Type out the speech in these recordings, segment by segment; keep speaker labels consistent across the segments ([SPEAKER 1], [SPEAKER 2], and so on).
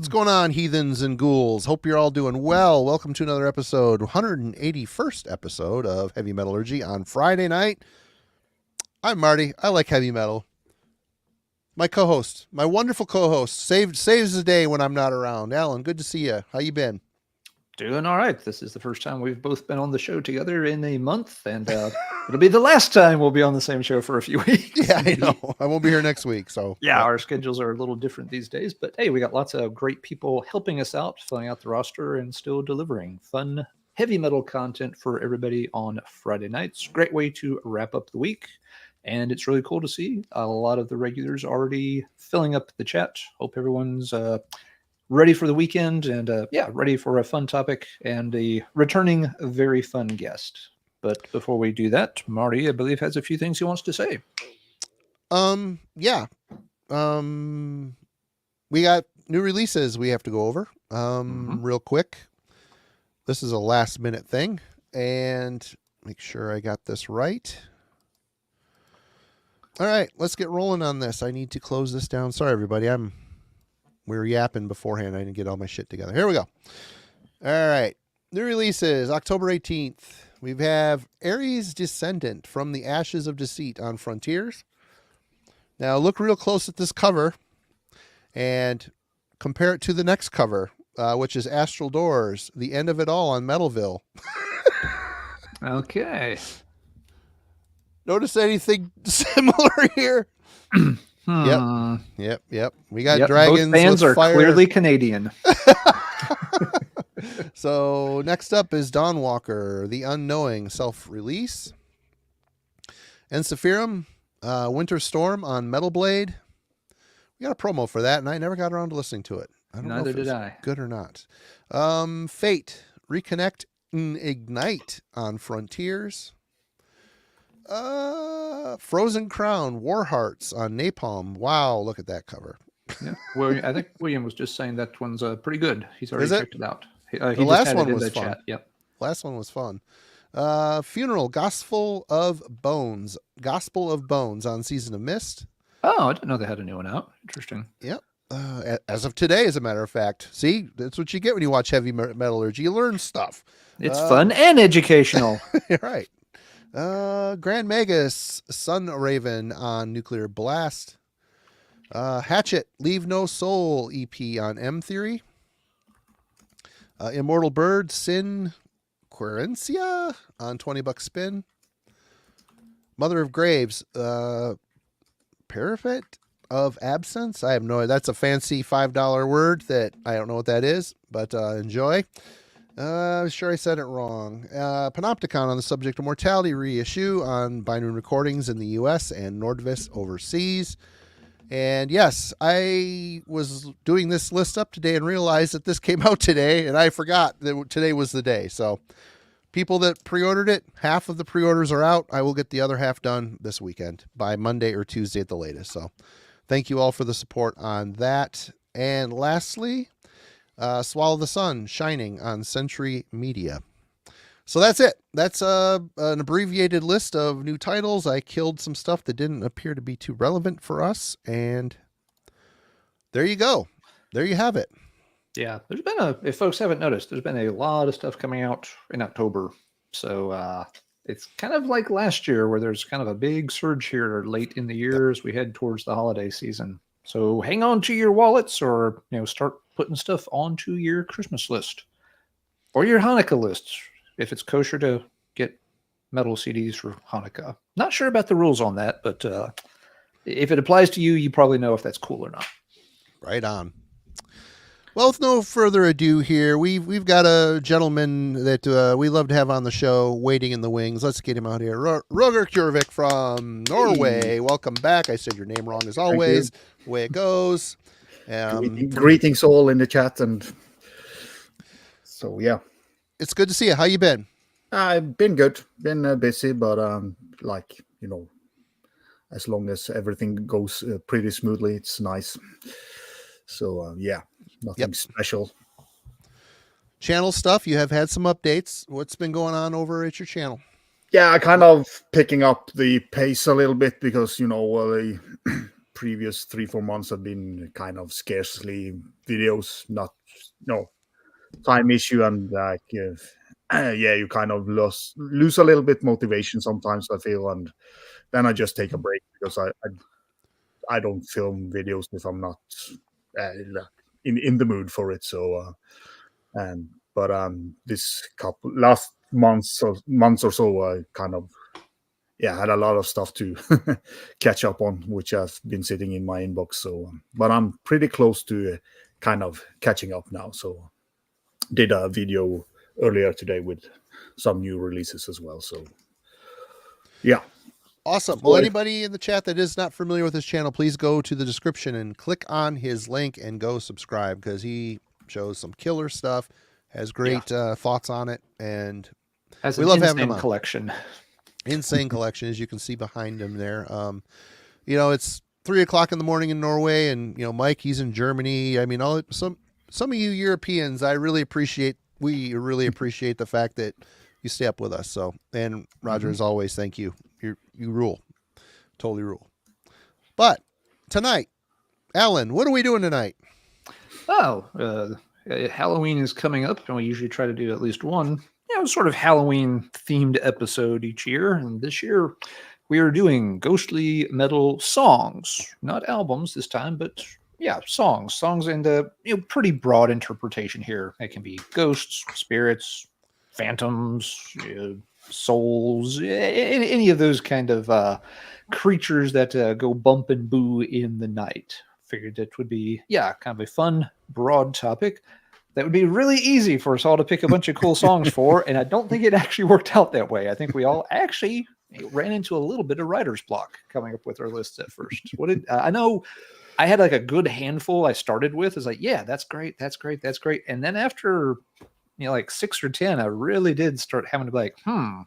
[SPEAKER 1] What's going on, heathens and ghouls? Hope you're all doing well. Welcome to another episode, 181st episode of Heavy Metallurgy on Friday night. I'm Marty. I like heavy metal. My co-host, my wonderful co-host, saves the day when I'm not around. Alan, good to see you. How you been?
[SPEAKER 2] Doing all right. This is the first time we've both been on the show together in a month, and it'll be the last time we'll be on the same show for a few weeks.
[SPEAKER 1] Yeah, I know. I won't be here next week, so
[SPEAKER 2] yeah, our schedules are a little different these days. But hey, we got lots of great people helping us out, filling out the roster, and still delivering fun heavy metal content for everybody on Friday nights. Great way to wrap up the week, and it's really cool to see a lot of the regulars already filling up the chat. Hope everyone's ready for the weekend and ready for a fun topic and a returning very fun guest. But before we do that, Marty, I believe, has a few things he wants to say.
[SPEAKER 1] We got new releases we have to go over real quick. This is a last minute thing, and make sure I got this right. All right, let's get rolling on this. I need to close this down. Sorry, everybody. We were yapping beforehand. I didn't get all my shit together. Here we go. All right. New releases, October 18th. We have Ares Descendant from the Ashes of Deceit on Frontiers. Now, look real close at this cover and compare it to the next cover, which is Astral Doors, The End of It All on Metalville.
[SPEAKER 2] Okay.
[SPEAKER 1] Notice anything similar here? Yep. We got dragons.
[SPEAKER 2] Both bands
[SPEAKER 1] with
[SPEAKER 2] are
[SPEAKER 1] fire.
[SPEAKER 2] clearly Canadian.
[SPEAKER 1] So next up is Dawnwalker, The Unknowing self-release. And Sephirum, Winter Storm on Metal Blade. We got a promo for that, and I never got around to listening to it. I don't know if it's good or not. Fate, Reconnect and Ignite on Frontiers. Frozen Crown, Warhearts on Napalm. Wow, look at that cover.
[SPEAKER 2] Yeah. Well, I think William was just saying that one's pretty good. He's already checked it out.
[SPEAKER 1] The last one was fun. Chat. Yep. Last one was fun. Funeral, Gospel of Bones on Season of Mist.
[SPEAKER 2] Oh, I didn't know they had a new one out. Interesting.
[SPEAKER 1] Yep. As of today, as a matter of fact. See, that's what you get when you watch Heavy Metallurgy. You learn stuff.
[SPEAKER 2] It's fun and educational.
[SPEAKER 1] Right. Grand Magus, Sun Raven on Nuclear Blast. Hatchet, Leave No Soul EP on M Theory. Immortal Bird, Sin Querencia on $20 spin. Mother of Graves, Parapet of Absence. I have no idea. That's a fancy $5 word that I don't know what that is, but enjoy. I'm sure I said it wrong. Panopticon on the subject of mortality reissue on Binary Recordings in the U.S. and Nordvis overseas. And yes, I was doing this list up today and realized that this came out today, and I forgot that today was the day. So people that pre-ordered it, half of the pre-orders are out. I will get the other half done this weekend by Monday or Tuesday at the latest. So thank you all for the support on that. And lastly, Swallow the Sun, Shining on Century Media. So that's it. That's an abbreviated list of new titles. I killed some stuff that didn't appear to be too relevant for us. And there you go. There you have it.
[SPEAKER 2] Yeah, there's been if folks haven't noticed, there's been a lot of stuff coming out in October. So it's kind of like last year where there's kind of a big surge here late in the year as we head towards the holiday season. So hang on to your wallets or, start putting stuff onto your Christmas list or your Hanukkah list if it's kosher to get metal CDs for Hanukkah. Not sure about the rules on that, but if it applies to you, you probably know if that's cool or not.
[SPEAKER 1] Right on. Well, with no further ado here, we've got a gentleman that we love to have on the show waiting in the wings. Let's get him out here. Roger Kjorvik from Norway. Hey. Welcome back. I said your name wrong as always. The way it goes.
[SPEAKER 3] Greetings all in the chat. And so, yeah.
[SPEAKER 1] It's good to see you. How you been?
[SPEAKER 3] I've been good. Been busy, but as long as everything goes pretty smoothly, it's nice. So, nothing special.
[SPEAKER 1] Channel stuff. You have had some updates. What's been going on over at your channel?
[SPEAKER 3] Yeah, kind of picking up the pace a little bit because, the previous 3-4 months have been kind of scarcely videos, not time issue, and like you kind of lose a little bit motivation sometimes, I feel, and then I just take a break because I don't film videos if I'm not in the mood for it. So but this last months or so, I kind of had a lot of stuff to catch up on, which has been sitting in my inbox. So but I'm pretty close to kind of catching up now. So did a video earlier today with some new releases as well. So yeah.
[SPEAKER 1] Awesome. Well, anybody in the chat that is not familiar with his channel, please go to the description and click on his link and go subscribe, because he shows some killer stuff, has great thoughts on it, and we love having him on. Insane collection, as you can see behind him there. It's 3:00 in the morning in Norway, and Mike, he's in Germany. I mean, some of you Europeans, we really appreciate the fact that you stay up with us. So, and Roger, as always, thank you. You rule. Totally rule. But tonight, Alan, what are we doing tonight?
[SPEAKER 2] Oh, Halloween is coming up, and we usually try to do at least one, sort of Halloween themed episode each year. And this year we are doing ghostly metal songs, not albums this time, but songs, and pretty broad interpretation here. It can be ghosts, spirits, phantoms, souls, any of those kind of creatures that go bump and boo in the night. Figured it would be kind of a fun, broad topic that would be really easy for us all to pick a bunch of cool songs for, and I don't think it actually worked out that way. I think we all actually ran into a little bit of writer's block coming up with our lists at first. I know I had like a good handful I started with. It's like, that's great, and then after like 6 or 10, I really did start having to be like, I'm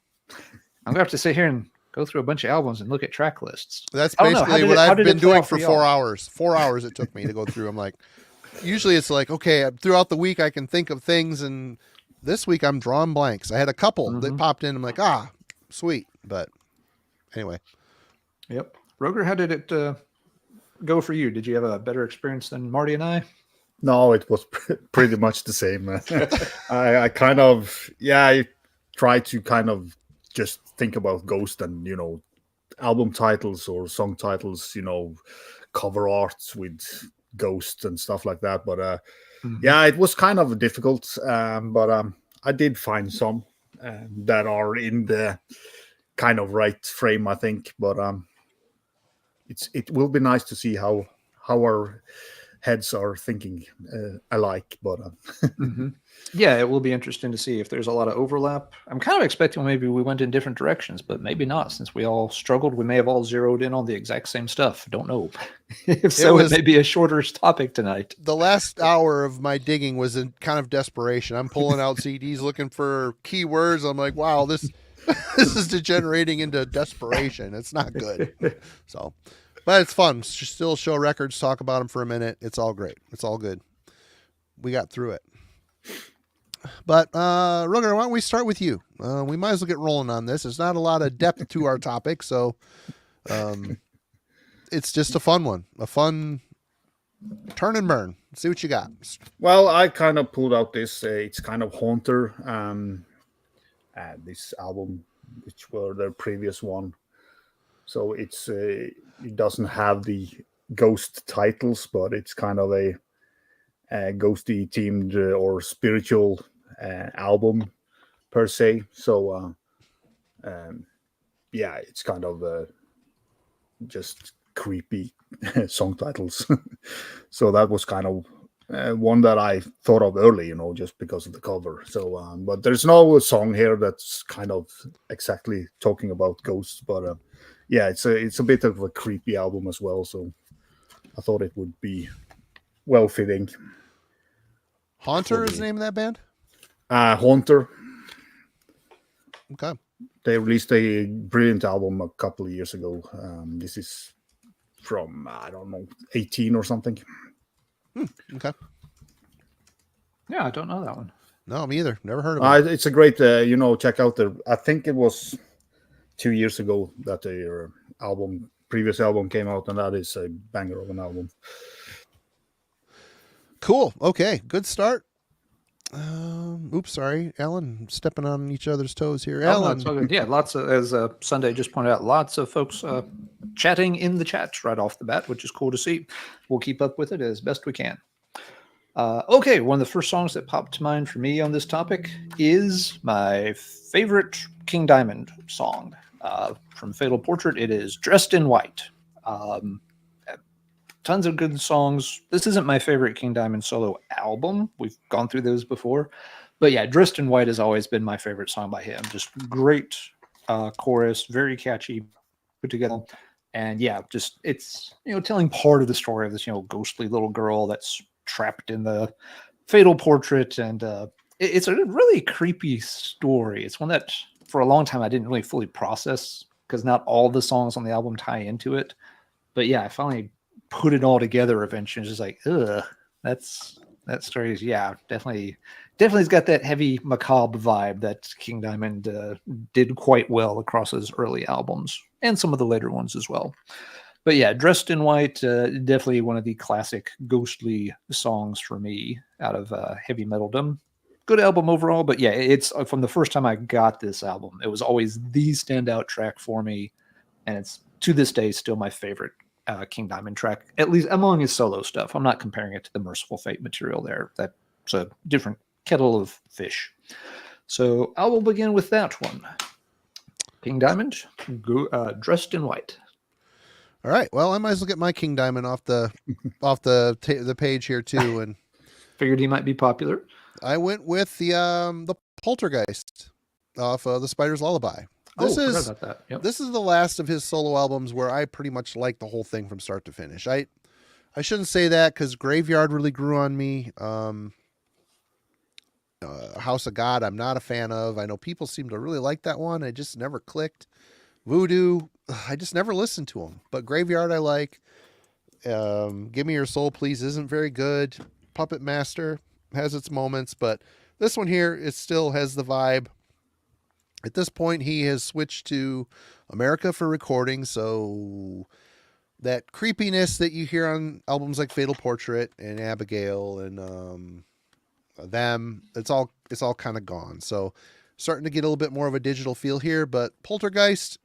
[SPEAKER 2] gonna have to sit here and go through a bunch of albums and look at track lists.
[SPEAKER 1] That's basically what I've been doing for 4 hours. 4 hours it took me to go through. I'm like, usually it's like, okay, throughout the week I can think of things, and this week I'm drawing blanks. I had a couple that popped in. I'm like, sweet. But anyway.
[SPEAKER 2] Yep. Roger, how did it go for you? Did you have a better experience than Marty and I?
[SPEAKER 3] No, it was pretty much the same. I kind of, I tried to kind of just think about Ghost and, album titles or song titles, cover arts with Ghost and stuff like that. But it was kind of difficult. But I did find some that are in the kind of right frame, I think. But it will be nice to see how our heads are thinking alike, but
[SPEAKER 2] it will be interesting to see if there's a lot of overlap. I'm kind of expecting maybe we went in different directions, but maybe not, since we all struggled. We may have all zeroed in on the exact same stuff. Don't know. If so, it may be a shorter topic tonight.
[SPEAKER 1] The last hour of my digging was in kind of desperation. I'm pulling out CDs looking for keywords. I'm like, wow, this is degenerating into desperation. It's not good. So, but it's fun. Still show records, talk about them for a minute. It's all great. It's all good. We got through it. But, Ruger, why don't we start with you? We might as well get rolling on this. There's not a lot of depth to our topic, so it's just a fun one. A fun turn and burn. See what you got.
[SPEAKER 3] Well, I kind of pulled out this. It's kind of Haunter. This album, which were their previous one. So it doesn't have the ghost titles, but it's kind of a ghosty themed or spiritual album per se. So it's kind of just creepy song titles. So that was kind of one that I thought of early, just because of the cover. So but there's no song here that's kind of exactly talking about ghosts, but it's a bit of a creepy album as well, so I thought it would be well fitting.
[SPEAKER 1] Haunter is the name of that band?
[SPEAKER 3] Haunter.
[SPEAKER 1] Okay.
[SPEAKER 3] They released a brilliant album a couple of years ago. This is from, 18 or something.
[SPEAKER 1] Okay.
[SPEAKER 2] Yeah, I don't know that one.
[SPEAKER 1] No, me either. Never heard of it.
[SPEAKER 3] It's a great, check out I think it was 2 years ago that their previous album came out, and that is a banger of an album.
[SPEAKER 1] Cool. Okay. Good start. Oops, sorry, Alan. Stepping on each other's toes here.
[SPEAKER 2] Oh, no,
[SPEAKER 1] Alan.
[SPEAKER 2] it's all good. Yeah, lots of, as Sunday just pointed out, lots of folks chatting in the chat right off the bat, which is cool to see. We'll keep up with it as best we can. Okay, one of the first songs that popped to mind for me on this topic is my favorite King Diamond song from Fatal Portrait. It is Dressed in White. Tons of good songs. This isn't my favorite King Diamond solo album. We've gone through those before. But yeah, Dressed in White has always been my favorite song by him. Just great chorus, very catchy, put together. And yeah, just it's, telling part of the story of this, ghostly little girl that's trapped in the Fatal Portrait. And it's a really creepy story. It's one that for a long time I didn't really fully process because not all the songs on the album tie into it. But yeah, I finally put it all together eventually. It's just like, ugh, that story is, yeah, definitely has got that heavy macabre vibe that King Diamond did quite well across his early albums and some of the later ones as well. But yeah, Dressed in White, definitely one of the classic ghostly songs for me out of heavy metaldom. Good album overall, but yeah, it's from the first time I got this album, it was always the standout track for me, and it's to this day still my favorite King Diamond track, at least among his solo stuff. I'm not comparing it to the Merciful Fate material there. That's a different kettle of fish. So I will begin with that one. King Diamond, Dressed in White.
[SPEAKER 1] All right. Well, I might as well get my King Diamond off the page here too, and
[SPEAKER 2] figured he might be popular.
[SPEAKER 1] I went with the Poltergeist off The Spider's Lullaby. This is
[SPEAKER 2] about that. Yep.
[SPEAKER 1] This is the last of his solo albums where I pretty much like the whole thing from start to finish. I shouldn't say that because Graveyard really grew on me. House of God, I'm not a fan of. I know people seem to really like that one. I just never clicked. Voodoo, I just never listened to them. But Graveyard, I like. Give Me Your Soul, Please isn't very good. Puppet Master has its moments, but this one here, it still has the vibe. At this point, he has switched to America for recording, so that creepiness that you hear on albums like Fatal Portrait and Abigail and them, it's all kind of gone. So starting to get a little bit more of a digital feel here, but Poltergeist,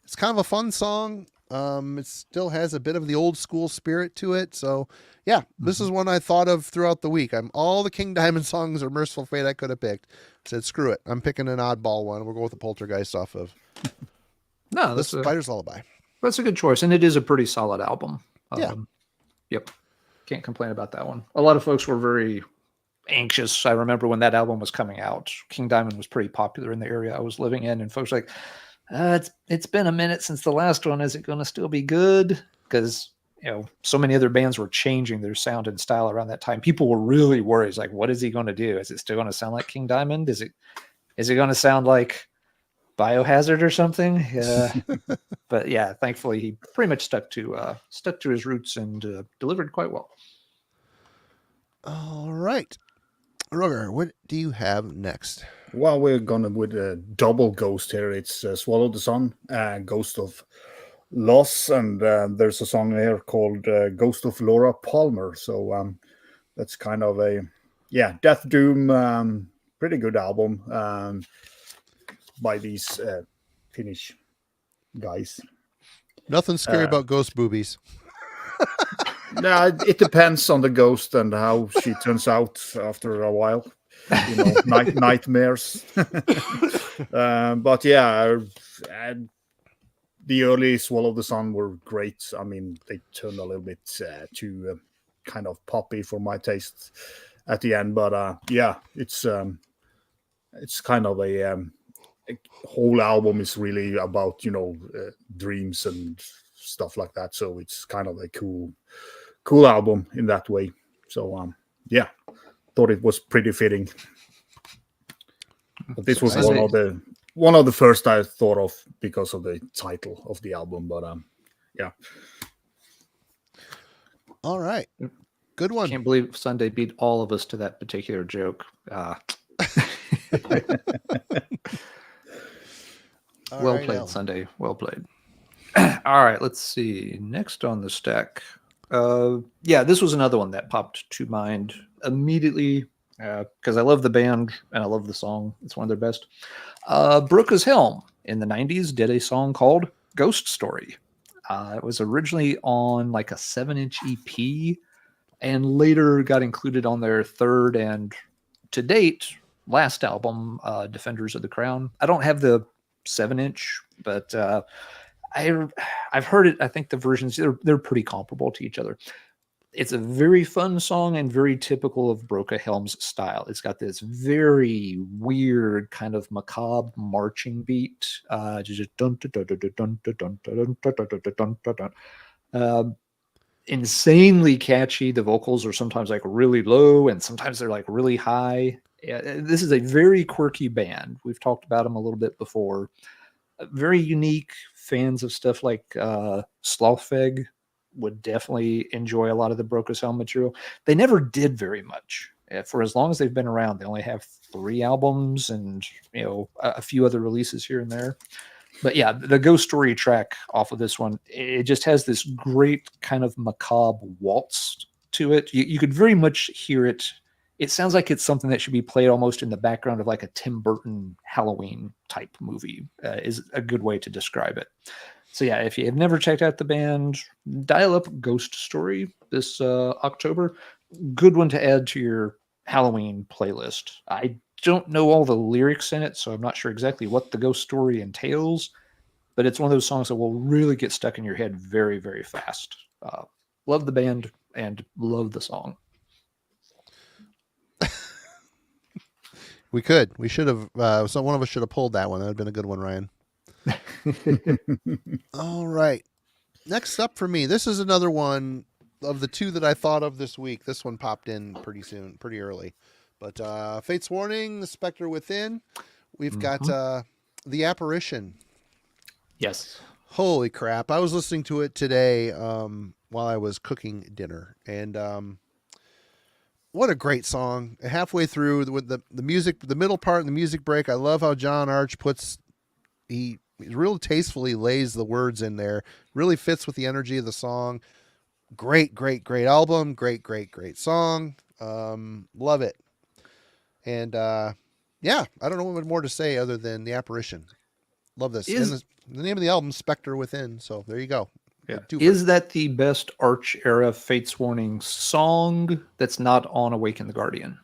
[SPEAKER 1] it's kind of a fun song. It still has a bit of the old school spirit to it. So yeah, this is one I thought of throughout the week. All the King Diamond songs or Merciful Fate I could have picked. I said, screw it. I'm picking an oddball one. We'll go with the Poltergeist off of The Spider's Lullaby.
[SPEAKER 2] That's a good choice. And it is a pretty solid album.
[SPEAKER 1] Yeah.
[SPEAKER 2] Yep. Can't complain about that one. A lot of folks were very anxious. I remember when that album was coming out, King Diamond was pretty popular in the area I was living in. And folks were like, it's been a minute since the last one. Is it going to still be good? Because so many other bands were changing their sound and style around that time. People were really worried. Like, what is he going to do? Is it still going to sound like King Diamond? Is it going to sound like Biohazard or something? But yeah, thankfully he pretty much stuck to his roots and delivered quite well.
[SPEAKER 1] All right, Roger, what do you have next?
[SPEAKER 3] Well, we're gonna with a double ghost here. It's Swallow the Sun, Ghost of Loss, and there's a song here called Ghost of Laura Palmer. So that's kind of a death doom, pretty good album by these Finnish guys.
[SPEAKER 1] Nothing scary about ghost boobies.
[SPEAKER 3] No, it depends on the ghost and how she turns out after a while. Nightmares. But yeah, the early Swallow the Sun were great. I mean, they turned a little bit too kind of poppy for my taste at the end. But it's kind of a whole album is really about dreams and stuff like that. So it's kind of a cool album in that way. So thought it was pretty fitting. But this was one of the first I thought of because of the title of the album. But
[SPEAKER 1] all right, good one.
[SPEAKER 2] Can't believe Sunday beat all of us to that particular joke. Well played, Sunday. Well played. All right, let's see. Next on the stack, Yeah, this was another one that popped to mind immediately because I love the band and I love the song. It's one of their best. Broca's Helm in the 90s did a song called Ghost Story. It was originally on like a 7-inch EP and later got included on their third and to date last album, Defenders of the Crown. I don't have the 7-inch, but I've heard it. I think the versions they're pretty comparable to each other. It's a very fun song and very typical of Broca Helm's style. It's got this very weird kind of macabre marching beat. Just dun dun dun dun dun dun dun dun dun dun. Insanely catchy. The vocals are sometimes like really low and sometimes they're like really high. This is a very quirky band. We've talked about them a little bit before. Very unique. Fans of stuff like Slothfeg would definitely enjoy a lot of the Broca's Helm material. They never did very much. For as long as they've been around, they only have 3 albums and a few other releases here and there. But yeah, the Ghost Story track off of this one, it just has this great kind of macabre waltz to it. You could very much hear it. It sounds like it's something that should be played almost in the background of like a Tim Burton Halloween type movie, is a good way to describe it. So yeah, if you have never checked out the band, dial up Ghost Story this October. Good one to add to your Halloween playlist. I don't know all the lyrics in it, so I'm not sure exactly what the Ghost Story entails, but it's one of those songs that will really get stuck in your head very, very fast. Love the band and love the song.
[SPEAKER 1] We should have, so one of us should have pulled that one. That would have been a good one, Ryan. All right. Next up for me, this is another one of the 2 that I thought of this week. This one popped in pretty early. But Fate's Warning, The Spectre Within. We've got The Apparition.
[SPEAKER 2] Yes.
[SPEAKER 1] Holy crap. I was listening to it today while I was cooking dinner. And what a great song. Halfway through with the music, the middle part and the music break, I love how John Arch he real tastefully lays the words in there. Really fits with the energy of the song. Great album. Great song. Love it. And yeah, I don't know what more to say other than The Apparition. Love this. And the name of the album, Spectre Within. So there you go.
[SPEAKER 2] Yeah. Is that the best Arch era Fate's Warning song that's not on Awaken the Guardian?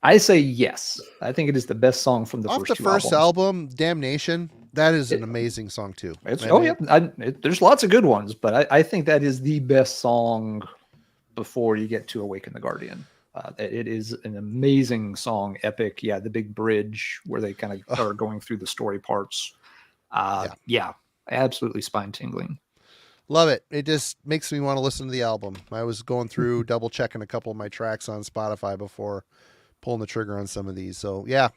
[SPEAKER 2] I say yes. I think it is the best song from the
[SPEAKER 1] Off
[SPEAKER 2] first
[SPEAKER 1] the
[SPEAKER 2] two
[SPEAKER 1] first
[SPEAKER 2] albums.
[SPEAKER 1] album, Damnation. That is an amazing song too.
[SPEAKER 2] There's lots of good ones, but I think that is the best song before you get to Awaken the Guardian. It is an amazing song, epic. Yeah, the big bridge where they kind of are going through the story parts. Yeah, absolutely spine tingling.
[SPEAKER 1] Love it. It just makes me want to listen to the album. I was going through double checking a couple of my tracks on Spotify before pulling the trigger on some of these. So yeah,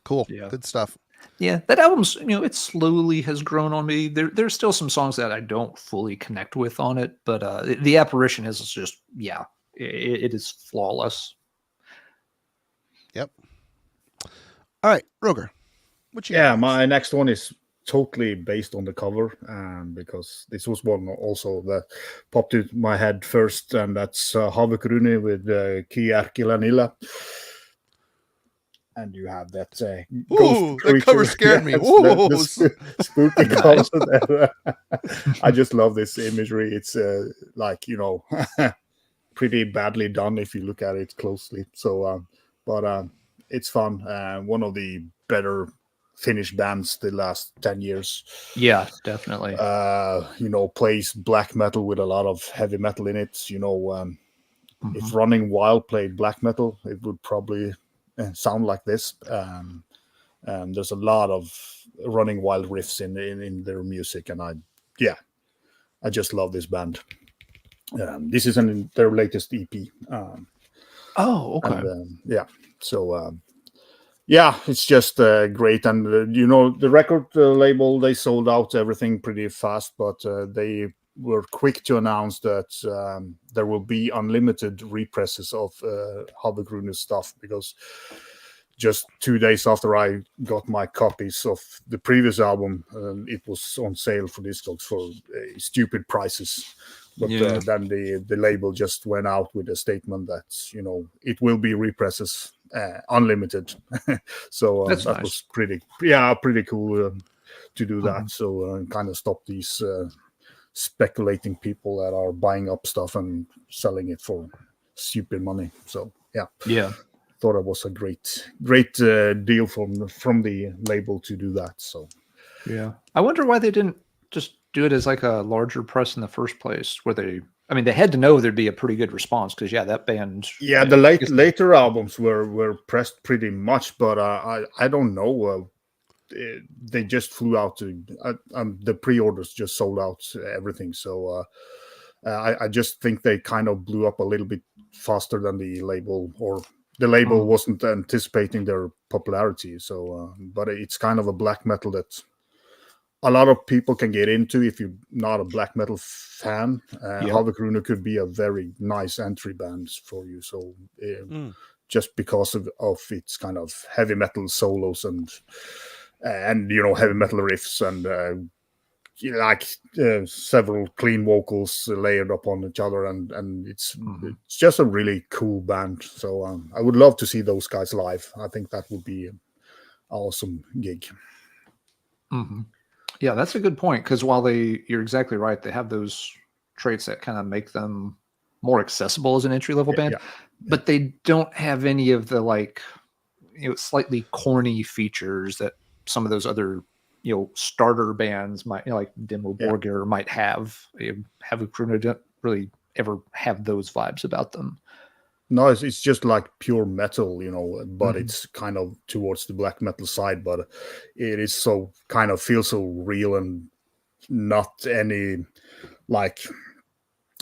[SPEAKER 1] cool. Yeah. Good stuff.
[SPEAKER 2] Yeah, that album's, it slowly has grown on me. There's still some songs that I don't fully connect with on it, but The Apparition is just, it is flawless.
[SPEAKER 1] Yep. All right, Roger. What you got?
[SPEAKER 3] My next one is totally based on the cover, because this was one also that popped into my head first, and that's Havregrune with Kjorvik. And you have that ghost
[SPEAKER 1] the cover scared me.
[SPEAKER 3] The spooky color. I just love this imagery. It's pretty badly done if you look at it closely. So, but it's fun. One of the better Finnish bands the last 10 years.
[SPEAKER 2] Yeah, definitely.
[SPEAKER 3] Plays black metal with a lot of heavy metal in it. If Running Wild played black metal, it would probably sound like this. There's a lot of Running Wild riffs in their music, and I just love this band. This is their latest EP.
[SPEAKER 2] Okay.
[SPEAKER 3] And, it's just great. And the record label, they sold out everything pretty fast, but they were quick to announce that there will be unlimited represses of Havregrune's stuff, because just 2 days after I got my copies of the previous album, it was on sale for Discogs for stupid prices. But then the label just went out with a statement that, you know, it will be represses unlimited. So
[SPEAKER 2] That's
[SPEAKER 3] that
[SPEAKER 2] nice.
[SPEAKER 3] was pretty cool to do that. So kind of stop these speculating people that are buying up stuff and selling it for stupid money. So yeah, thought it was a great deal from the label to do that. So
[SPEAKER 2] yeah, I wonder why they didn't just do it as like a larger press in the first place, where they had to know there'd be a pretty good response, because that band,
[SPEAKER 3] the later albums were pressed pretty much, but I don't know, they just flew out to the pre-orders just sold out everything. So I just think they kind of blew up a little bit faster than the label, or the label wasn't anticipating their popularity. So but it's kind of a black metal that a lot of people can get into if you're not a black metal fan. Kjorvik could be a very nice entry band for you. So just because of its kind of heavy metal solos and you know, heavy metal riffs and several clean vocals layered upon each other, and it's just a really cool band. So I would love to see those guys live. I think that would be an awesome gig.
[SPEAKER 2] Yeah, that's a good point, because while you're exactly right, they have those traits that kind of make them more accessible as an entry-level band, but they don't have any of the, like, you know, slightly corny features that some of those other, you know, starter bands might, you know, like Dimmu Borgir might have. Kjorvik don't really ever have those vibes about them.
[SPEAKER 3] No, it's just like pure metal, you know, but it's kind of towards the black metal side, but it is so kind of feels so real and not any, like,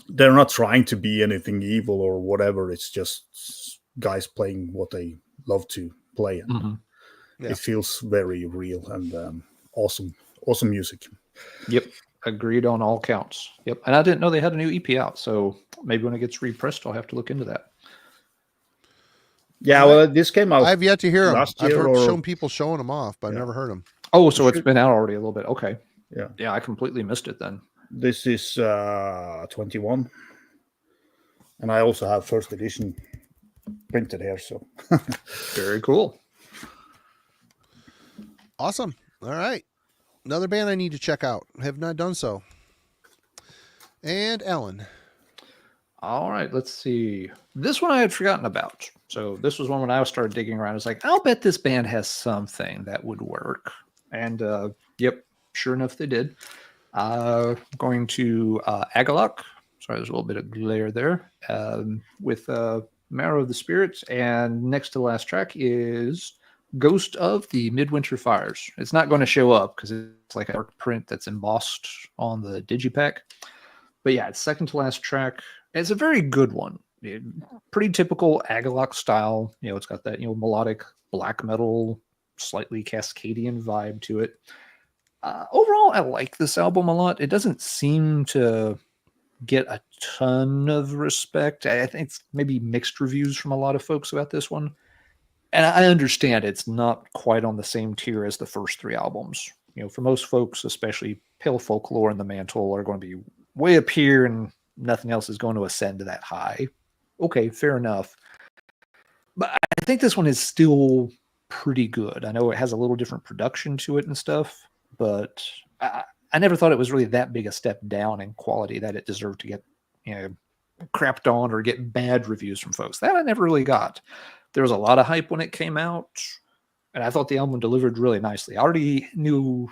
[SPEAKER 3] they're not trying to be anything evil or whatever. It's just guys playing what they love to play. It feels very real and awesome music.
[SPEAKER 2] Yep. Agreed on all counts. Yep. And I didn't know they had a new EP out, so maybe when it gets repressed, I'll have to look into that.
[SPEAKER 3] Yeah, well, this came out.
[SPEAKER 1] I've yet to hear them.
[SPEAKER 3] I've
[SPEAKER 1] shown people showing them off, but I've never heard them.
[SPEAKER 2] Oh, so it's been out already a little bit. Okay.
[SPEAKER 3] Yeah,
[SPEAKER 2] I completely missed it then.
[SPEAKER 3] This is 21, and I also have first edition printed here. So
[SPEAKER 2] very cool.
[SPEAKER 1] Awesome. All right, another band I need to check out. Have not done so. And Ellen.
[SPEAKER 2] All right, let's see. This one I had forgotten about. So this was one when I started digging around. I was like, I'll bet this band has something that would work. And yep, sure enough, they did. Going to Agalok. Sorry, there's a little bit of glare there. With Marrow of the Spirits. And next to the last track is Ghost of the Midwinter Fires. It's not going to show up because it's like a dark print that's embossed on the digipack. But yeah, it's second to last track. It's a very good one. Pretty typical Agalok style. You know, it's got that, you know, melodic black metal, slightly Cascadian vibe to it. Overall, I like this album a lot. It doesn't seem to get a ton of respect. I think it's maybe mixed reviews from a lot of folks about this one. And I understand it's not quite on the same tier as the first three albums. You know, for most folks, especially Pale Folklore and The Mantle, are going to be way up here and nothing else is going to ascend to that high. Okay, fair enough. But I think this one is still pretty good. I know it has a little different production to it and stuff, but I never thought it was really that big a step down in quality that it deserved to get, you know, crapped on or get bad reviews from folks. That I never really got. There was a lot of hype when it came out, and I thought the album delivered really nicely. I already knew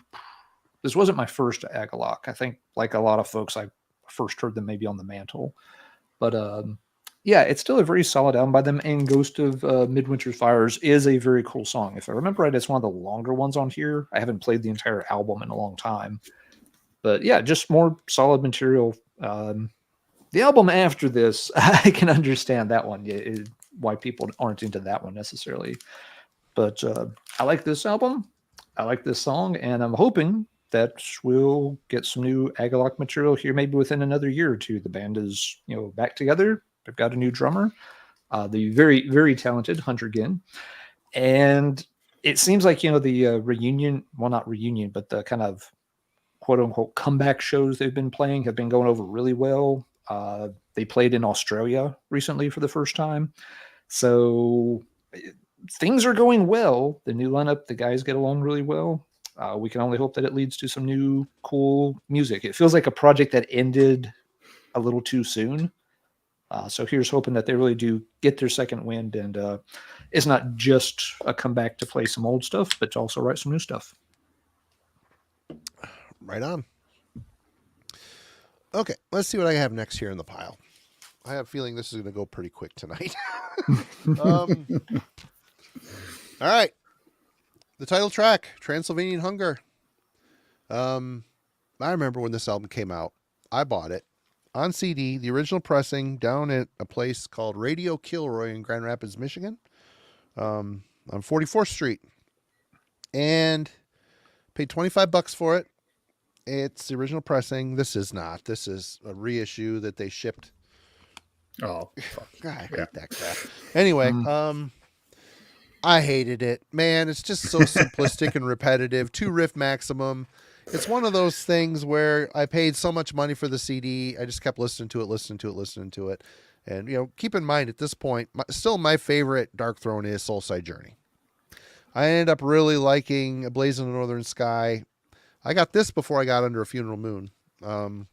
[SPEAKER 2] this wasn't my first Agalok. I think, like a lot of folks, I first heard them maybe on The Mantle. But yeah, it's still a very solid album by them, and Ghost of Midwinter Fires is a very cool song. If I remember right, it's one of the longer ones on here. I haven't played the entire album in a long time. But yeah, just more solid material. The album after this, I can understand that one, why people aren't into that one necessarily. But I like this album. I like this song, and I'm hoping that we'll get some new Agalok material here maybe within another year or two. The band is, you know, back together. They've got a new drummer, the very, very talented Hunter Ginn. And it seems like, the reunion, well, not reunion, but the kind of quote unquote comeback shows they've been playing have been going over really well. They played in Australia recently for the first time. So things are going well. The new lineup, the guys get along really well. We can only hope that it leads to some new cool music. It feels like a project that ended a little too soon. So here's hoping that they really do get their second wind, and it's not just a comeback to play some old stuff, but to also write some new stuff.
[SPEAKER 1] Right on. Okay, let's see what I have next here in the pile. I have a feeling this is going to go pretty quick tonight. All right. The title track, Transylvanian Hunger. I remember when this album came out. I bought it on CD, the original pressing, down at a place called Radio Kilroy in Grand Rapids, Michigan, on 44th Street. And paid $25 for it. It's the original pressing. This is not. This is a reissue that they shipped.
[SPEAKER 3] Oh, fuck.
[SPEAKER 1] God, I hate that crap. Anyway, I hated it. Man, it's just so simplistic and repetitive. 2 riff maximum. It's one of those things where I paid so much money for the CD. I just kept listening to it. And, keep in mind at this point, still my favorite Dark Throne is Soulside Journey. I ended up really liking A Blaze in the Northern Sky. I got this before I got Under a Funeral Moon. But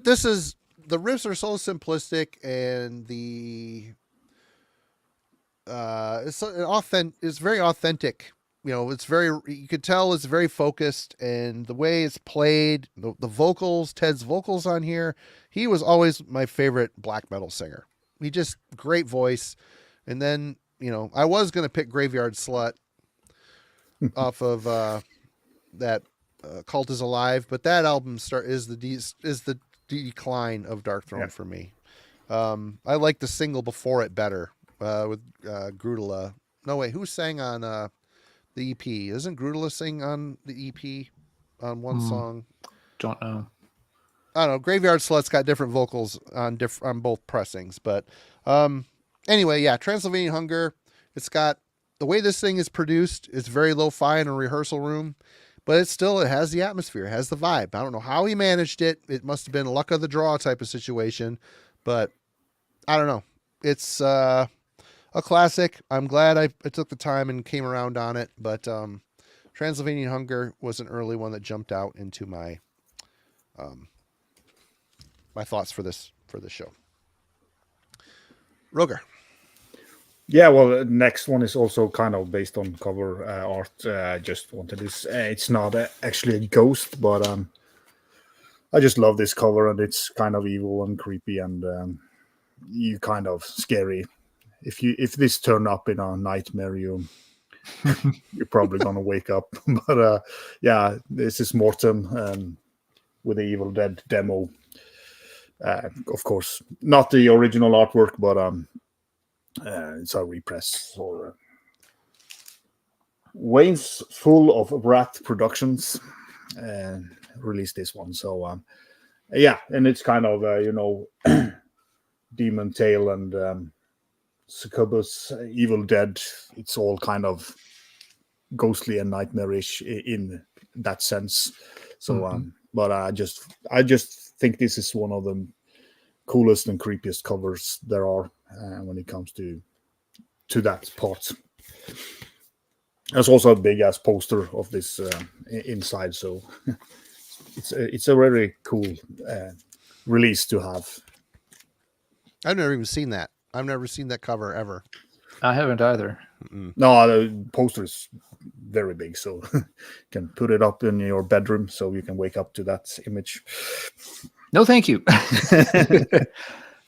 [SPEAKER 1] the riffs are so simplistic, and it's very authentic. You could tell it's very focused, and the way it's played, the vocals, Ted's vocals on here, he was always my favorite black metal singer. He just, great voice. And then, I was going to pick Graveyard Slut off of that Cult is Alive, but that album is the decline of Dark Throne for me. I like the single before it better, with Grudela. No, wait, who sang on the EP? Isn't Grudela sing on the EP on one song?
[SPEAKER 2] Don't know.
[SPEAKER 1] I don't know. Graveyard Slut's got different vocals on both pressings, but anyway, yeah, Transylvanian Hunger. It's got the way this thing is produced. It's very lo-fi in a rehearsal room, but it has the atmosphere, it has the vibe. I don't know how he managed it. It must have been luck of the draw type of situation, but I don't know. It's a classic. I'm glad I took the time and came around on it, but Transylvanian Hunger was an early one that jumped out into my my thoughts for this show. Roger.
[SPEAKER 3] Yeah, well, next one is also kind of based on cover art. I just wanted this. It's not actually a ghost, but I just love this cover, and it's kind of evil and creepy, and you kind of scary. If this turned up in a nightmare, you're probably gonna wake up. But yeah, this is Mortem with the Evil Dead demo. Of course, not the original artwork, but it's a repress. Or Wayne's Full of Wrath Productions released this one. So yeah, and it's kind of Demon Tail and Succubus, Evil Dead. It's all kind of ghostly and nightmarish in that sense. So but I just think this is one of the coolest and creepiest covers there are when it comes to that part. There's also a big ass poster of this inside, so it's a very cool release to have.
[SPEAKER 1] I've never even seen that. I've never seen that cover ever.
[SPEAKER 2] I haven't either.
[SPEAKER 3] No, the poster is very big, so you can put it up in your bedroom so you can wake up to that image.
[SPEAKER 2] No, thank you.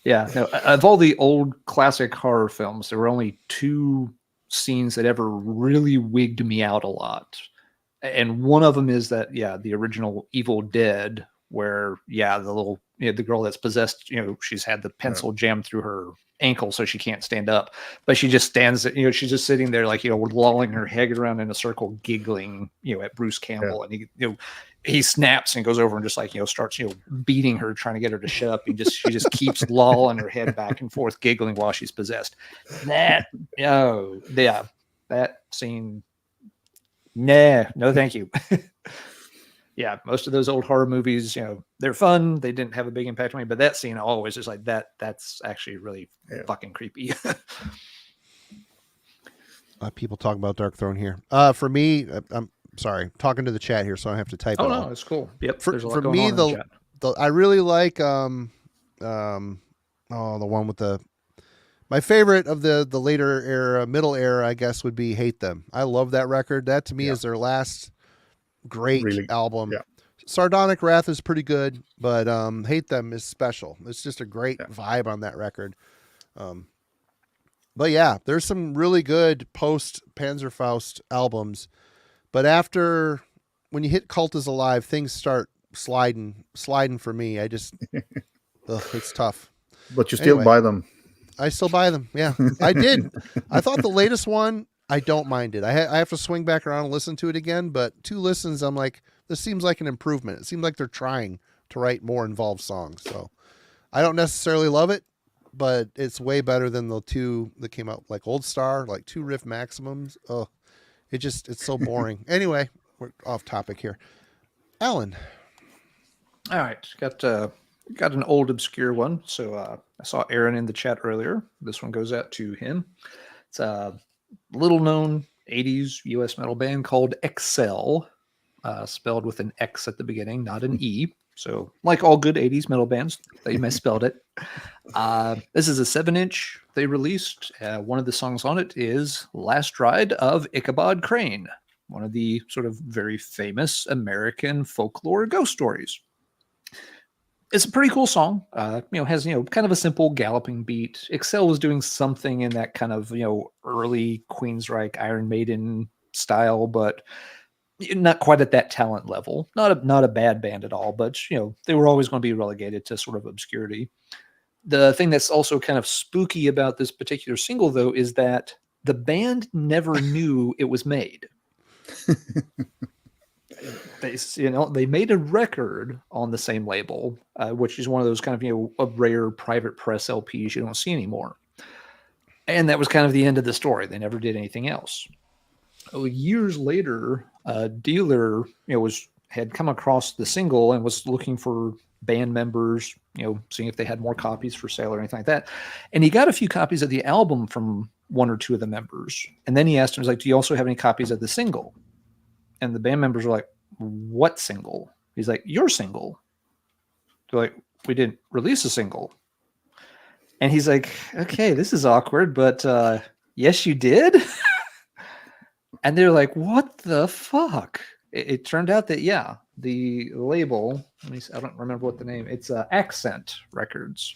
[SPEAKER 2] Yeah, no. Of all the old classic horror films, there were only 2 scenes that ever really wigged me out a lot. And one of them is that, the original Evil Dead, where, the little, the girl that's possessed, she's had the pencil jammed through her ankle so she can't stand up, but she just stands, she's just sitting there like, lolling her head around in a circle, giggling, at Bruce Campbell. And he snaps and goes over and just like, starts, beating her, trying to get her to shut up. She just keeps lolling her head back and forth, giggling while she's possessed. That scene. Nah, no, thank you. Yeah, most of those old horror movies, they're fun. They didn't have a big impact on me, but that scene always is like that. That's actually really fucking creepy.
[SPEAKER 1] People talking about Dark Throne here. For me, I'm sorry, talking to the chat here, so I don't have to type.
[SPEAKER 2] Oh no, it's cool. Yep.
[SPEAKER 1] For me, I really like the one with my favorite of the later era, middle era, I guess, would be Hate Them. I love that record. That to me is their last great album. Yeah. Sardonic Wrath is pretty good, but Hate Them is special. It's just a great vibe on that record. But yeah, there's some really good post Panzerfaust albums, but after when you hit Cult is Alive, things start sliding for me. I just it's tough.
[SPEAKER 3] But you still buy them.
[SPEAKER 1] I still buy them. Yeah, I did. I thought the latest one, I don't mind it. I have to swing back around and listen to it again, but 2 listens, I'm like, this seems like an improvement. It seems like they're trying to write more involved songs. So I don't necessarily love it, but it's way better than the 2 that came out, like Old Star, like 2 riff maximums. Oh, it's so boring. Anyway, we're off topic here. Alan.
[SPEAKER 2] All right. Got an old obscure one. So I saw Aaron in the chat earlier. This one goes out to him. It's a little known 80s US metal band called Excel, spelled with an X at the beginning, not an E. So like all good 80s metal bands, they misspelled it. This is a 7-inch they released. One of the songs on it is Last Ride of Ichabod Crane, one of the sort of very famous American folklore ghost stories. It's a pretty cool song. Has, kind of a simple galloping beat. Excel was doing something in that kind of, early Queensryche Iron Maiden style, but not quite at that talent level. Not a bad band at all, but they were always going to be relegated to sort of obscurity. The thing that's also kind of spooky about this particular single, though, is that the band never knew it was made. They made a record on the same label, which is one of those kind of a rare private press LPs you don't see anymore. And that was kind of the end of the story. They never did anything else. Years later, a dealer, had come across the single and was looking for band members, seeing if they had more copies for sale or anything like that. And he got a few copies of the album from 1 or 2 of the members. And then he asked him, he's like, do you also have any copies of the single? And the band members were like, what single? He's like, your single. They're like, we didn't release a single. And he's like, okay, this is awkward, but yes, you did. And they're like, what the fuck? It turned out that, the label, I don't remember what the name, it's Accent Records.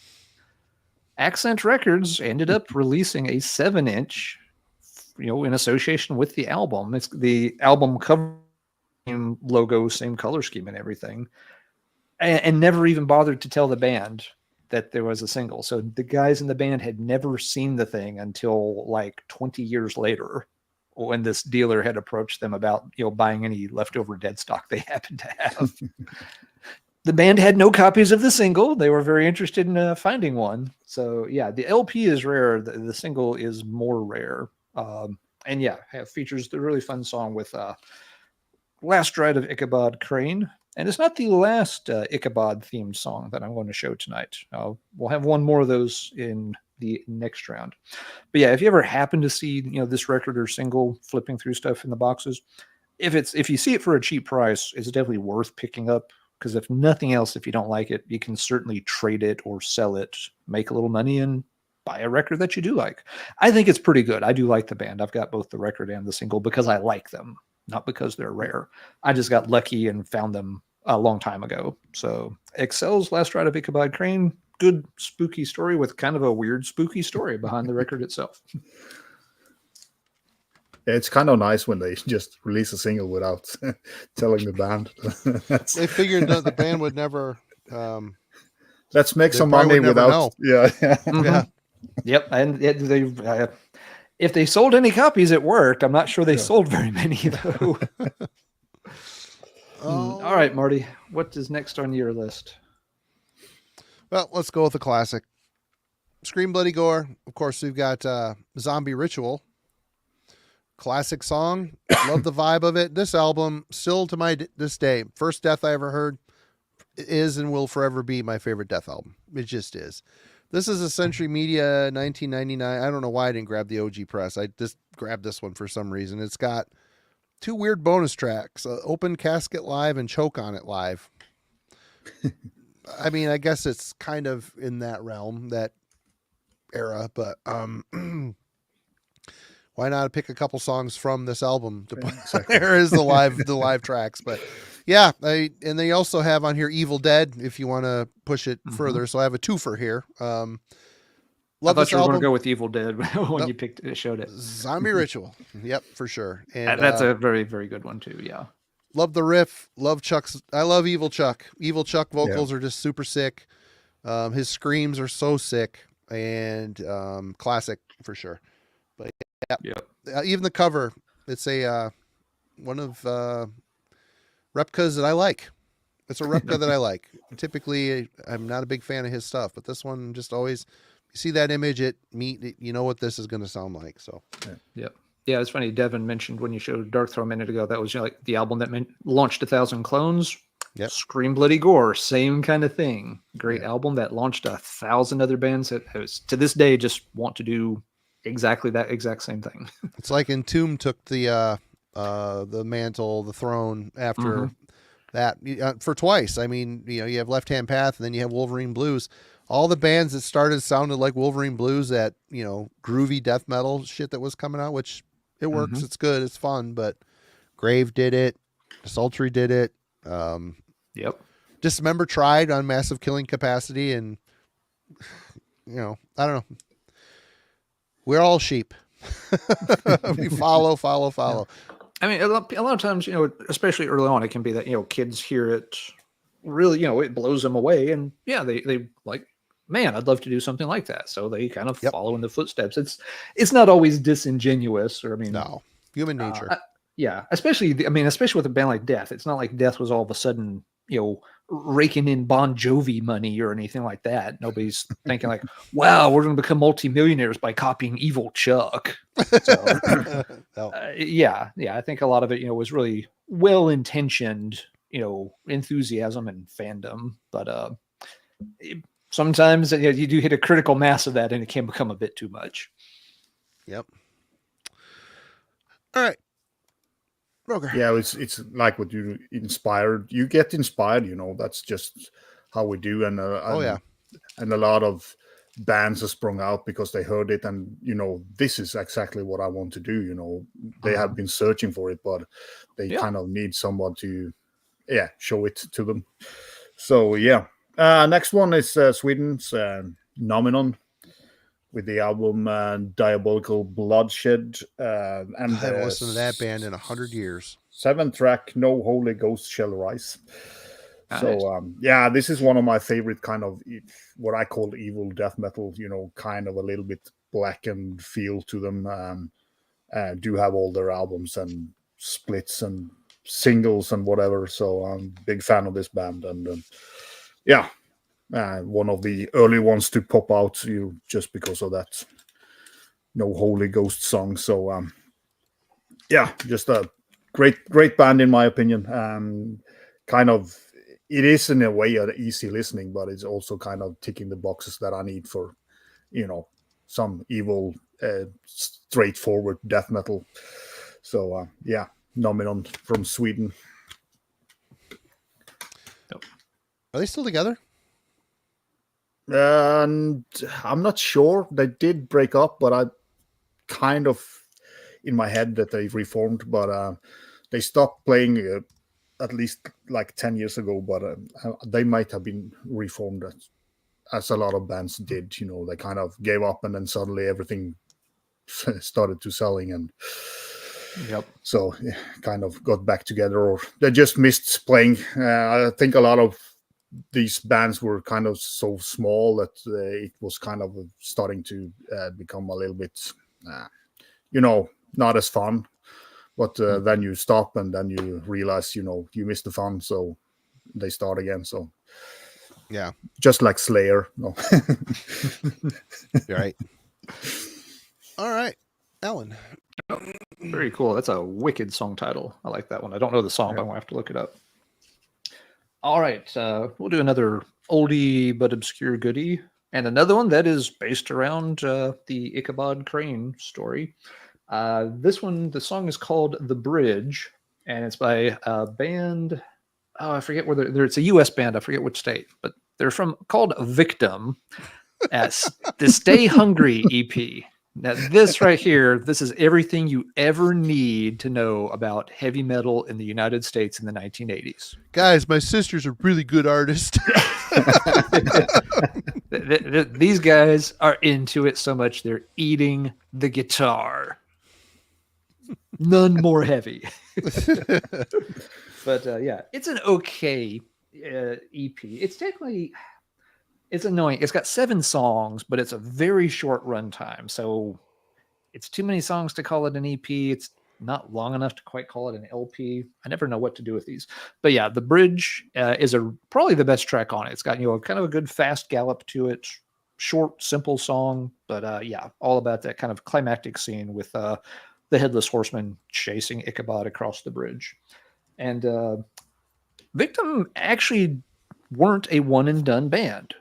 [SPEAKER 2] Accent Records ended up releasing a 7-inch, in association with the album. It's the album cover, same logo, same color scheme and everything. And never even bothered to tell the band that there was a single. So the guys in the band had never seen the thing until like 20 years later, when this dealer had approached them about, buying any leftover dead stock they happened to have. The band had no copies of the single. They were very interested in finding one. So the LP is rare. The single is more rare. Features the really fun song with Last Ride of Ichabod Crane. And it's not the last Ichabod themed song that I'm going to show tonight. We'll have one more of those in the next round. But if you ever happen to see this record or single flipping through stuff in the boxes, if you see it for a cheap price, it's definitely worth picking up, because if nothing else, if you don't like it, you can certainly trade it or sell it, make a little money, and buy a record that you do like. I think it's pretty good. I do like the band. I've got both the record and the single because I like them, not because they're rare. I just got lucky and found them a long time ago. So Excel's Last Ride of Ichabod Crane, good spooky story with kind of a weird spooky story behind the record itself.
[SPEAKER 3] It's kind of nice when they just release a single without telling the band.
[SPEAKER 1] They figured that the band would never.
[SPEAKER 3] Let's make some money without. Yeah.
[SPEAKER 2] Yep. And if they sold any copies, it worked. I'm not sure they sold very many though.
[SPEAKER 1] Oh.
[SPEAKER 2] All right, Marty, what is next on your list?
[SPEAKER 1] Well, let's go with the classic. Scream Bloody Gore. Of course, we've got Zombie Ritual. Classic song. Love the vibe of it. This album, still to this day, first Death I ever heard, is and will forever be my favorite Death album. It just is. This is a Century Media 1999. I don't know why I didn't grab the OG press. I just grabbed this one for some reason. It's got 2 weird bonus tracks, Open Casket Live and Choke on It Live. I mean, I guess it's kind of in that realm, that era, but why not pick a couple songs from this album to put there is the live tracks. But yeah, and they also have on here Evil Dead if you want to push it further. So I have a twofer here.
[SPEAKER 2] Love I thought you were going to go with Evil Dead when you showed it.
[SPEAKER 1] Zombie Ritual. Yep, for sure. And
[SPEAKER 2] that's a very, very good one too. Yeah.
[SPEAKER 1] Love the riff. Love Chuck's. I love Evil Chuck. Evil Chuck vocals are just super sick. His screams are so sick and classic for sure. But yeah, even the cover, it's a one of replicas that I like. It's a replica that I like. Typically, I'm not a big fan of his stuff, but this one just always, you see that image at Meet, you know what this is going to sound like. So
[SPEAKER 2] yeah, it's funny. Devin mentioned when you showed Dark Throne a minute ago, that was like the album that launched 1,000 clones.
[SPEAKER 1] Yep.
[SPEAKER 2] Scream Bloody Gore, same kind of thing. Great album that launched 1,000 other bands that to this day just want to do exactly that exact same thing.
[SPEAKER 1] It's like Entomb took the mantle, the throne after that for twice. I mean, you have Left Hand Path and then you have Wolverine Blues. All the bands that started sounded like Wolverine Blues, that groovy death metal shit that was coming out, which it works. It's good. It's fun, but Grave did it. Sultry did it. Dismember tried on Massive Killing Capacity, and I don't know. We're all sheep. We follow.
[SPEAKER 2] I mean, a lot of times, especially early on, it can be that kids hear it, really, it blows them away, and they like, man, I'd love to do something like that. So they kind of follow in the footsteps. It's not always disingenuous, or
[SPEAKER 1] no, human nature.
[SPEAKER 2] Especially with a band like Death. It's not like Death was all of a sudden, raking in Bon Jovi money or anything like that. Nobody's thinking like, wow, we're going to become multimillionaires by copying Evil Chuck. So, I think a lot of it, was really well-intentioned, enthusiasm and fandom. But sometimes you do hit a critical mass of that and it can become a bit too much.
[SPEAKER 1] Yep. All right. Broker.
[SPEAKER 3] Yeah, it's like what you inspired. You get inspired, that's just how we do. And and a lot of bands have sprung out because they heard it, and this is exactly what I want to do. They have been searching for it, but they kind of need someone to show it to them. So next one is Sweden's Nominon, with the album Diabolical Bloodshed. And
[SPEAKER 1] I haven't listened to that band in 100 years.
[SPEAKER 3] 7-track No Holy Ghost Shall Rise.
[SPEAKER 2] Nice.
[SPEAKER 3] So, this is one of my favorite kind of what I call evil death metal, kind of a little bit Blackened feel to them. Do have all their albums and splits and singles and whatever. So I'm a big fan of this band. And one of the early ones to pop out just because of that No Holy Ghost song. So just a great band in my opinion. Kind of, it is in a way easy listening, but it's also kind of ticking the boxes that I need for some evil straightforward death metal. So Nominon from Sweden.
[SPEAKER 1] Are they still together?
[SPEAKER 3] And I'm not sure. They did break up, but I kind of in my head that they reformed, but they stopped playing at least like 10 years ago, but they might have been reformed as a lot of bands did. They kind of gave up and then suddenly everything started to selling, and so kind of got back together, or they just missed playing. I think a lot of these bands were kind of so small that it was kind of starting to become a little bit, not as fun. But then you stop and then you realize, you missed the fun, so they start again. So
[SPEAKER 1] Yeah.
[SPEAKER 3] just like Slayer. No.
[SPEAKER 1] You're right. All right, Alan.
[SPEAKER 2] Very cool. That's a wicked song title. I like that one. I don't know the song, but I'm going to have to look it up. All right. We'll do another oldie but obscure goodie. And another one that is based around the Ichabod Crane story. This one, the song is called The Bridge, and it's by a band. Oh, I forget whether it's a U.S. band. I forget which state, but they're called Victim as the Stay Hungry EP. Now, this right here, this is everything you ever need to know about heavy metal in the United States in the 1980s.
[SPEAKER 1] Guys, my sister's a really good artist.
[SPEAKER 2] These guys are into it so much they're eating the guitar. None more heavy. But yeah, it's an okay EP. It's annoying. It's got 7 songs, but it's a very short runtime. So it's too many songs to call it an EP. It's not long enough to quite call it an LP. I never know what to do with these. But yeah, The Bridge is probably the best track on it. It's got kind of a good fast gallop to it. Short, simple song. But yeah, all about that kind of climactic scene with the Headless Horseman chasing Ichabod across the bridge. And Victim actually weren't a one-and-done band.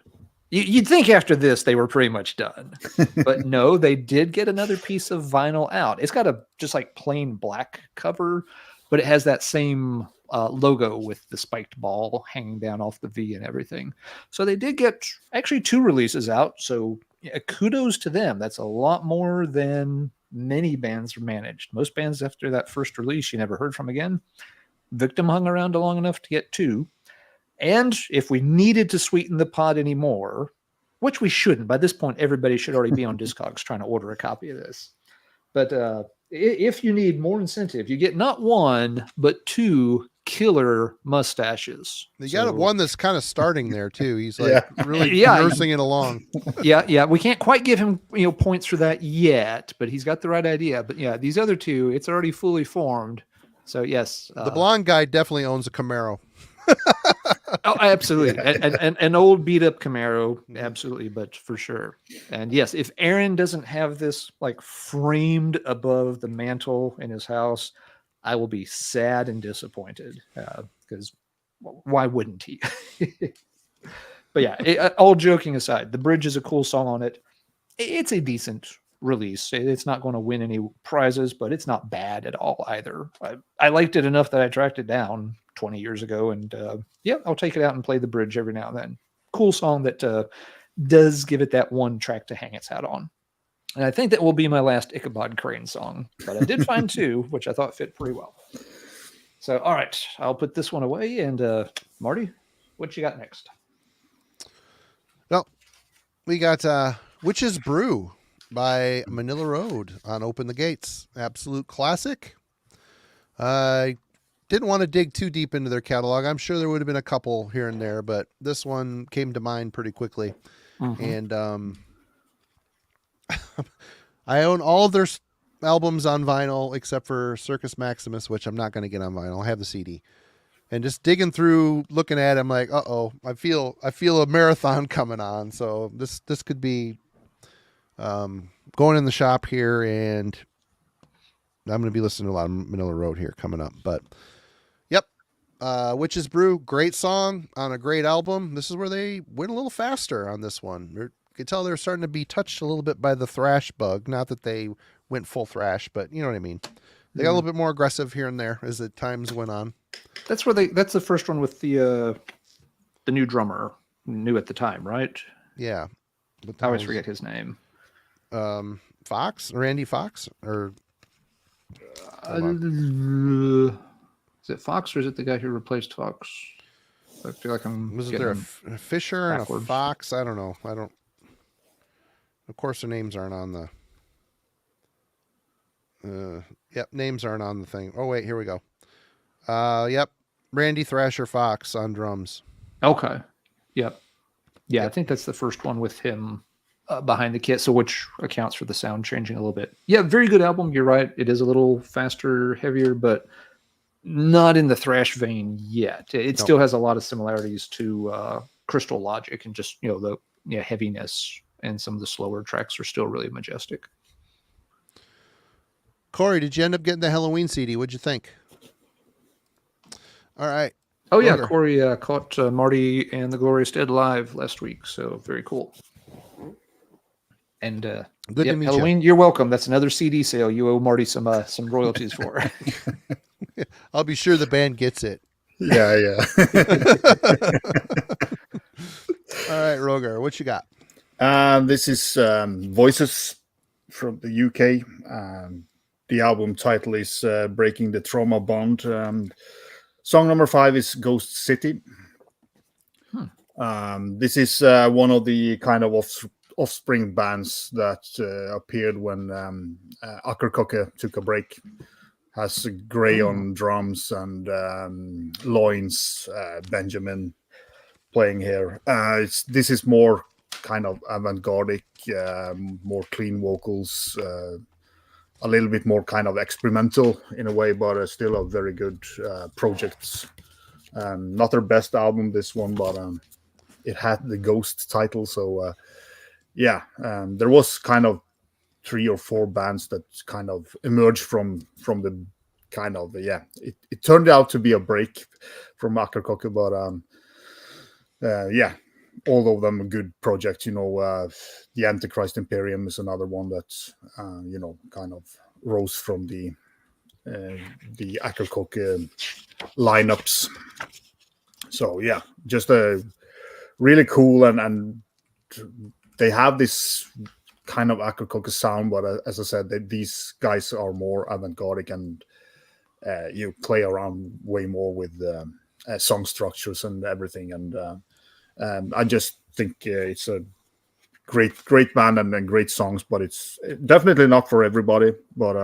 [SPEAKER 2] You'd think after this they were pretty much done, but no, they did get another piece of vinyl out. It's got a just like plain black cover, but it has that same logo with the spiked ball hanging down off the V and everything. So they did get actually 2 releases out. So kudos to them. That's a lot more than many bands managed. Most bands after that first release you never heard from again. Victim hung around long enough to get 2. And if we needed to sweeten the pot anymore, which we shouldn't, by this point, everybody should already be on Discogs trying to order a copy of this. But if you need more incentive, you get not 1, but 2 killer mustaches.
[SPEAKER 1] You got one that's kind of starting there too. He's like really nursing it along.
[SPEAKER 2] Yeah. We can't quite give him points for that yet, but he's got the right idea. But yeah, these other 2, it's already fully formed. So yes,
[SPEAKER 1] the blonde guy definitely owns a Camaro.
[SPEAKER 2] Oh, absolutely. An old beat up Camaro. Absolutely. But for sure. And yes, if Aaron doesn't have this like framed above the mantle in his house, I will be sad and disappointed because why wouldn't he? But yeah, all joking aside, The Bridge is a cool song on it. It's a decent release. It's not going to win any prizes, but it's not bad at all either. I liked it enough that I tracked it down 20 years ago, and I'll take it out and play The Bridge every now and then. Cool song that does give it that one track to hang its hat on. And I think that will be my last Ichabod Crane song, but I did find 2, which I thought fit pretty well. So, all right, I'll put this one away, and Marty, what you got next?
[SPEAKER 1] Well, we got Witch's Brew by Manila Road on Open the Gates. Absolute classic. I didn't want to dig too deep into their catalog. I'm sure there would have been a couple here and there, but this one came to mind pretty quickly. And I own all of their albums on vinyl except for Circus Maximus, which I'm not going to get on vinyl. I have the CD. And just digging through, looking at it, I'm like, I feel a marathon coming on. So this could be going in the shop here, and I'm going to be listening to a lot of Manila Road here coming up. But yep, Witch's Brew, great song on a great album. This is where they went a little faster on this one. You could tell they're starting to be touched a little bit by the thrash bug. Not that they went full thrash, but you know what I mean. They got a little bit more aggressive here and there as the times went on.
[SPEAKER 2] That's the first one with the new drummer, new at the time, right?
[SPEAKER 1] Yeah.
[SPEAKER 2] I always forget his name.
[SPEAKER 1] Fox, Randy Fox, or
[SPEAKER 2] is it Fox or is it the guy who replaced Fox? I feel like
[SPEAKER 1] was there a Fisher
[SPEAKER 2] backwards.
[SPEAKER 1] And a Fox? I don't know. Of course, their names aren't on the. Names aren't on the thing. Oh wait, here we go. Yep, Randy Thrasher Fox on drums.
[SPEAKER 2] Okay. Yep. Yeah, I think that's the first one with him behind the kit, so which accounts for the sound changing a little bit. Yeah, very good album. You're right. It is a little faster, heavier, but not in the thrash vein yet. It still has a lot of similarities to Crystal Logic, and just the heaviness, and some of the slower tracks are still really majestic.
[SPEAKER 1] Corey, did you end up getting the Halloween CD? What'd you think? All right.
[SPEAKER 2] Oh yeah, Corey caught Marty and the Glorious Dead live last week, so very cool. And
[SPEAKER 1] good to meet
[SPEAKER 2] Halloween, you're welcome. That's another CD sale you owe Marty some royalties for.
[SPEAKER 1] I'll be sure the band gets it.
[SPEAKER 3] Yeah.
[SPEAKER 1] All right, Roger, what you got?
[SPEAKER 3] This is Voices from the UK. The album title is Breaking the Trauma Bond. Song number 5 is Ghost City. This is one of the kind of offspring bands that appeared when Akkerkokke took a break. Has Gray on drums and Loins Benjamin playing here. This is more kind of avant-garde, more clean vocals, a little bit more kind of experimental in a way, but still a very good project. Not their best album, this one, but it had the Ghost title, so there was kind of 3 or 4 bands that kind of emerged from the kind of it turned out to be a break from Akkerkokke, but all of them a good project. The Antichrist Imperium is another one that kind of rose from the Akkerkokke lineups. So just a really cool, and they have this kind of Akkerkokke sound, but as I said, these guys are more avant-garde, and you play around way more with song structures and everything, and I just think it's a great band and great songs, but it's definitely not for everybody. But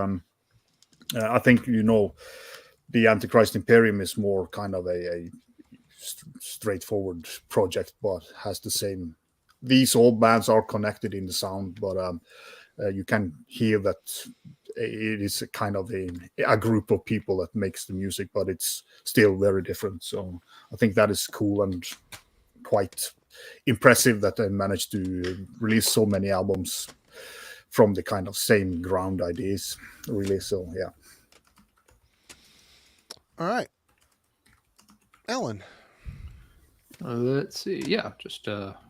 [SPEAKER 3] I think the Antichrist Imperium is more kind of a straightforward project, but has the same. These old bands are connected in the sound, but you can hear that it is a kind of a group of people that makes the music, but it's still very different. So I think that is cool and quite impressive that they managed to release so many albums from the kind of same ground ideas, really. So
[SPEAKER 1] All right, Ellen.
[SPEAKER 2] Let's see. Just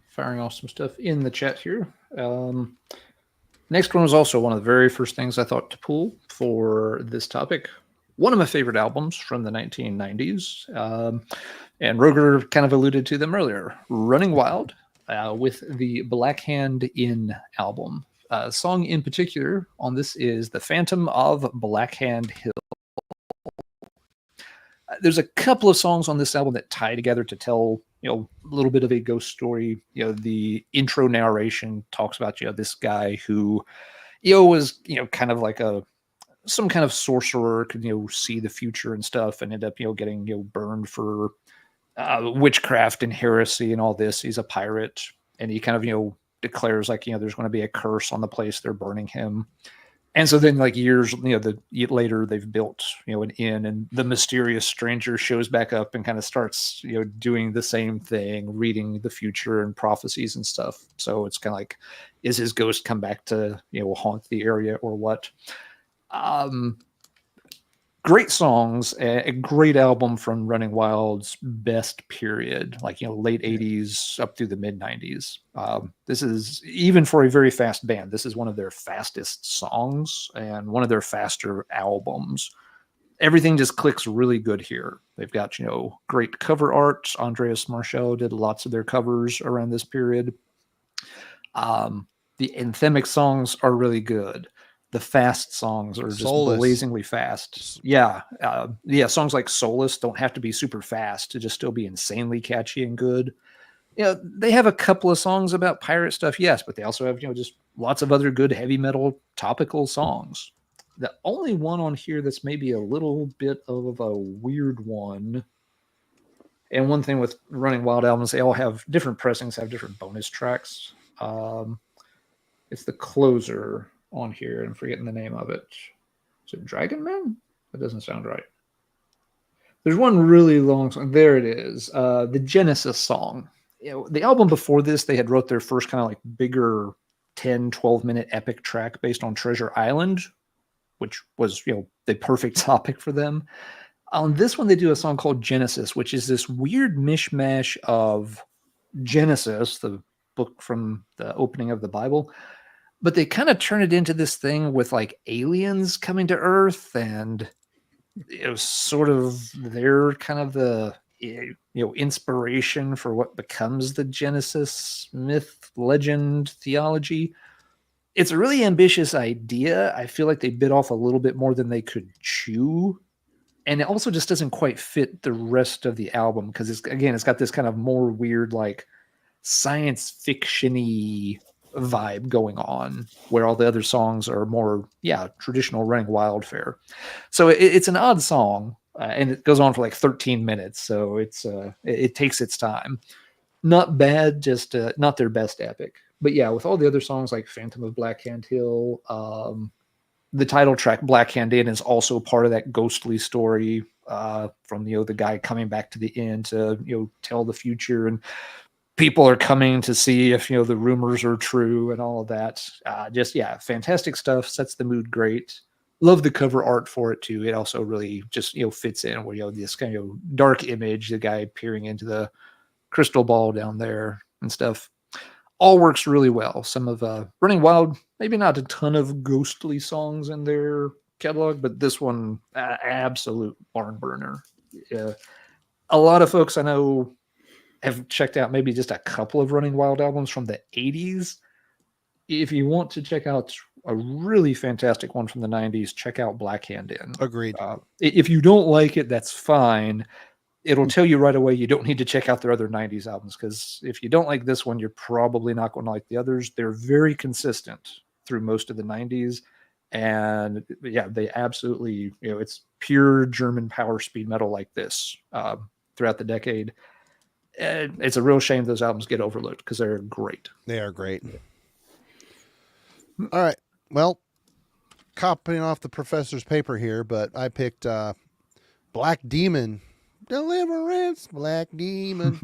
[SPEAKER 2] firing off some stuff in the chat here. Next one was also one of the very first things I thought to pull for this topic. One of my favorite albums from the 1990s, and Roger kind of alluded to them earlier. Running Wild with the Blackened In album. Song in particular on this is The Phantom of Blackened Hill. There's a couple of songs on this album that tie together to tell a little bit of a ghost story. The intro narration talks about this guy who was kind of like some kind of sorcerer, could see the future and stuff, and end up getting burned for witchcraft and heresy and all this. He's a pirate, and he kind of declares there's going to be a curse on the place they're burning him. And so then, years later, they've built an inn, and the mysterious stranger shows back up and kind of starts doing the same thing, reading the future and prophecies and stuff. So it's kind of like, is his ghost come back to haunt the area or what? Great songs, a great album from Running Wild's best period, late 80s up through the mid 90s. This is, even for a very fast band, this is one of their fastest songs and one of their faster albums. Everything just clicks really good here. They've got, great cover art. Andreas Marschall did lots of their covers around this period. The anthemic songs are really good. The fast songs are just blazingly fast. Songs like Solace don't have to be super fast to just still be insanely catchy and good. They have a couple of songs about pirate stuff, yes, but they also have, just lots of other good heavy metal topical songs. The only one on here that's maybe a little bit of a weird one, and one thing with Running Wild albums, they all have different pressings, have different bonus tracks. It's the closer on here. I'm forgetting the name of it. Is it Dragon Man? That doesn't sound right. There's one really long song. There it is. The Genesis song. The album before this, they had wrote their first kind of like bigger 10, 12-minute epic track based on Treasure Island, which was, the perfect topic for them. On this one, they do a song called Genesis, which is this weird mishmash of Genesis, the book from the opening of the Bible, but they kind of turn it into this thing with like aliens coming to Earth, and it was sort of their kind of the inspiration for what becomes the Genesis myth, legend, theology. It's a really ambitious idea. I feel like they bit off a little bit more than they could chew. And it also just doesn't quite fit the rest of the album because it's got this kind of more weird, like science fiction-y vibe going on, where all the other songs are more, traditional Running Wild fare. So it's an odd song, and it goes on for like 13 minutes. So it takes its time. Not bad, just not their best epic. But yeah, with all the other songs like Phantom of Blackhand Hill, the title track Blackened is also part of that ghostly story from the guy coming back to the end to tell the future, and people are coming to see if the rumors are true and all of that. Fantastic stuff. Sets the mood great. Love the cover art for it too. It also really just fits in where this kind of dark image, the guy peering into the crystal ball down there and stuff. All works really well. Some of Running Wild, maybe not a ton of ghostly songs in their catalog, but this one, absolute barn burner. A lot of folks I know have checked out maybe just a couple of Running Wild albums from the 80s. If you want to check out a really fantastic one from the 90s, check out Blackened.
[SPEAKER 1] Agreed.
[SPEAKER 2] If you don't like it, that's fine. It'll tell you right away you don't need to check out their other 90s albums, because if you don't like this one, you're probably not going to like the others. They're very consistent through most of the 90s. And they absolutely, it's pure German power speed metal like this throughout the decade. And it's a real shame those albums get overlooked because they're great.
[SPEAKER 1] They are great. All right. Well, copying off the professor's paper here, but I picked Black Demon. Deliverance, Black Demon.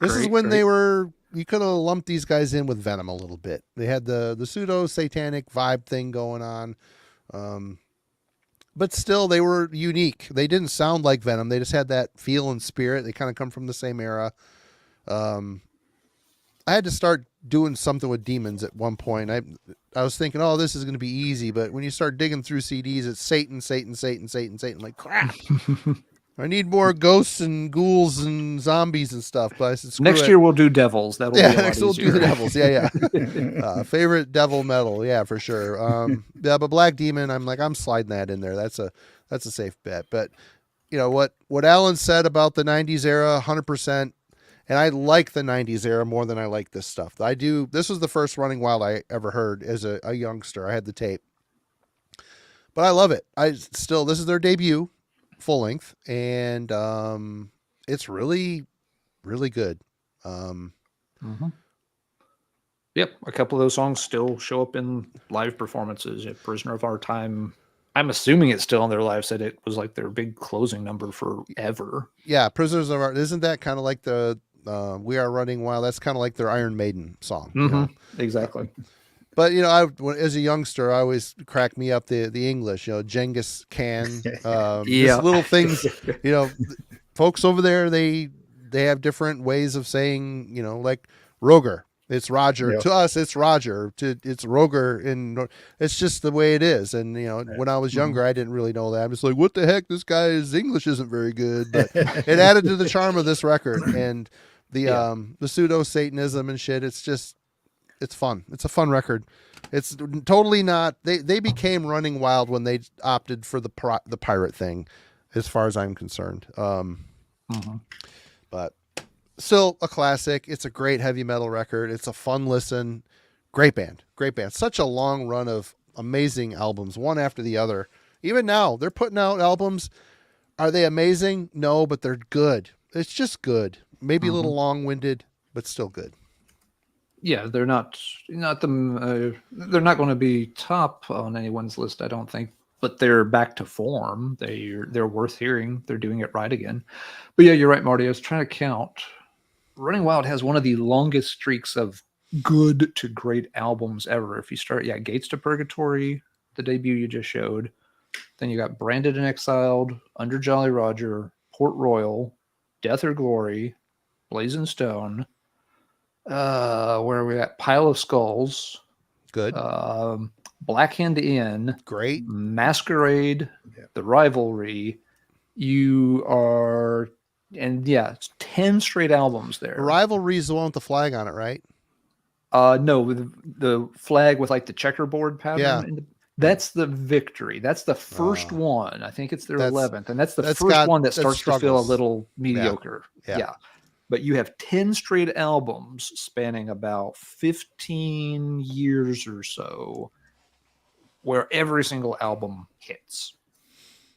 [SPEAKER 1] This is when they were, you could have lumped these guys in with Venom a little bit. They had the pseudo satanic vibe thing going on. But still they were unique. They didn't sound like Venom. They just had that feel and spirit. They kind of come from the same era. I had to start doing something with demons at one point. I was thinking, oh, this is going to be easy. But when you start digging through CDs, it's Satan, Satan, Satan, Satan, Satan. I'm like, crap. I need more ghosts and ghouls and zombies and stuff. But I said,
[SPEAKER 2] next year we'll do devils. That'll be a lot
[SPEAKER 1] next we'll
[SPEAKER 2] easier.
[SPEAKER 1] do the devils. Yeah. Favorite devil metal. Yeah, for sure. But Black Demon, I'm like, I'm sliding that in there. That's a safe bet. But what Alan said about the 90s era, 100%. And I like the 90s era more than I like this stuff. This was the first Running Wild I ever heard as a youngster. I had the tape. But I love it. This is their debut, full length, and it's really, really good.
[SPEAKER 2] Yep, a couple of those songs still show up in live performances. Prisoner of Our Time, I'm assuming it's still on their live set. It was like their big closing number forever.
[SPEAKER 1] Yeah, Prisoners of Our, isn't that kind of like the We Are Running Wild? That's kind of like their Iron Maiden song.
[SPEAKER 2] Exactly.
[SPEAKER 1] But as a youngster, I always cracked me up the English. Genghis Khan, just little things. Folks over there, they have different ways of saying. Like Roger, it's Roger.
[SPEAKER 3] Yeah.
[SPEAKER 1] To us, it's Roger. It's Roger, and it's just the way it is. And when I was younger, I didn't really know that. I'm just like, what the heck? This guy's English isn't very good, but it added to the charm of this record and the pseudo Satanism and shit. It's fun. It's a fun record. It's totally not. They became Running Wild when they opted for the pirate thing, as far as I'm concerned. But still a classic. It's a great heavy metal record. It's a fun listen. Great band. Such a long run of amazing albums, one after the other. Even now, they're putting out albums. Are they amazing? No, but they're good. It's just good. Maybe a little long-winded, but still good.
[SPEAKER 2] Yeah, they're not they're not going to be top on anyone's list, I don't think. But they're back to form. They're worth hearing. They're doing it right again. But yeah, you're right, Marty. I was trying to count. Running Wild has one of the longest streaks of good to great albums ever. If you start, Gates to Purgatory, the debut you just showed. Then you got Branded and Exiled, Under Jolly Roger, Port Royal, Death or Glory, Blazing Stone. Where are we at? Pile of Skulls.
[SPEAKER 1] Good.
[SPEAKER 2] Blackened In.
[SPEAKER 1] Great.
[SPEAKER 2] Masquerade. The Rivalry. You are... And it's 10 straight albums there.
[SPEAKER 1] Rivalry is the one with the flag on it, right?
[SPEAKER 2] No, the flag with like the checkerboard pattern.
[SPEAKER 1] Yeah.
[SPEAKER 2] That's the Victory. That's the first one. I think it's their 11th. And that's the first one that starts to feel a little mediocre. Yeah. But you have 10 straight albums spanning about 15 years or so where every single album hits.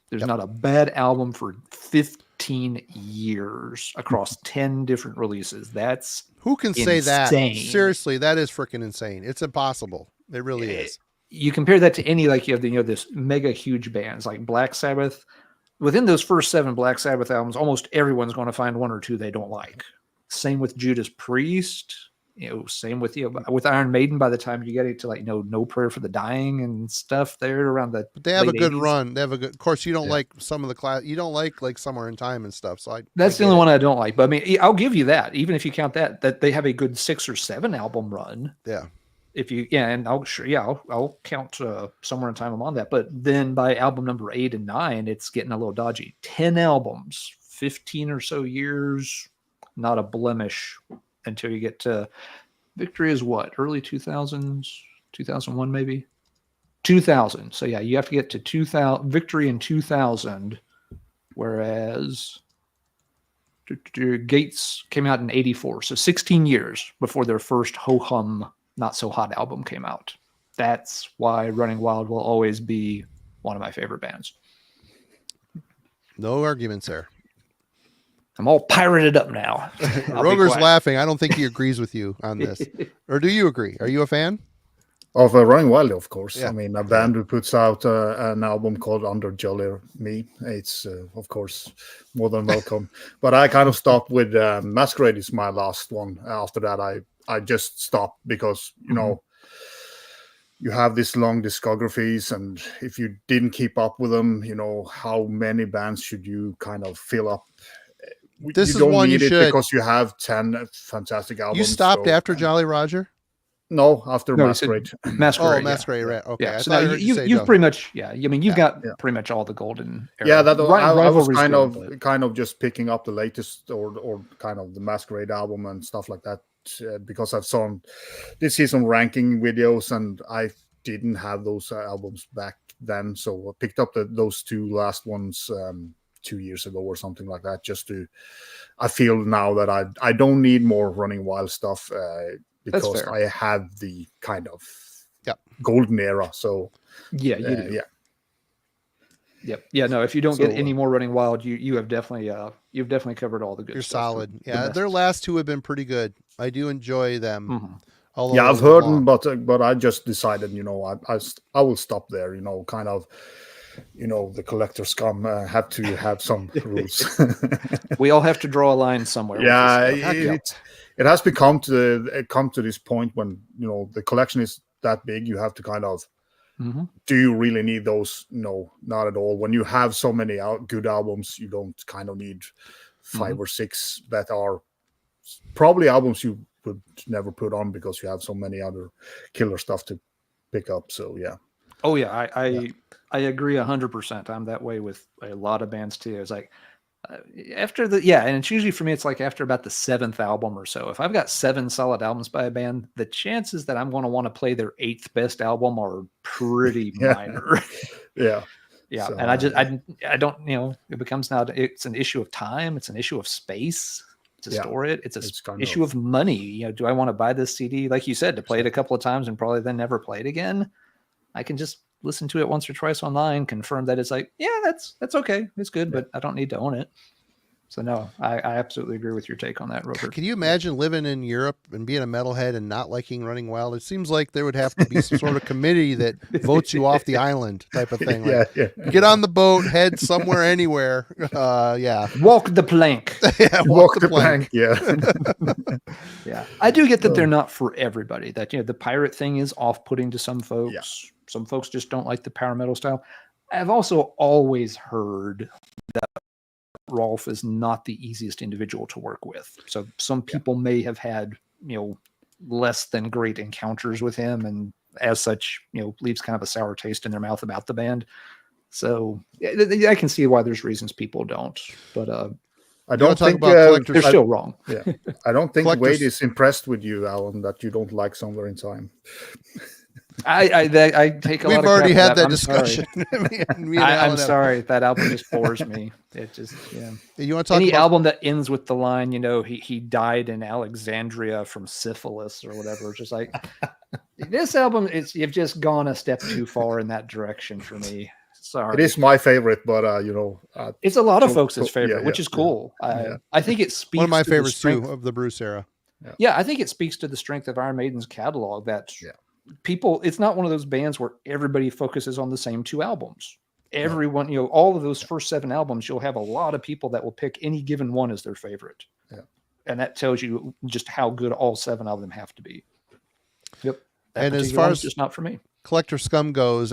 [SPEAKER 2] There's not a bad album for 15 years across 10 different releases. That's
[SPEAKER 1] who can
[SPEAKER 2] insane.
[SPEAKER 1] say that? Seriously, that is freaking insane. It's impossible. It really is.
[SPEAKER 2] You compare that to any, like, you have this mega huge bands like Black Sabbath. Within those first 7 Black Sabbath albums, almost everyone's going to find one or two they don't like. Same with Judas Priest. Same with with Iron Maiden. By the time you get it to like No Prayer for the Dying and stuff, there around the.
[SPEAKER 1] But they have a good 80s. Run. They have a good. Of course, you don't like some of the class. You don't like Somewhere in Time and stuff. So
[SPEAKER 2] that's the only one I don't like. But I mean, I'll give you that. Even if you count that they have a good 6 or 7 album run.
[SPEAKER 1] Yeah.
[SPEAKER 2] If you and I'll count Somewhere in Time. I'm on that. But then by album number 8 and 9, it's getting a little dodgy. 10 albums, 15 or so years, not a blemish. Until you get to Victory is what? Early 2000s? 2001 maybe? 2000. So you have to get to 2000. Victory in 2000, whereas Gates came out in 84. So 16 years before their first ho-hum, not so hot album came out. That's why Running Wild will always be one of my favorite bands.
[SPEAKER 1] No arguments there.
[SPEAKER 2] I'm all pirated up now.
[SPEAKER 1] Roger's laughing. I don't think he agrees with you on this. Or do you agree? Are you a fan?
[SPEAKER 3] Of Running Wild, of course.
[SPEAKER 1] Yeah.
[SPEAKER 3] I mean, a band who puts out an album called Under Jolly Me. It's, of course, more than welcome. But I kind of stopped with Masquerade is my last one. After that, I just stopped because, you have these long discographies, and if you didn't keep up with them, how many bands should you kind of fill up?
[SPEAKER 1] This is one you should,
[SPEAKER 3] because you have 10 fantastic albums.
[SPEAKER 1] You stopped after Jolly Roger?
[SPEAKER 3] No, after Masquerade.
[SPEAKER 2] Masquerade.
[SPEAKER 1] Oh, Masquerade, right. Okay.
[SPEAKER 2] Yeah. So now you've pretty much, I mean, you've got pretty much all the golden era.
[SPEAKER 3] Yeah, I was kind of just picking up the latest or kind of the Masquerade album and stuff like that because I've did see some ranking videos and I didn't have those albums back then. So I picked up those 2 last ones 2 years ago or something like that, I feel now that I don't need more Running Wild stuff because I have the kind of golden era. So
[SPEAKER 2] you do. Yep. Yeah. No. If you don't get any more Running Wild, you have definitely you've definitely covered all the good.
[SPEAKER 1] You're
[SPEAKER 2] stuff.
[SPEAKER 1] solid. Yeah. Their last 2 have been pretty good. I do enjoy them.
[SPEAKER 3] Mm-hmm. I've heard them, but I just decided, I will stop there. Kind of. The collector scum have to have some rules.
[SPEAKER 2] We all have to draw a line somewhere.
[SPEAKER 3] Yeah, it has come to this point when the collection is that big. You have to kind of do you really need those? No, not at all. When you have so many good albums, you don't kind of need 5 or 6 that are probably albums you would never put on because you have so many other killer stuff to pick up. So yeah.
[SPEAKER 2] Oh yeah, I agree 100%. I'm that way with a lot of bands too. It's like after and it's usually for me. It's like after about the 7th album or so. If I've got 7 solid albums by a band, the chances that I'm going to want to play their 8th best album are pretty minor.
[SPEAKER 3] Yeah.
[SPEAKER 2] So, and I don't. It becomes now. It's an issue of time. It's an issue of space to store it. It's an issue of money. Do I want to buy this CD, like you said, to play it a couple of times and probably then never play it again? I can just listen to it once or twice online, confirm that it's like, that's okay, it's good, but I don't need to own it. So no, I absolutely agree with your take on that, Robert.
[SPEAKER 1] Can you imagine living in Europe and being a metalhead and not liking Running Wild? It seems like there would have to be some sort of committee that votes you off the island type of thing. Like, get on the boat, head somewhere, anywhere. Yeah.
[SPEAKER 2] Walk the plank.
[SPEAKER 1] Yeah,
[SPEAKER 3] walk the plank. Yeah.
[SPEAKER 2] Yeah. I do get that they're not for everybody. That, the pirate thing is off-putting to some folks.
[SPEAKER 3] Yeah.
[SPEAKER 2] Some folks just don't like the power metal style. I've also always heard that Rolf is not the easiest individual to work with. So some people may have had, less than great encounters with him, and as such, leaves kind of a sour taste in their mouth about the band. So I can see why there's reasons people don't, but
[SPEAKER 3] I don't think
[SPEAKER 2] they're still wrong.
[SPEAKER 3] Yeah, I don't think Wade is impressed with you, Alan, that you don't like Somewhere in Time.
[SPEAKER 2] I take a lot of crap.
[SPEAKER 1] We've already had that
[SPEAKER 2] I'm
[SPEAKER 1] discussion.
[SPEAKER 2] I'm sorry. That album just bores me. It just,
[SPEAKER 1] You want to talk
[SPEAKER 2] any
[SPEAKER 1] about
[SPEAKER 2] album that ends with the line, he died in Alexandria from syphilis or whatever. It's just like, this album, you've just gone a step too far in that direction for me. Sorry.
[SPEAKER 3] It is my favorite, but
[SPEAKER 2] it's a lot of folks' favorite, which is cool.
[SPEAKER 3] Yeah.
[SPEAKER 2] I think it speaks
[SPEAKER 1] one of my
[SPEAKER 2] to
[SPEAKER 1] favorites too of the Bruce era.
[SPEAKER 2] Yeah, I think it speaks to the strength of Iron Maiden's catalog that people, it's not one of those bands where everybody focuses on the same two albums. Everyone, all of those first 7 albums, you'll have a lot of people that will pick any given one as their favorite.
[SPEAKER 3] Yeah.
[SPEAKER 2] And that tells you just how good all 7 of them have to be. Yep.
[SPEAKER 1] And as far as
[SPEAKER 2] just not for me.
[SPEAKER 1] Collector Scum goes,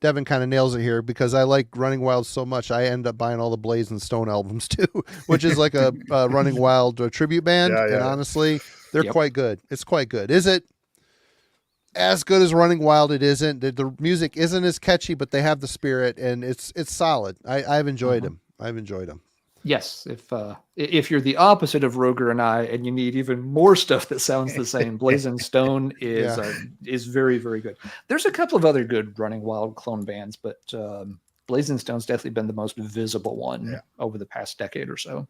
[SPEAKER 1] Devin kind of nails it here because I like Running Wild so much. I end up buying all the Blaze and Stone albums too, which is like a Running Wild tribute band.
[SPEAKER 3] Yeah.
[SPEAKER 1] And honestly, they're quite good. It's quite good. Is it as good as Running Wild? It isn't. The music isn't as catchy, but they have the spirit and it's solid. I've enjoyed them. I've enjoyed them.
[SPEAKER 2] Yes, if you're the opposite of Roger and I, and you need even more stuff that sounds the same, Blazing Stone is very, very good. There's a couple of other good Running Wild clone bands, but Blazing Stone's definitely been the most visible one over the past decade or so.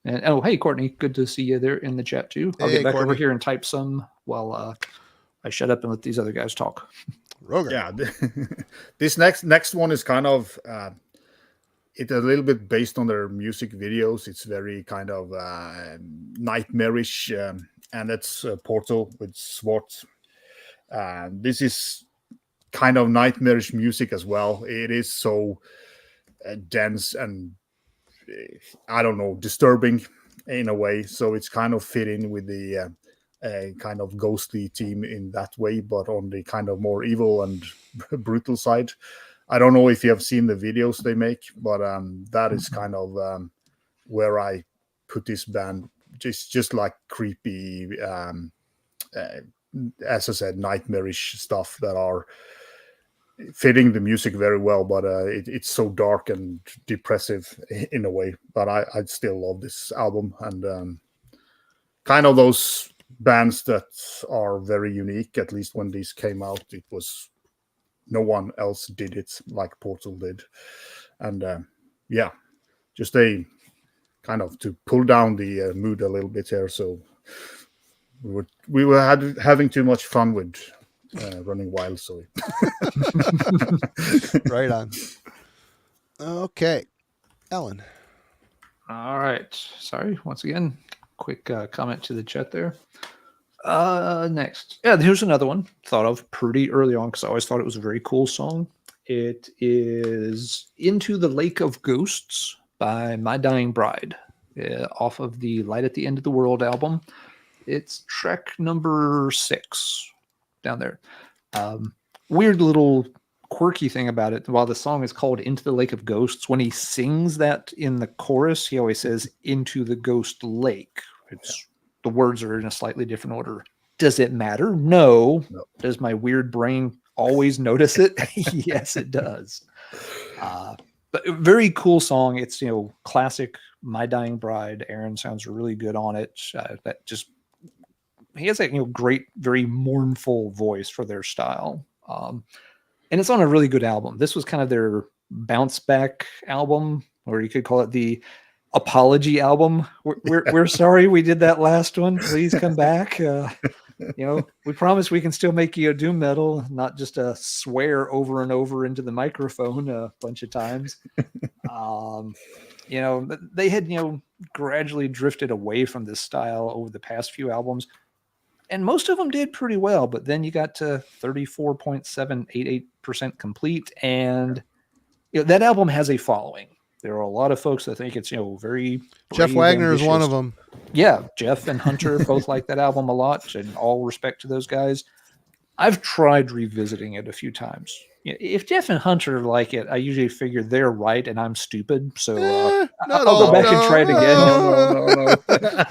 [SPEAKER 2] And hey, Courtney, good to see you there in the chat too. I'll get back over here and type some while I shut up and let these other guys talk.
[SPEAKER 1] Roger.
[SPEAKER 3] Yeah, this next one is kind of. It's a little bit based on their music videos. It's very kind of nightmarish, and it's Portal with Swart. This is kind of nightmarish music as well. It is so dense and I don't know, disturbing in a way. So it's kind of fit in with the kind of ghostly theme in that way, but on the kind of more evil and brutal side. I don't know if you have seen the videos they make, but that is kind of where I put this band, just like creepy, as I said, nightmarish stuff that are fitting the music very well, but it's so dark and depressive in a way. But I still love this album, and kind of those bands that are very unique, at least when these came out, it was... no one else did it like Portal did. And just a kind of to pull down the mood a little bit here. So we were having too much fun with Running Wild. So
[SPEAKER 1] right on. Okay, Ellen.
[SPEAKER 2] All right. Sorry, once again, quick comment to the chat there. Next. Yeah, here's another one thought of pretty early on because I always thought it was a very cool song. It is Into the Lake of Ghosts by My Dying Bride, off of the Light at the End of the World album. It's track number 6 down there. Weird little quirky thing about it. While the song is called Into the Lake of Ghosts, when he sings that in the chorus, he always says Into the Ghost Lake. The words are in a slightly different order. Does it matter? No. Does my weird brain always notice it? Yes, it does. But very cool song. It's, classic My Dying Bride. Aaron sounds really good on it. He has a great, very mournful voice for their style. And it's on a really good album. This was kind of their bounce back album, or you could call it the apology album. We're sorry we did that last one. Please come back. We promise we can still make you a doom metal, not just swear over and over into the microphone a bunch of times. they had, gradually drifted away from this style over the past few albums. And most of them did pretty well, but then you got to 34.788% complete. And that album has a following. There are a lot of folks that think it's, very
[SPEAKER 1] Jeff
[SPEAKER 2] brave,
[SPEAKER 1] Wagner
[SPEAKER 2] ambitious.
[SPEAKER 1] is one of them.
[SPEAKER 2] Yeah, Jeff and Hunter both like that album a lot, and all respect to those guys. I've tried revisiting it a few times. If Jeff and Hunter like it, I usually figure they're right and I'm stupid. So I'll go back and try it again.
[SPEAKER 3] No.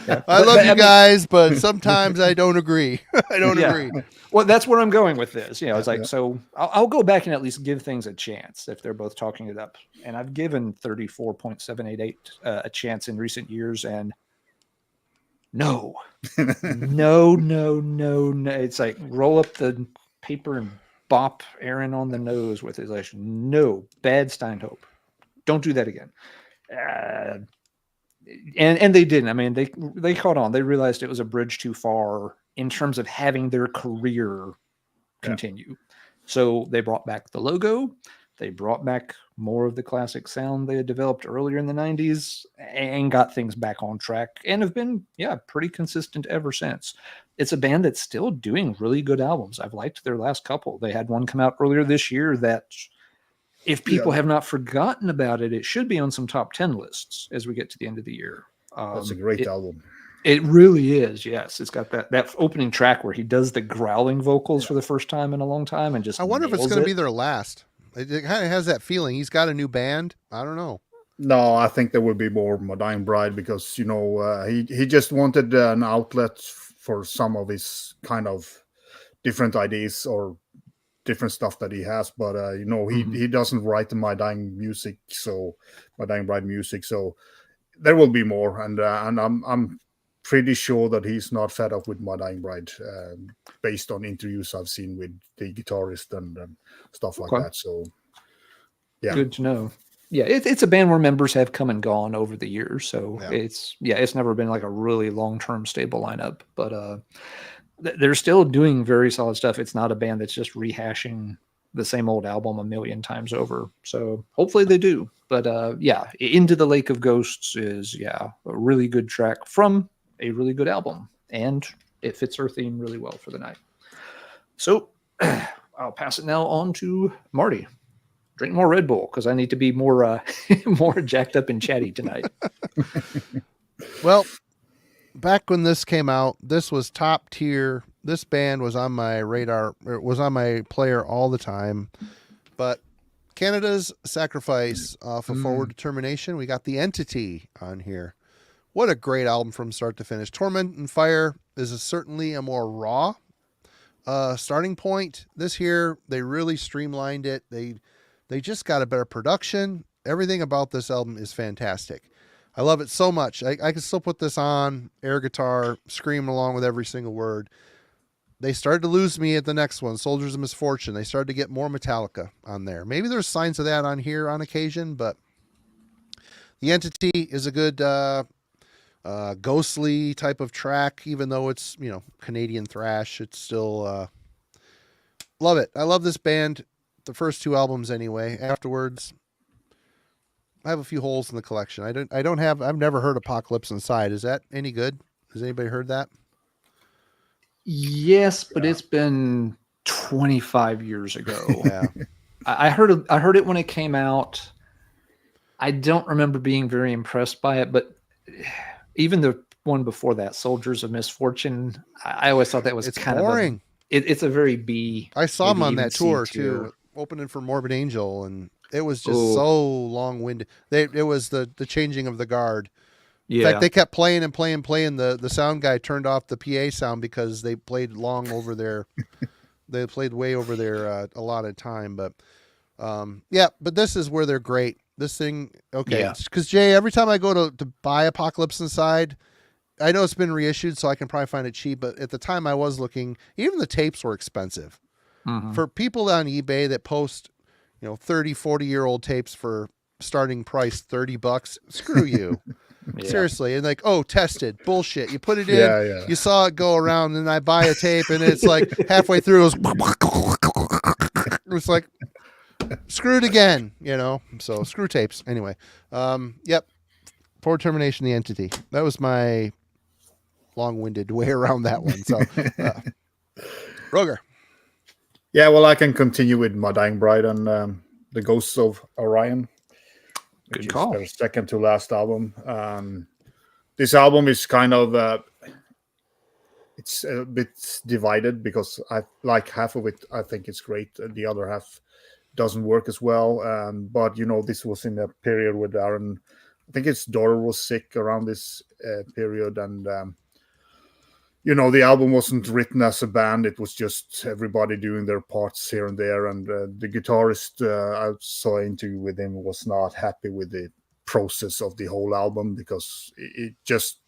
[SPEAKER 2] Yeah.
[SPEAKER 1] I love you guys, but sometimes I don't agree. I don't agree.
[SPEAKER 2] Well, that's where I'm going with this. It's like, so I'll go back and at least give things a chance if they're both talking it up. And I've given 34.788 a chance in recent years, and no. It's like roll up the paper and bop Aaron on the nose with his like, no, bad Steinhope. Don't do that again. And they didn't. I mean, they caught on. They realized it was a bridge too far in terms of having their career continue. So they brought back the logo. They brought back more of the classic sound they had developed earlier in the 90s and got things back on track and have been, pretty consistent ever since. It's a band that's still doing really good albums. I've liked their last couple. They had one come out earlier this year that, if people have not forgotten about it, it should be on some top 10 lists as we get to the end of the year.
[SPEAKER 3] That's a great album.
[SPEAKER 2] It really is. Yes. It's got that opening track where he does the growling vocals for the first time in a long time. And just,
[SPEAKER 1] I wonder if it's going to be their last. It kind of has that feeling. He's got a new band. I don't know.
[SPEAKER 3] No, I think there will be more My Dying Bride because, he just wanted an outlet for some of his kind of different ideas or different stuff that he has. But, he doesn't write the My Dying Bride music. So there will be more. And I'm pretty sure that he's not fed up with My Dying Bride based on interviews I've seen with the guitarist and stuff like that. So, yeah.
[SPEAKER 2] Good to know. Yeah, it's a band where members have come and gone over the years. So it's never been like a really long-term stable lineup. But they're still doing very solid stuff. It's not a band that's just rehashing the same old album a million times over. So hopefully they do. But Into the Lake of Ghosts is, a really good track from a really good album, and it fits our theme really well for the night. So I'll pass it now on to Marty. Drink more Red Bull because I need to be more more jacked up and chatty tonight.
[SPEAKER 1] Well, back when this came out, this was top tier. This band was on my radar. It was on my player all the time. But Canada's Sacrifice off of Forward Determination, we got The Entity on here. What a great album from start to finish. Torment and Fire is certainly a more raw starting point. This here, they really streamlined it. They just got a better production. Everything about this album is fantastic. I love it so much. I can still put this on, air guitar, scream along with every single word. They started to lose me at the next one, Soldiers of Misfortune. They started to get more Metallica on there. Maybe there's signs of that on here on occasion, but The Entity is a good ghostly type of track, even though it's, Canadian thrash. It's still love it. I love this band. The first two albums anyway. Afterwards, I have a few holes in the collection. I've never heard Apocalypse Inside. Is that any good? Has anybody heard that?
[SPEAKER 2] Yes, but it's been 25 years ago.
[SPEAKER 1] Yeah.
[SPEAKER 2] I heard it when it came out. I don't remember being very impressed by it, but even the one before that, Soldiers of Misfortune, I always thought that was kind
[SPEAKER 1] boring.
[SPEAKER 2] It's a very B.
[SPEAKER 1] I saw him on that tour too, opening for Morbid Angel, and it was just so long-winded. It was the changing of the guard.
[SPEAKER 2] Yeah.
[SPEAKER 1] In fact, they kept playing. The sound guy turned off the PA sound because they played long over their. They played way over their allotted time, but but this is where they're great. This thing, okay, because Jay, every time I go to buy Apocalypse Inside, I know it's been reissued, so I can probably find it cheap. But at the time I was looking, even the tapes were expensive. Mm-hmm. For people on eBay that post, 30, 40-year-old tapes for starting price $30, screw you. Yeah. Seriously. And tested. Bullshit. You put it in, you saw it go around, and I buy a tape, and it's like halfway through, it was like, screwed again, So screw tapes. Anyway. Before termination, the entity. That was my long-winded way around that one. So, Roger.
[SPEAKER 3] Yeah, well, I can continue with My Dying Bride and The Ghosts of Orion, which
[SPEAKER 2] Good call.
[SPEAKER 3] is their second to last album. This album is kind of it's a bit divided because I like half of it. I think it's great, and the other half doesn't work as well. But this was in a period with Aaron. I think his daughter was sick around this period, and the album wasn't written as a band. It was just everybody doing their parts here and there. And the guitarist I saw an interview with him was not happy with the process of the whole album because it just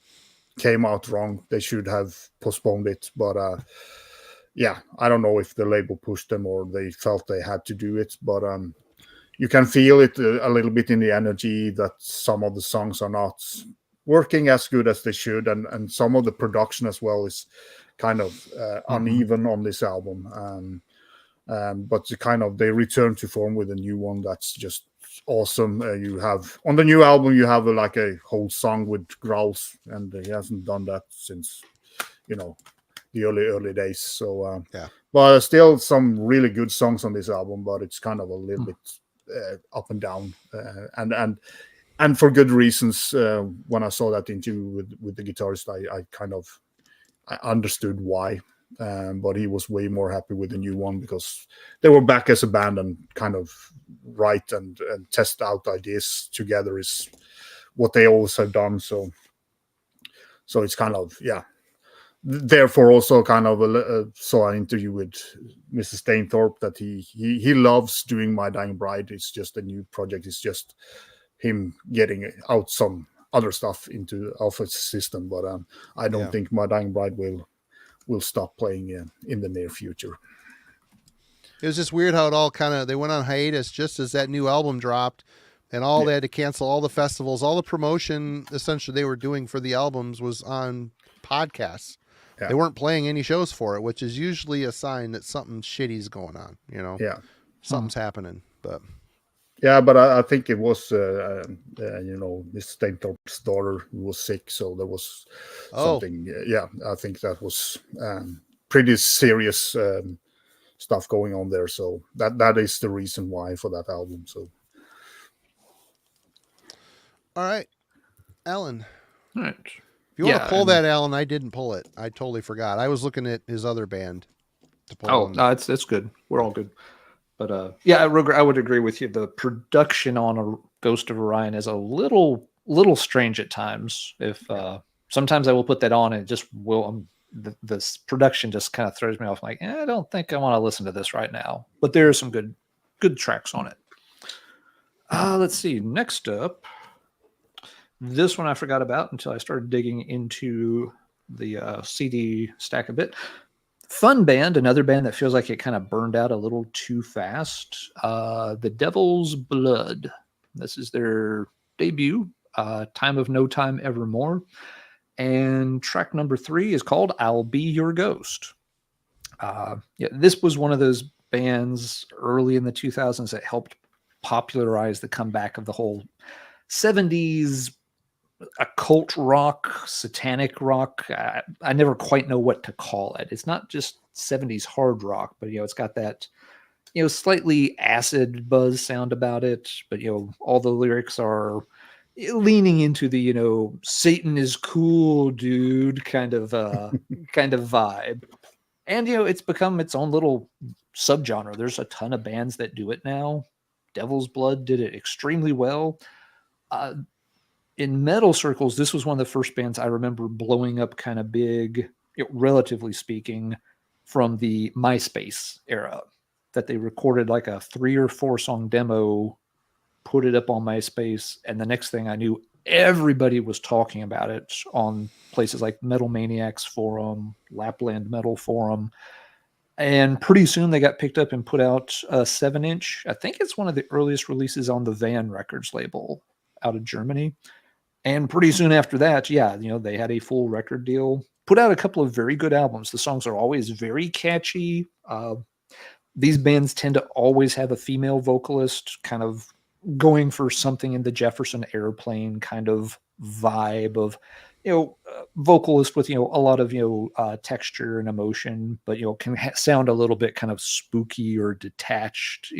[SPEAKER 3] came out wrong. They should have postponed it. But yeah, I don't know if the label pushed them or they felt they had to do it. But you can feel it a little bit in the energy that some of the songs are not working as good as they should, and some of the production as well is kind of uneven on this album. But they return to form with a new one that's just awesome. You have on the new album you have like a whole song with growls, and he hasn't done that since the early days. So
[SPEAKER 1] yeah,
[SPEAKER 3] but still some really good songs on this album, but it's kind of a little bit up and down, and for good reasons. When I saw that interview with the guitarist, I understood why, but he was way more happy with the new one because they were back as a band and kind of write and test out ideas together is what they always have done. So it's kind of, yeah. Therefore, also kind of saw an interview with Mr. Stainthorpe that he loves doing My Dying Bride. It's just a new project. It's just him getting out some other stuff into Alpha's system. But I don't think My Dying Bride will stop playing in the near future.
[SPEAKER 1] It was just weird how it all they went on hiatus just as that new album dropped, and they had to cancel all the festivals, all the promotion essentially they were doing for the albums was on podcasts. Yeah. They weren't playing any shows for it, which is usually a sign that something shitty's going on.
[SPEAKER 3] Yeah,
[SPEAKER 1] something's happening. But
[SPEAKER 3] yeah, but I think it was Miss Stainthorpe's daughter who was sick, so there was something. Yeah, I think that was pretty serious stuff going on there. So that is the reason why for that album. So,
[SPEAKER 1] all right, Alan.
[SPEAKER 2] All right.
[SPEAKER 1] If you want to pull that, Alan, I didn't pull it. I totally forgot. I was looking at his other band to pull.
[SPEAKER 2] No, it's good. We're all good. But I would agree with you. The production on a Ghost of Orion is a little strange at times. If sometimes I will put that on and it just will. This production just kind of throws me off. I'm like, I don't think I want to listen to this right now. But there are some good tracks on it. Let's see. Next up. This one I forgot about until I started digging into the CD stack a bit. Fun band, another band that feels like it kind of burned out a little too fast. The Devil's Blood. This is their debut, Time of No Time Evermore. And track number 3 is called I'll Be Your Ghost. This was one of those bands early in the 2000s that helped popularize the comeback of the whole 70s occult rock, satanic rock. I never quite know what to call it. It's not just 70s hard rock, but it's got that slightly acid buzz sound about it. But all the lyrics are leaning into the Satan is cool, dude kind of vibe. And it's become its own little subgenre. There's a ton of bands that do it now. Devil's Blood did it extremely well. In metal circles, this was one of the first bands I remember blowing up kind of big, relatively speaking, from the MySpace era, that they recorded like a 3 or 4 song demo, put it up on MySpace, and the next thing I knew, everybody was talking about it on places like Metal Maniacs Forum, Lapland Metal Forum, and pretty soon they got picked up and put out a 7-inch. I think it's one of the earliest releases on the Van Records label out of Germany. And pretty soon after that, they had a full record deal, put out a couple of very good albums. The songs are always very catchy. These bands tend to always have a female vocalist kind of going for something in the Jefferson Airplane kind of vibe of, vocalist with, a lot of, texture and emotion, but, can sound a little bit kind of spooky or detached,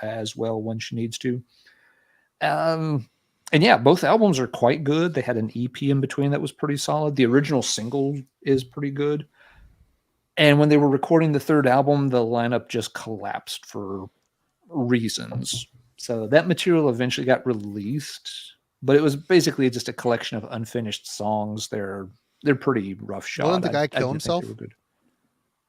[SPEAKER 2] as well when she needs to. And yeah, both albums are quite good. They had an EP in between that was pretty solid. The original single is pretty good. And when they were recording the third album, the lineup just collapsed for reasons. So that material eventually got released, but it was basically just a collection of unfinished songs. They're pretty rough shot.
[SPEAKER 1] Didn't the guy kill himself?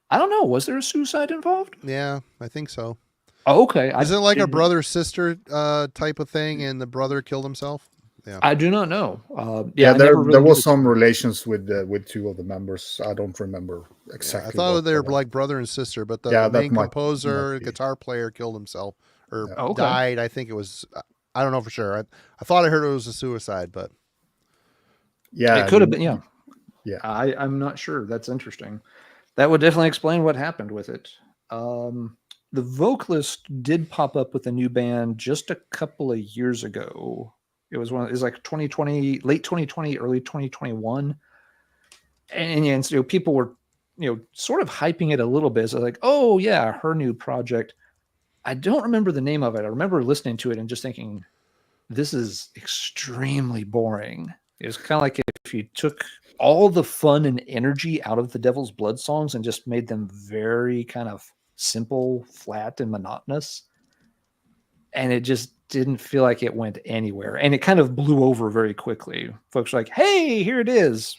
[SPEAKER 2] I don't know. Was there a suicide involved?
[SPEAKER 1] Yeah, I think so.
[SPEAKER 2] Oh, okay.
[SPEAKER 1] Is it like a brother-sister type of thing, and the brother killed himself? Yeah,
[SPEAKER 2] I do not know.
[SPEAKER 3] There was some relations with two of the members. I don't remember exactly.
[SPEAKER 1] I thought they were like brother and sister, but the main composer, guitar player, killed himself or died. I think it was. I don't know for sure. I thought I heard it was a suicide, but
[SPEAKER 2] it could have been. Yeah. I'm not sure. That's interesting. That would definitely explain what happened with it. The vocalist did pop up with a new band just a couple of years ago. It was like 2020, late 2020, early 2021. And so people were, sort of hyping it a little bit. So like, oh yeah, her new project. I don't remember the name of it. I remember listening to it and just thinking, this is extremely boring. It was kind of like if you took all the fun and energy out of the Devil's Blood songs and just made them very kind of simple, flat, and monotonous. And it just didn't feel like it went anywhere. And it kind of blew over very quickly. Folks were like, hey, here it is.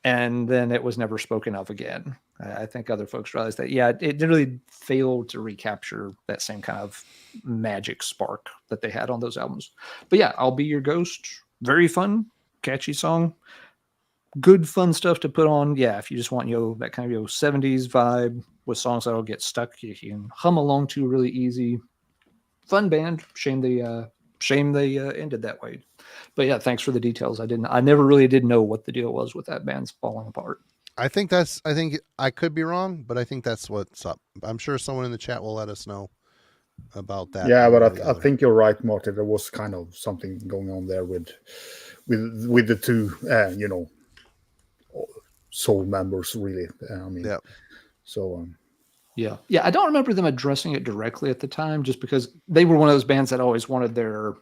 [SPEAKER 2] And then it was never spoken of again. I think other folks realized that, it really failed to recapture that same kind of magic spark that they had on those albums. But yeah, I'll Be Your Ghost. Very fun, catchy song. Good, fun stuff to put on. Yeah, if you just want, that kind of, 70s vibe with songs that'll get stuck, you can hum along to really easy. Fun band. Shame they ended that way. But yeah, thanks for the details. I never really did know what the deal was with that band's falling apart.
[SPEAKER 1] I think I could be wrong, but I think that's what's up. I'm sure someone in the chat will let us know about that.
[SPEAKER 3] Yeah, but I think you're right, Marty. There was kind of something going on there with the two, soul members, really.
[SPEAKER 1] Yeah.
[SPEAKER 3] So.
[SPEAKER 2] Yeah. I don't remember them addressing it directly at the time, just because they were one of those bands that always wanted their,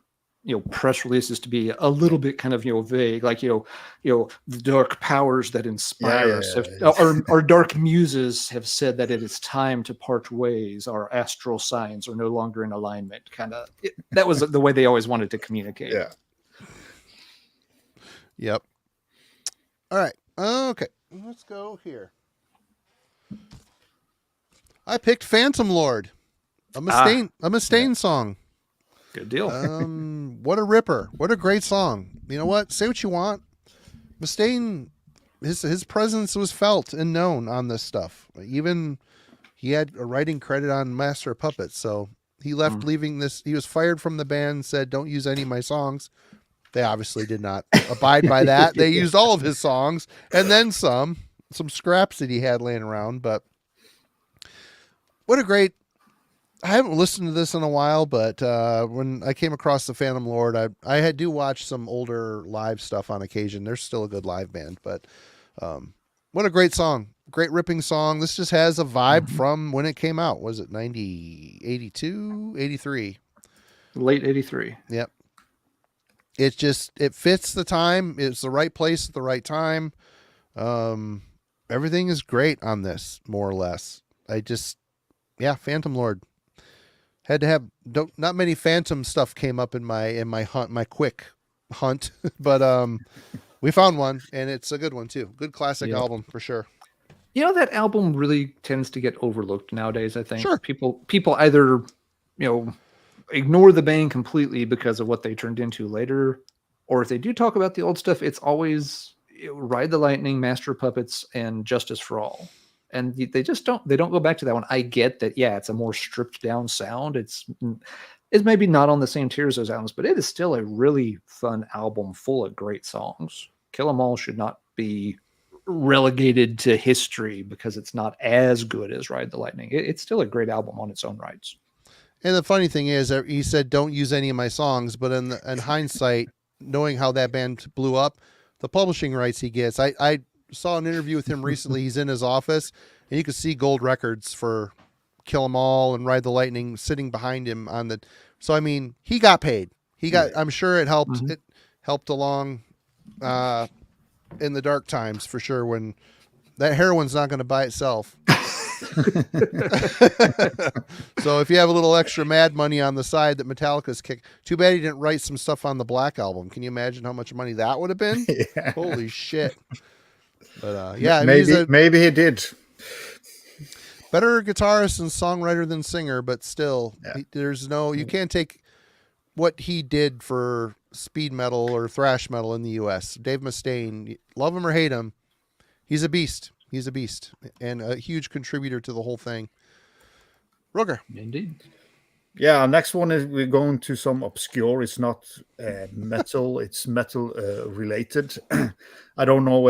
[SPEAKER 2] press releases to be a little bit kind of, vague, like, the dark powers that inspire us, our dark muses have said that it is time to part ways. Our astral signs are no longer in alignment. Kind of, that was the way they always wanted to communicate.
[SPEAKER 3] Yeah.
[SPEAKER 1] Yep. All right. Okay. Let's go here. I picked Phantom Lord, a Mustaine song.
[SPEAKER 2] Good deal.
[SPEAKER 1] What a ripper. What a great song. You know what? Say what you want. Mustaine, his presence was felt and known on this stuff. Even he had a writing credit on Master of Puppets, so he left leaving this. He was fired from the band, said, don't use any of my songs. They obviously did not abide by that. They used all of his songs and then some scraps that he had laying around, but what a great, I haven't listened to this in a while, but when I came across the Phantom Lord, I do watch some older live stuff on occasion. They're still a good live band, but what a great song. Great ripping song. This just has a vibe from when it came out. Was it 90, 82, 83?
[SPEAKER 2] Late 83.
[SPEAKER 1] Yep. It fits the time. It's the right place at the right time. Everything is great on this, more or less. Phantom Lord. Had to have not many Phantom stuff came up in my hunt, my quick hunt, but we found one, and it's a good one too. Good classic album for sure.
[SPEAKER 2] That album really tends to get overlooked nowadays. I think
[SPEAKER 1] sure.
[SPEAKER 2] People either ignore the band completely because of what they turned into later, or if they do talk about the old stuff, it's always Ride the Lightning, Master of Puppets, and Justice for All. And they don't go back to that one. I get that. Yeah, it's a more stripped down sound. It's maybe not on the same tier as those albums, but it is still a really fun album full of great songs. Kill 'Em All should not be relegated to history because it's not as good as Ride the Lightning. It's still a great album on its own rights.
[SPEAKER 1] And the funny thing is, he said, "Don't use any of my songs." But in hindsight, knowing how that band blew up, the publishing rights he gets. I saw an interview with him recently. He's in his office, and you could see gold records for "Kill 'Em All" and "Ride the Lightning" sitting behind him on the. So I mean, he got paid. He got. I'm sure it helped. Mm-hmm. It helped along in the dark times for sure. When that heroin's not going to buy itself. So if you have a little extra Mad money on the side that Metallica's kick, too bad he didn't write some stuff on the Black album. Can you imagine how much money that would have been?
[SPEAKER 3] Yeah.
[SPEAKER 1] Holy shit. But yeah,
[SPEAKER 3] maybe he did.
[SPEAKER 1] Better guitarist and songwriter than singer, but still, you can't take what he did for speed metal or thrash metal in the U.S. Dave Mustaine, love him or hate him, he's a beast. He's a beast and a huge contributor to the whole thing. Ruger.
[SPEAKER 2] Indeed.
[SPEAKER 3] Yeah, next one is we're going to some obscure. It's not metal. It's metal related. I don't know.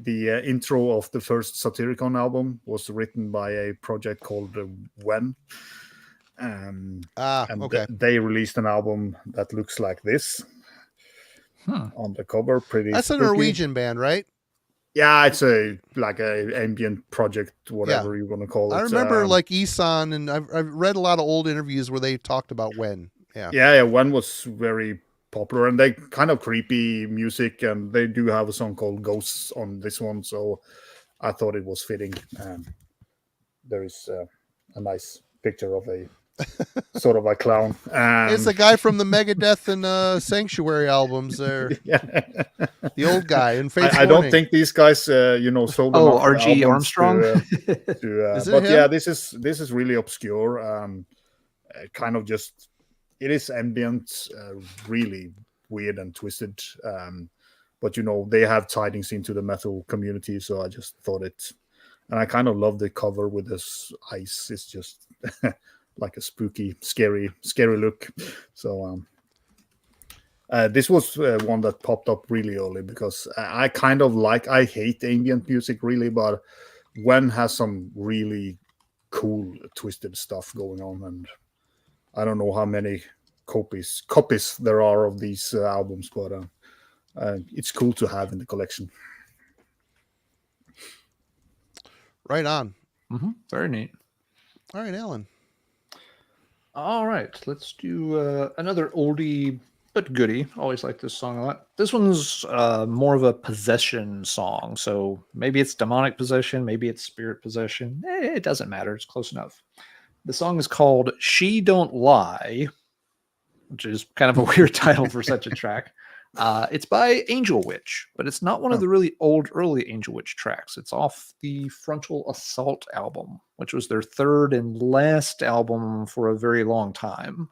[SPEAKER 3] The intro of the first Satyricon album was written by a project called When.
[SPEAKER 1] Okay.
[SPEAKER 3] They released an album that looks like this on the cover.
[SPEAKER 1] That's
[SPEAKER 3] spooky.
[SPEAKER 1] A Norwegian band, right?
[SPEAKER 3] Yeah, it's a ambient project, whatever you want to call it.
[SPEAKER 1] I remember Isan, and I've read a lot of old interviews where they talked about When.
[SPEAKER 3] Yeah, When was very popular, and they kind of creepy music, and they do have a song called Ghosts on this one, so I thought it was fitting. There is a nice picture of a sort of a clown.
[SPEAKER 1] It's the guy from the Megadeth and Sanctuary albums there.
[SPEAKER 3] Yeah.
[SPEAKER 1] The old guy in Faith
[SPEAKER 3] I don't think these guys, sold enough
[SPEAKER 2] R.G. Armstrong.
[SPEAKER 3] But yeah, this is really obscure. Kind of just, it is ambient, really weird and twisted. But they have tidings into the metal community, so I just thought it, and I kind of love the cover with this ice. It's just like a spooky, scary look. So this was one that popped up really early because I hate ambient music really, but When has some really cool twisted stuff going on, and I don't know how many copies there are of these albums, but it's cool to have in the collection.
[SPEAKER 1] Right on.
[SPEAKER 2] Mm-hmm. Very neat.
[SPEAKER 1] All right, Alan.
[SPEAKER 2] All right, let's do another oldie but goodie. Always like this song a lot. This one's more of a possession song, so maybe it's demonic possession, maybe it's spirit possession. It doesn't matter. It's close enough. The song is called She Don't Lie, which is kind of a weird title for such a track. It's by Angel Witch, but it's not one of the really old early Angel Witch tracks. It's off the Frontal Assault album, which was their third and last album for a very long time.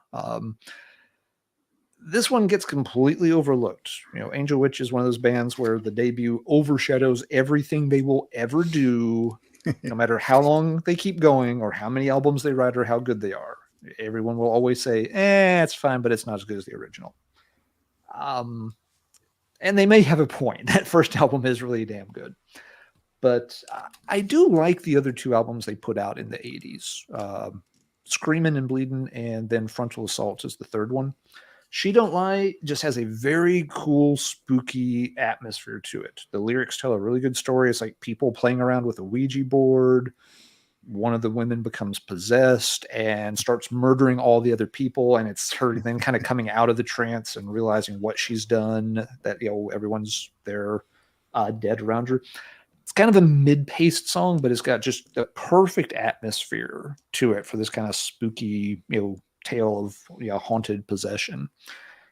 [SPEAKER 2] This one gets completely overlooked. Angel Witch is one of those bands where the debut overshadows everything they will ever do, no matter how long they keep going or how many albums they write or how good they are. Everyone will always say, it's fine, but it's not as good as the original. And they may have a point. That first album is really damn good. But I do like the other two albums they put out in the 80s. Screamin' and Bleedin', and then Frontal Assault is the third one. She Don't Lie just has a very cool, spooky atmosphere to it. The lyrics tell a really good story. It's like people playing around with a Ouija board. One of the women becomes possessed and starts murdering all the other people, and it's her then kind of coming out of the trance and realizing what she's done, that everyone's there dead around her. It's kind of a mid-paced song, but it's got just the perfect atmosphere to it for this kind of spooky tale of haunted possession.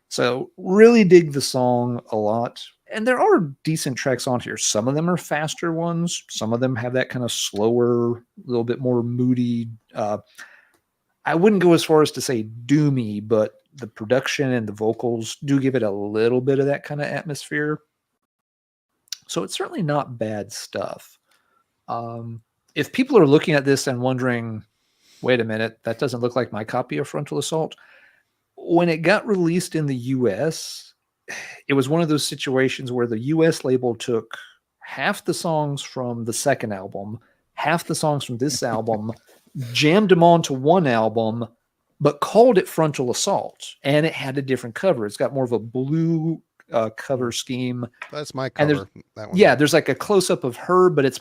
[SPEAKER 2] So really dig the song a lot. And there are decent tracks on here. Some of them are faster ones. Some of them have that kind of slower, a little bit more moody. I wouldn't go as far as to say doomy, but the production and the vocals do give it a little bit of that kind of atmosphere. So it's certainly not bad stuff. If people are looking at this and wondering, wait a minute, that doesn't look like my copy of Frontal Assault. When it got released in the US, it was one of those situations where the US label took half the songs from the second album, half the songs from this album, jammed them onto one album, but called it Frontal Assault, and it had a different cover. It's got more of a blue cover scheme.
[SPEAKER 1] That's my
[SPEAKER 2] And
[SPEAKER 1] cover. That one.
[SPEAKER 2] Yeah, there's like a close up of her, but it's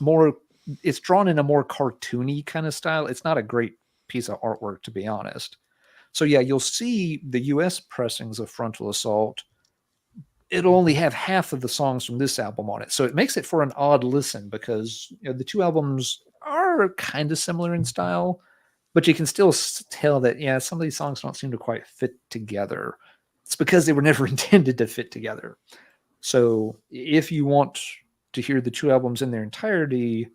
[SPEAKER 2] drawn in a more cartoony kind of style. It's not a great piece of artwork, to be honest. So yeah, you'll see the US pressings of Frontal Assault. It'll only have half of the songs from this album on it. So it makes it for an odd listen, because the two albums are kind of similar in style, but you can still tell that, yeah, some of these songs don't seem to quite fit together. It's because they were never intended to fit together. So if you want to hear the two albums in their entirety,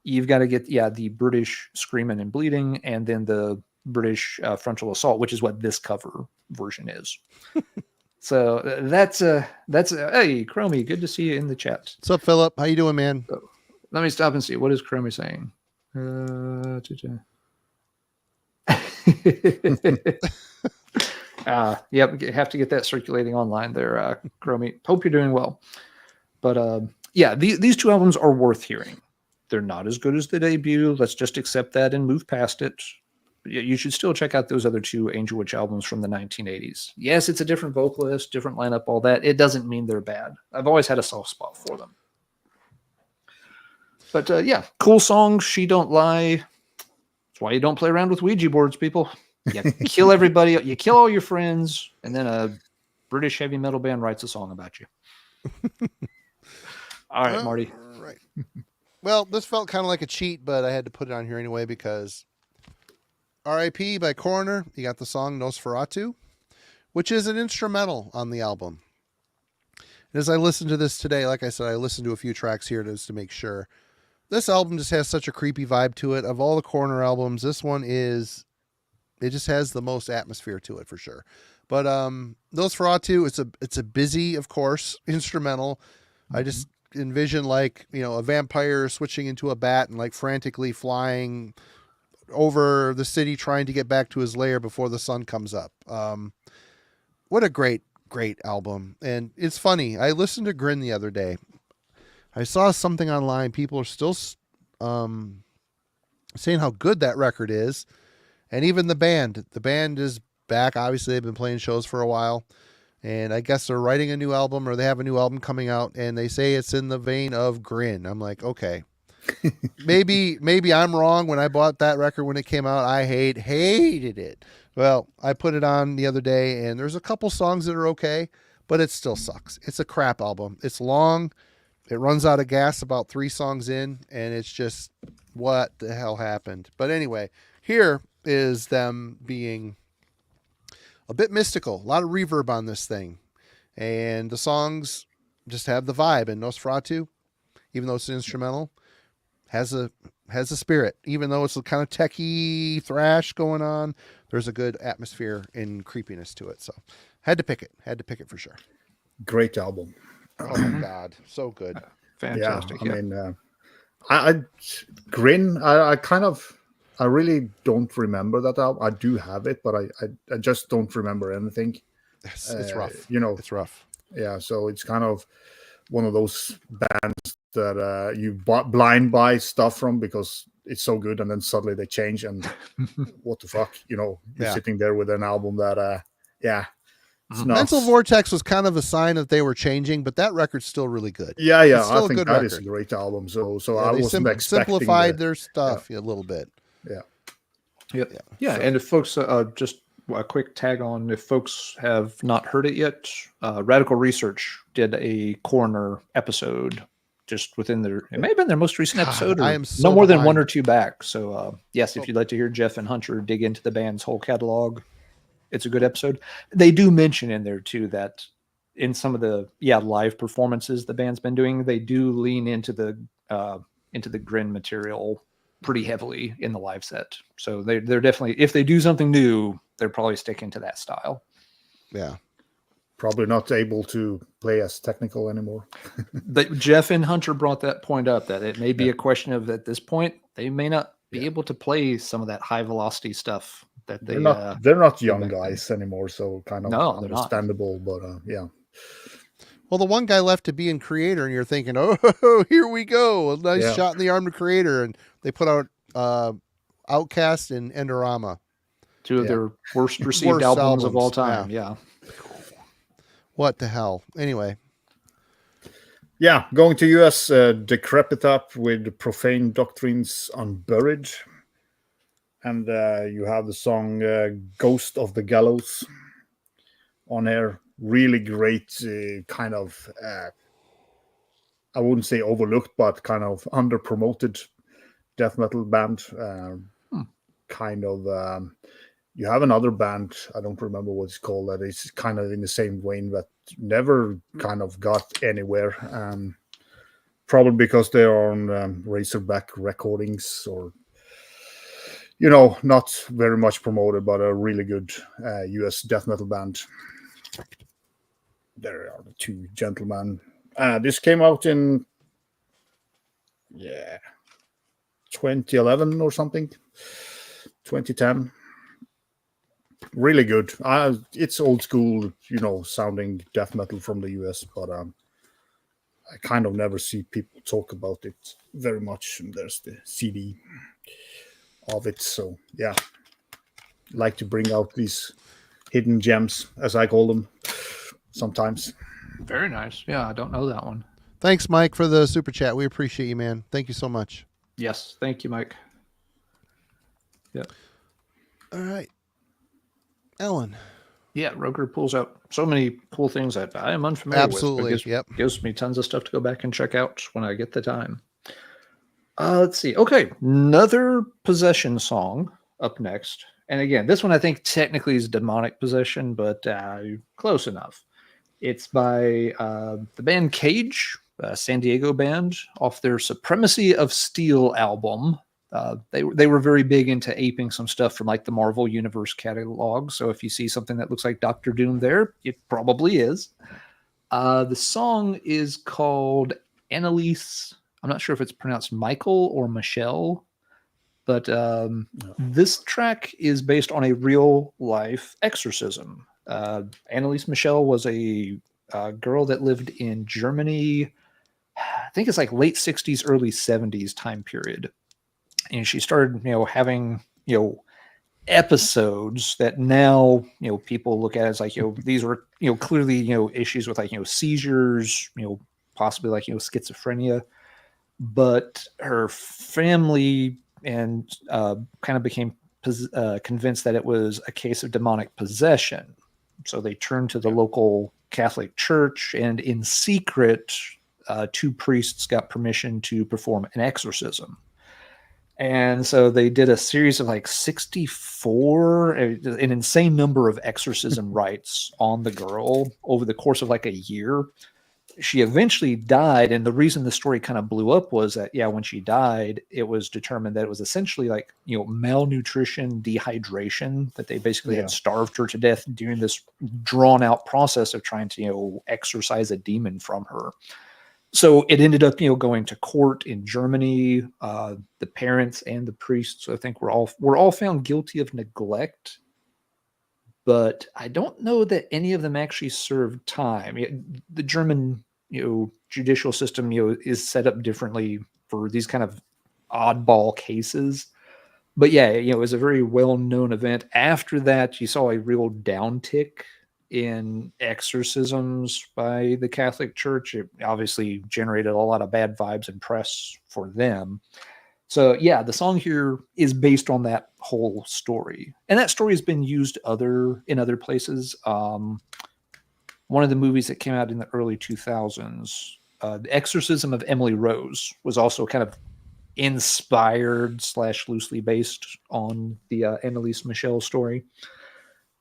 [SPEAKER 2] you've got to get, the British Screamin' and Bleeding, and then the British Frontal Assault, which is what this cover version is. So that's hey, Chromie, good to see you in the chat.
[SPEAKER 1] What's up, Philip? How you doing, man?
[SPEAKER 2] So, let me stop and see. What is Chromie saying? Yep, have to get that circulating online there, Chromie. Hope you're doing well. But these two albums are worth hearing. They're not as good as the debut. Let's just accept that and move past it. You should still check out those other two Angel Witch albums from the 1980s. Yes, it's a different vocalist, different lineup, all that. It doesn't mean they're bad. I've always had a soft spot for them. But cool songs. She Don't Lie. That's why you don't play around with Ouija boards, people. You kill everybody. You kill all your friends, and then a British heavy metal band writes a song about you. All right, Marty.
[SPEAKER 1] Right. Well, this felt kind of like a cheat, but I had to put it on here anyway because R.I.P. by Coroner. You got the song Nosferatu, which is an instrumental on the album. And as I listened to this today, like I said, I listened to a few tracks here just to make sure. This album just has such a creepy vibe to it. Of all the Coroner albums, this one it just has the most atmosphere to it for sure. But Nosferatu, it's a busy, of course, instrumental. Mm-hmm. I just envision a vampire switching into a bat and frantically flying over the city trying to get back to his lair before the sun comes up. What a great album. And it's funny. I listened to Grin the other day. I saw something online. People are still saying how good that record is. And even the band is back. Obviously, they've been playing shows for a while. And I guess they're writing a new album, or they have a new album coming out, and they say it's in the vein of Grin. I'm like, okay. maybe I'm wrong. When I bought that record when it came out, I hated it. Well, I put it on the other day, and there's a couple songs that are okay, but it still sucks. It's a crap album. It's long. It runs out of gas about 3 songs in, and it's just, what the hell happened? But anyway, here is them being a bit mystical. A lot of reverb on this thing. And the songs just have the vibe. And Nosferatu, even though it's an instrumental, has a spirit. Even though it's a kind of techie thrash going on, there's a good atmosphere and creepiness to it. So had to pick it for sure.
[SPEAKER 3] Great album.
[SPEAKER 1] Oh my God. So good.
[SPEAKER 2] Fantastic.
[SPEAKER 3] Yeah, I mean, I Grin, I really don't remember that album. I do have it, but I just don't remember anything.
[SPEAKER 1] It's rough. It's rough.
[SPEAKER 3] Yeah, so it's kind of one of those bands that you blind buy stuff from because it's so good, and then suddenly they change, and what the fuck, you're sitting there with an album that, it's
[SPEAKER 1] Mental Vortex was kind of a sign that they were changing, but that record's still really good.
[SPEAKER 3] Yeah, I think that is a great album. So I wasn't expecting
[SPEAKER 1] simplified their stuff a little bit.
[SPEAKER 2] Yeah. And if folks, just a quick tag on, if folks have not heard it yet, Radical Research did a Coroner episode just within it may have been their most recent episode, or no more than 1 or 2 back. So yes, if you'd like to hear Jeff and Hunter dig into the band's whole catalog, it's a good episode. They do mention in there too that in some of the live performances the band's been doing, they do lean into the Grin material pretty heavily in the live set. So they're definitely, if they do something new, they're probably sticking to that style.
[SPEAKER 1] Yeah.
[SPEAKER 3] Probably not able to play as technical anymore.
[SPEAKER 2] But Jeff and Hunter brought that point up, that it may be a question of, at this point, they may not be able to play some of that high velocity stuff that they're
[SPEAKER 3] not young guys anymore. So kind of understandable, but yeah.
[SPEAKER 1] Well, the one guy left to be in Creator, and you're thinking, oh, here we go. A nice shot in the arm to Creator. And they put out Outcast and Endorama.
[SPEAKER 2] Two of their worst received
[SPEAKER 1] Worst
[SPEAKER 2] albums of all
[SPEAKER 1] albums,
[SPEAKER 2] time. Yeah.
[SPEAKER 1] What the hell? Anyway.
[SPEAKER 3] Yeah, going to US, Decrepit Up with Profane Doctrines Unburied. And you have the song Ghost of the Gallows on air. Really great kind of, I wouldn't say overlooked, but kind of under-promoted death metal band. Kind of, you have another band, I don't remember what it's called, that is kind of in the same vein, but never kind of got anywhere. Probably because they're on Razorback recordings, or not very much promoted, but a really good US death metal band. There are the two gentlemen. This came out in 2011 or something, 2010. Really good. It's old school, sounding death metal from the US, but I kind of never see people talk about it very much. And there's the CD of it. So yeah, like to bring out these hidden gems, as I call them, sometimes.
[SPEAKER 2] Very nice. Yeah, I don't know that one.
[SPEAKER 1] Thanks, Mike, for the super chat. We appreciate you, man. Thank you so much.
[SPEAKER 2] Yes, thank you, Mike. Yeah.
[SPEAKER 1] All right. Ellen.
[SPEAKER 2] Yeah, Roker pulls out so many cool things that I am unfamiliar
[SPEAKER 1] Absolutely.
[SPEAKER 2] with.
[SPEAKER 1] Yep.
[SPEAKER 2] Gives me tons of stuff to go back and check out when I get the time. Let's see. Okay, another possession song up next. And again, this one I think technically is demonic possession, but close enough. It's by the band Cage, a San Diego band, off their Supremacy of Steel album. They were very big into aping some stuff from like the Marvel Universe catalog. So if you see something that looks like Doctor Doom there, it probably is. The song is called Annalise. I'm not sure if it's pronounced Michael or Michelle, but this track is based on a real life exorcism. Annalise Michelle was a girl that lived in Germany. I think it's like late 60s, early 70s time period. And she started, having, episodes that now, people look at as like, these were, clearly, issues with like, seizures, possibly like, schizophrenia. But her family and kind of became convinced that it was a case of demonic possession. So they turned to the local Catholic church, and in secret, two priests got permission to perform an exorcism. And so they did a series of like 64, an insane number of exorcism rites on the girl over the course of like a year. She eventually died. And the reason the story kind of blew up was that, when she died, it was determined that it was essentially like, malnutrition, dehydration, that they basically had starved her to death during this drawn out process of trying to, exorcise a demon from her. So it ended up, going to court in Germany. The parents and the priests, I think, were all found guilty of neglect. But I don't know that any of them actually served time. The German, judicial system, is set up differently for these kind of oddball cases. But it was a very well-known event. After that, you saw a real downtick in exorcisms by the Catholic Church. It obviously generated a lot of bad vibes and press for them. So the song here is based on that whole story, and that story has been used in other places. One of the movies that came out in the early 2000s, The Exorcism of Emily Rose, was also kind of inspired / loosely based on the Annalise Michelle story.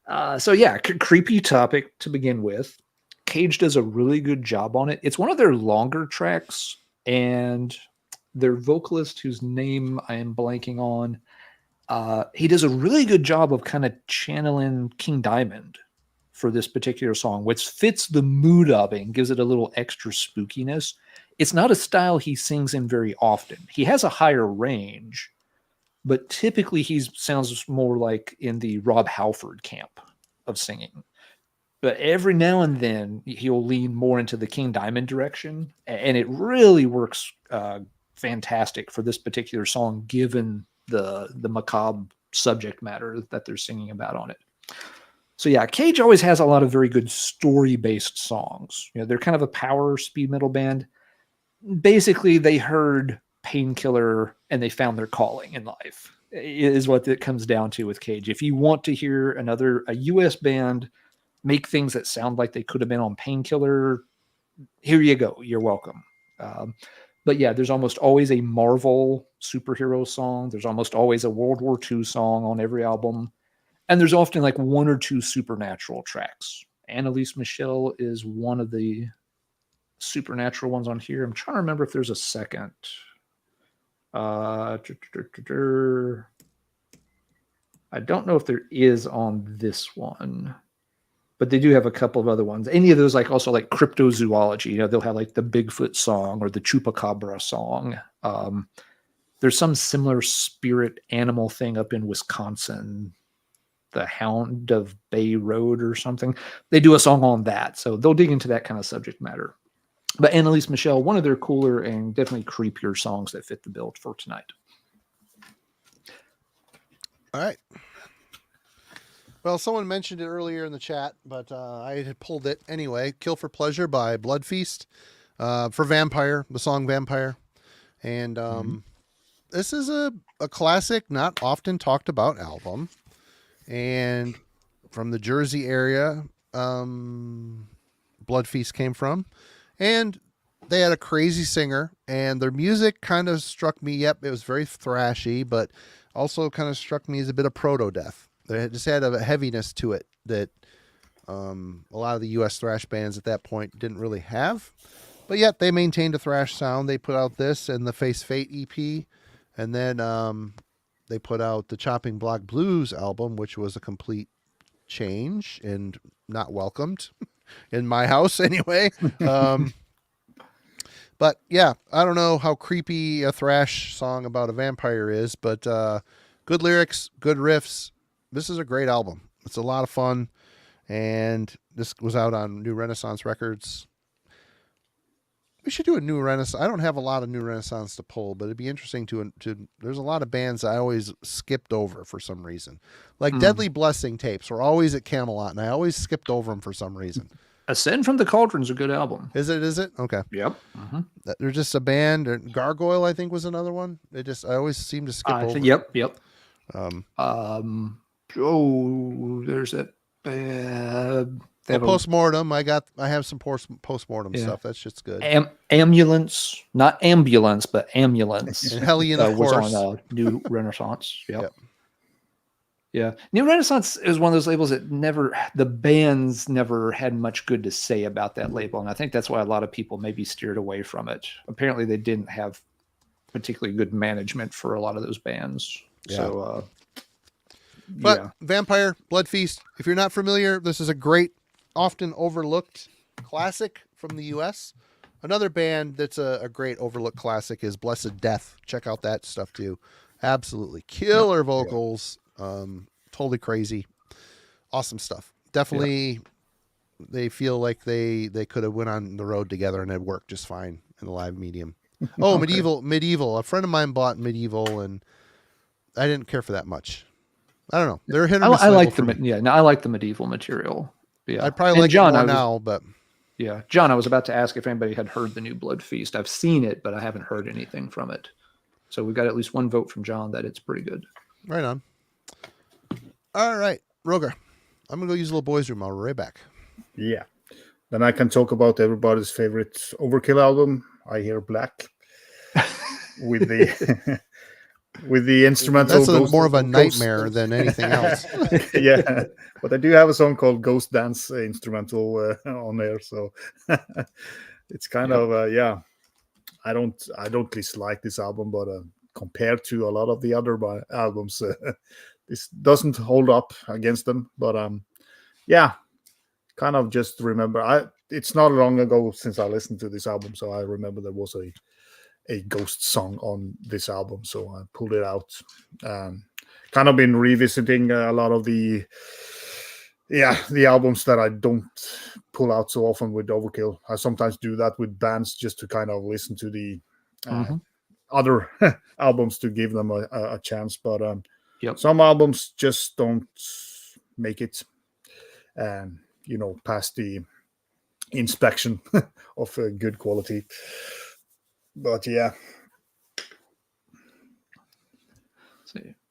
[SPEAKER 2] Creepy topic to begin with. Cage does a really good job on it. It's one of their longer tracks, and their vocalist, whose name I am blanking on, he does a really good job of kind of channeling King Diamond for this particular song, which fits the mood of it and gives it a little extra spookiness. It's not a style he sings in very often. He has a higher range, but typically he sounds more like in the Rob Halford camp of singing. But every now and then he'll lean more into the King Diamond direction, and it really works fantastic for this particular song, given the macabre subject matter that they're singing about on it. So yeah, Cage always has a lot of very good story-based songs. They're kind of a power speed metal band. Basically, they heard Painkiller and they found their calling in life, is what it comes down to with Cage. If you want to hear a US band make things that sound like they could have been on Painkiller, here you go. You're welcome. But yeah, there's almost always a Marvel superhero song. There's almost always a World War II song on every album. And there's often like one or two supernatural tracks. Annalise Michel is one of the supernatural ones on here. I'm trying to remember if there's a second. I don't know if there is on this one, but they do have a couple of other ones. Any of those, like also like cryptozoology, they'll have like the Bigfoot song or the Chupacabra song. There's some similar spirit animal thing up in Wisconsin, the Hound of Bay Road or something. They do a song on that. So they'll dig into that kind of subject matter. But Annalise Michel, one of their cooler and definitely creepier songs that fit the bill for tonight.
[SPEAKER 1] All right. Well, someone mentioned it earlier in the chat, but I had pulled it anyway. Kill for Pleasure by Blood Feast for Vampire, the song Vampire. And this is a classic, not often talked about album. And from the Jersey area, Blood Feast came from. And they had a crazy singer, and their music kind of struck me. Yep, it was very thrashy, but also kind of struck me as a bit of proto-death. They just had a heaviness to it that a lot of the U.S. thrash bands at that point didn't really have. But yet they maintained a thrash sound. They put out this and the Face Fate EP, and then they put out the Chopping Block Blues album, which was a complete change and not welcomed in my house anyway. But yeah, I don't know how creepy a thrash song about a vampire is, but good lyrics, good riffs. This is a great album. It's a lot of fun, and this was out on New Renaissance Records. We should do a New Renaissance. I don't have a lot of New Renaissance to pull, but it'd be interesting to. There's a lot of bands I always skipped over for some reason. Like Deadly Blessing tapes were always at Camelot, and I always skipped over them for some reason.
[SPEAKER 2] Ascend from the Cauldron's a good album.
[SPEAKER 1] Is it? Okay.
[SPEAKER 2] Yep.
[SPEAKER 1] They're just a band. Gargoyle, I think, was another one. I always seem to skip over.
[SPEAKER 2] Yep. There's that.
[SPEAKER 1] Postmortem. I have some postmortem stuff. That's just good.
[SPEAKER 2] Ambulance, not ambulance, but ambulance.
[SPEAKER 1] And Hellion, of course,
[SPEAKER 2] was on New Renaissance. Yep. Yeah. New Renaissance is one of those labels that the bands never had much good to say about that label. And I think that's why a lot of people maybe steered away from it. Apparently they didn't have particularly good management for a lot of those bands. Yeah. So,
[SPEAKER 1] Vampire, Blood Feast, if you're not familiar, this is a great, often overlooked classic from the U.S. Another band that's a great overlooked classic is Blessed Death. Check out that stuff too. Absolutely killer vocals. Totally crazy. Awesome stuff. Definitely they feel like they could have went on the road together and it worked just fine in the live medium. Oh, Medieval. A friend of mine bought Medieval and I didn't care for that much. I don't know. They're hit or miss.
[SPEAKER 2] I like I like the Medieval material. Yeah.
[SPEAKER 1] I'd probably like John, it more now, but
[SPEAKER 2] yeah. John, I was about to ask if anybody had heard the new Blood Feast. I've seen it, but I haven't heard anything from it. So we got at least one vote from John that it's pretty good.
[SPEAKER 1] Right on. All right, Roger. I'm going to go use a little boys' room. I'll be right back.
[SPEAKER 3] Yeah. Then I can talk about everybody's favorite Overkill album, I Hear Black, with the with the instrumental.
[SPEAKER 1] That's more of a nightmare than anything else.
[SPEAKER 3] Yeah, but I do have a song called Ghost Dance instrumental on there, so it's kind of I don't dislike this album, but compared to a lot of the other albums, this doesn't hold up against them. But kind of just remember. It's not long ago since I listened to this album, so I remember there was a ghost song on this album, so I pulled it out. Kind of been revisiting a lot of the albums that I don't pull out so often with Overkill. I sometimes do that with bands just to kind of listen to the other albums to give them a chance. But
[SPEAKER 2] Yep.
[SPEAKER 3] Some albums just don't make it, past the inspection of good quality. But yeah.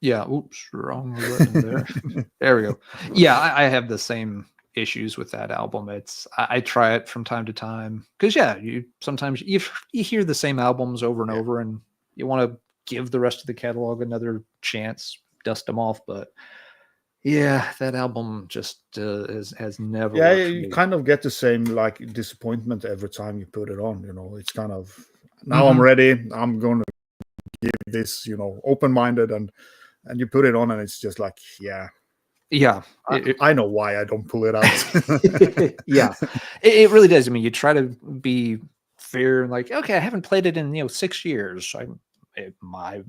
[SPEAKER 2] Yeah, oops, wrong button there. There we go. Yeah, I have the same issues with that album. I try it from time to time because you sometimes you hear the same albums over and over, and you want to give the rest of the catalog another chance, dust them off. But yeah, that album just has never.
[SPEAKER 3] Yeah, you kind of get the same like disappointment every time you put it on. It's kind of now I'm ready. I'm going to give this, open-minded, and you put it on, and it's just like, yeah. I know why I don't pull it out.
[SPEAKER 2] Yeah, it really does. I mean, you try to be fair and like, okay, I haven't played it in 6 years. It might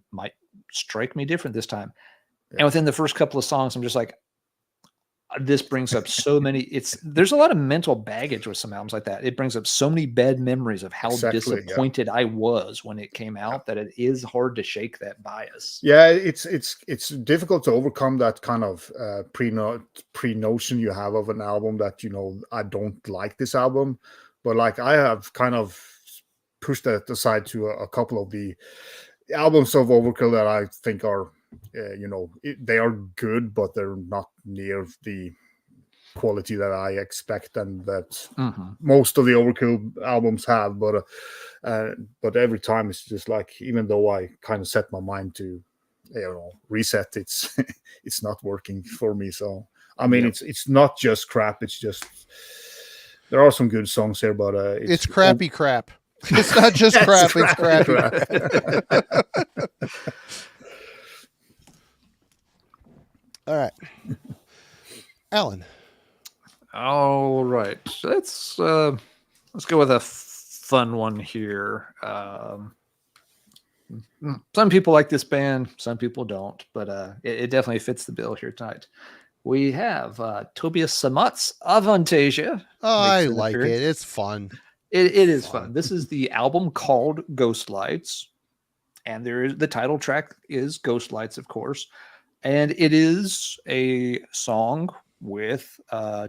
[SPEAKER 2] strike me different this time. Yeah. And within the first couple of songs, I'm just like, this brings up so many. There's a lot of mental baggage with some albums like that. It brings up so many bad memories of how disappointed I was when it came out that it is hard to shake that bias.
[SPEAKER 3] Yeah, it's difficult to overcome that kind of pre-notion you have of an album that I don't like this album, but like I have kind of pushed that aside to a couple of the albums of Overkill that I think are. They are good, but they're not near the quality that I expect and that most of the Overkill albums have. But every time it's just like, even though I kind of set my mind to reset, it's it's not working for me. So I mean, it's not just crap. It's just there are some good songs here, but
[SPEAKER 1] it's crappy crap. It's not just crap. It's crappy crap. All right, Alan.
[SPEAKER 2] All right, so let's go with a fun one here. Some people like this band, some people don't, but it definitely fits the bill here tonight. We have Tobias Sammat's Avante-garde.
[SPEAKER 1] Oh, I like it. It's fun.
[SPEAKER 2] It is fun. This is the album called Ghost Lights, and the title track is Ghost Lights, of course. And it is a song with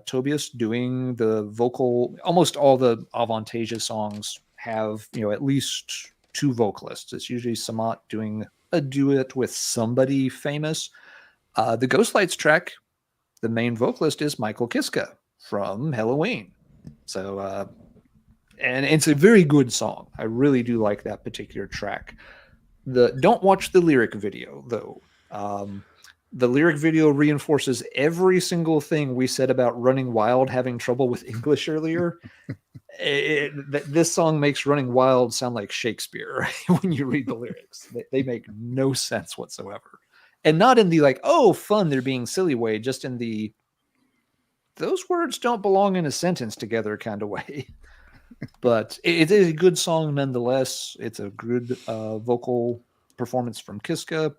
[SPEAKER 2] Tobias doing the vocal. Almost all the Avante-garde songs have, at least two vocalists. It's usually Sammat doing a duet with somebody famous. The Ghost Lights track, the main vocalist is Michael Kiske from Helloween. So, and it's a very good song. I really do like that particular track. Don't watch the lyric video, though. The lyric video reinforces every single thing we said about Running Wild having trouble with English earlier. This song makes Running Wild sound like Shakespeare when you read the lyrics. They make no sense whatsoever. And not in the like, oh, fun, they're being silly way, just in the those words don't belong in a sentence together kind of way. But it is a good song nonetheless. It's a good vocal performance from Kiske.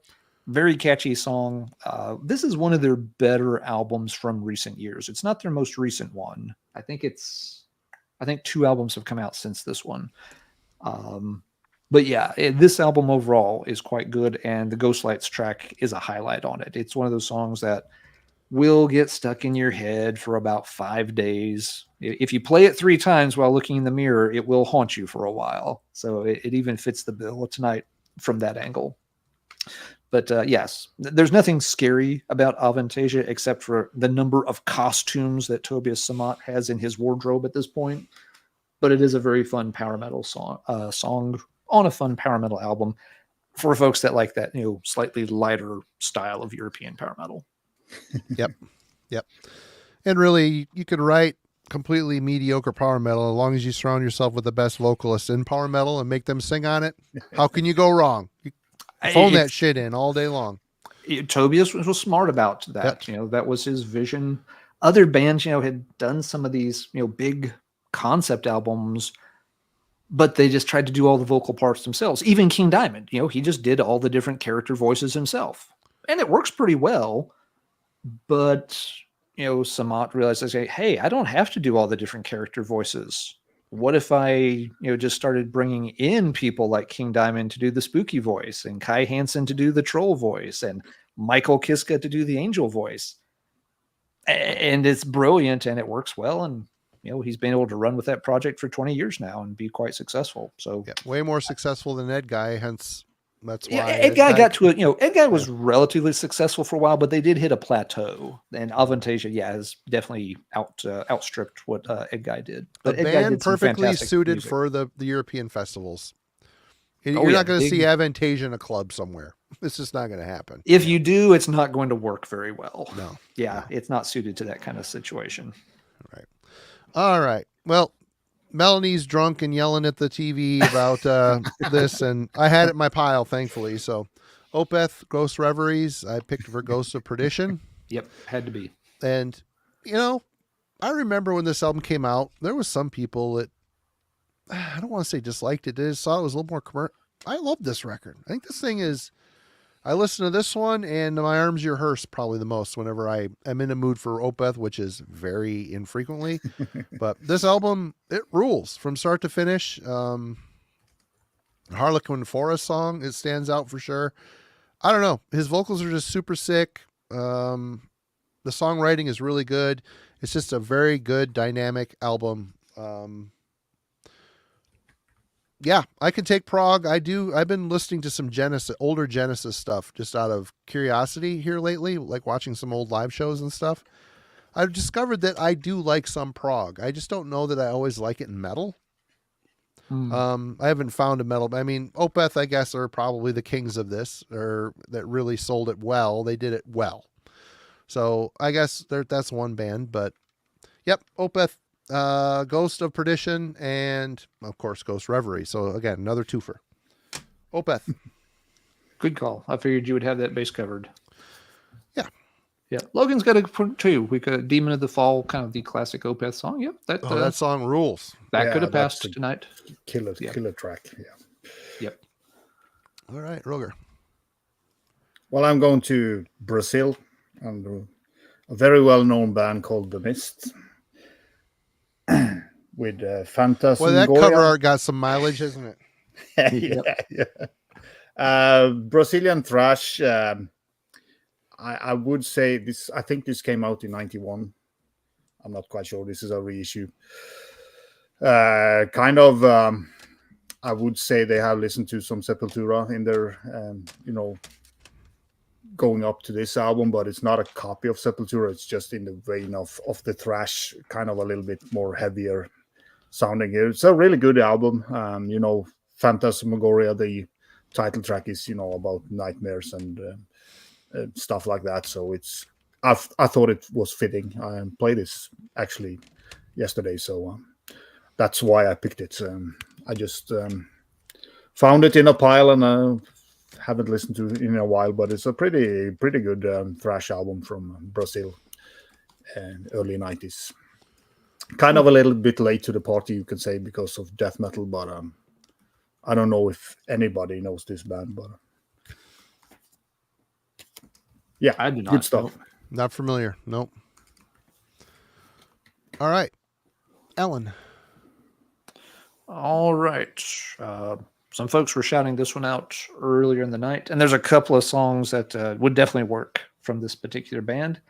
[SPEAKER 2] Very catchy song. This is one of their better albums from recent years. It's not their most recent one. I think 2 albums have come out since this one. But yeah, this album overall is quite good, and the Ghost Lights track is a highlight on it. It's one of those songs that will get stuck in your head for about 5 days. If you play it 3 times while looking in the mirror, it will haunt you for a while. So it even fits the bill tonight from that angle. But yes, there's nothing scary about Avante-garde except for the number of costumes that Tobias Sammat has in his wardrobe at this point. But it is a very fun power metal song on a fun power metal album for folks that like that, slightly lighter style of European power metal.
[SPEAKER 1] Yep. And really, you could write completely mediocre power metal as long as you surround yourself with the best vocalists in power metal and make them sing on it. How can you go wrong? Phone that shit in all day long.
[SPEAKER 2] Tobias was smart about that. Yep. That was his vision. Other bands, had done some of these, big concept albums, but they just tried to do all the vocal parts themselves. Even King Diamond, he just did all the different character voices himself. And it works pretty well. But, Sammat realized, hey, I don't have to do all the different character voices. What if I, just started bringing in people like King Diamond to do the spooky voice and Kai Hansen to do the troll voice and Michael Kiska to do the angel voice. And it's brilliant and it works well. And, he's been able to run with that project for 20 years now and be quite successful. So
[SPEAKER 1] way more successful than Ed Guy. Hence, that's why
[SPEAKER 2] Ed Guy got to it. Ed Guy was relatively successful for a while, but they did hit a plateau. And Avante-garde, has definitely outstripped what Ed Guy did. But
[SPEAKER 1] the band perfectly suited music for the European festivals. You're not going to see Avante-garde in a club somewhere. It's just not going to happen.
[SPEAKER 2] If you do, it's not going to work very well.
[SPEAKER 1] No.
[SPEAKER 2] It's not suited to that kind of situation.
[SPEAKER 1] Right. All right. Well, Melanie's drunk and yelling at the TV about this, and I had it in my pile, thankfully. So, Opeth, Ghost Reveries, I picked for Ghosts of Perdition.
[SPEAKER 2] Yep, had to be.
[SPEAKER 1] And, I remember when this album came out, there was some people that, I don't want to say disliked it. They just thought it was a little more commercial. I love this record. I think this thing is, I listen to this one and My Arms Your Hearse probably the most whenever I am in a mood for Opeth, which is very infrequently. But this album, it rules from start to finish. Harlequin Forest song, it stands out for sure. I don't know. His vocals are just super sick. The songwriting is really good. It's just a very good, dynamic album. Yeah, I can take prog. I've been listening to some older Genesis stuff just out of curiosity here lately, like watching some old live shows and stuff. I've discovered that I do like some prog. I just don't know that I always like it in metal. I haven't found a metal. I mean, Opeth, I guess, are probably the kings of this, or that really sold it well. They did it well. So I guess that's one band, but yep, Opeth, Ghost of Perdition, and of course Ghost Reverie. So again, another twofer. Opeth.
[SPEAKER 2] Good call. I figured you would have that base covered.
[SPEAKER 1] Yeah.
[SPEAKER 2] Yeah. Logan's got a too. We got Demon of the Fall, kind of the classic Opeth song. Yep.
[SPEAKER 1] That song rules.
[SPEAKER 2] That could have passed tonight.
[SPEAKER 3] Killer track. Yeah.
[SPEAKER 2] Yep.
[SPEAKER 1] All right, Roger.
[SPEAKER 3] Well, I'm going to Brazil and a very well-known band called The Mist. With Fantas.
[SPEAKER 1] Well, that cover art got some mileage, isn't
[SPEAKER 3] it? Yeah. Brazilian thrash. I would say this. I think this came out in '91. I'm not quite sure. This is a reissue. I would say they have listened to some Sepultura in their, going up to this album, but it's not a copy of Sepultura. It's just in the vein of the thrash, kind of a little bit more heavier sounding here. It's a really good album. Phantasmagoria, the title track is, about nightmares and stuff like that. So I thought it was fitting. I played this actually yesterday, so that's why I picked it. I just found it in a pile and haven't listened to it in a while, but it's a pretty good thrash album from Brazil, early 90s. Kind of a little bit late to the party, you could say, because of death metal, but I don't know if anybody knows this band, but yeah,
[SPEAKER 2] I do not.
[SPEAKER 3] Good stuff.
[SPEAKER 2] Nope.
[SPEAKER 1] Not familiar. Nope. All right, Ellen.
[SPEAKER 2] All right. Some folks were shouting this one out earlier in the night, and there's a couple of songs that would definitely work from this particular band.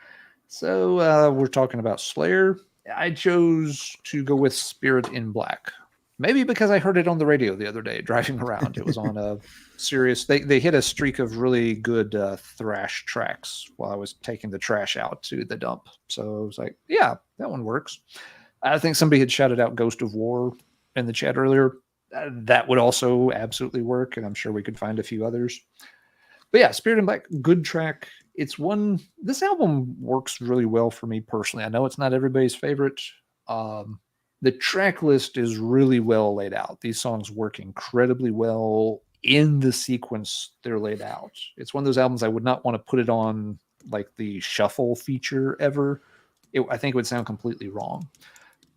[SPEAKER 2] So we're talking about Slayer. I chose to go with Spirit in Black. Maybe because I heard it on the radio the other day driving around. It was on a serious... They hit a streak of really good thrash tracks while I was taking the trash out to the dump. So I was like, yeah, that one works. I think somebody had shouted out Ghost of War in the chat earlier. That would also absolutely work, and I'm sure we could find a few others. But yeah, Spirit in Black, good track. It's one... This album works really well for me personally. I know it's not everybody's favorite. The track list is really well laid out. These songs work incredibly well in the sequence they're laid out. It's one of those albums I would not want to put it on like the shuffle feature ever. I think it would sound completely wrong.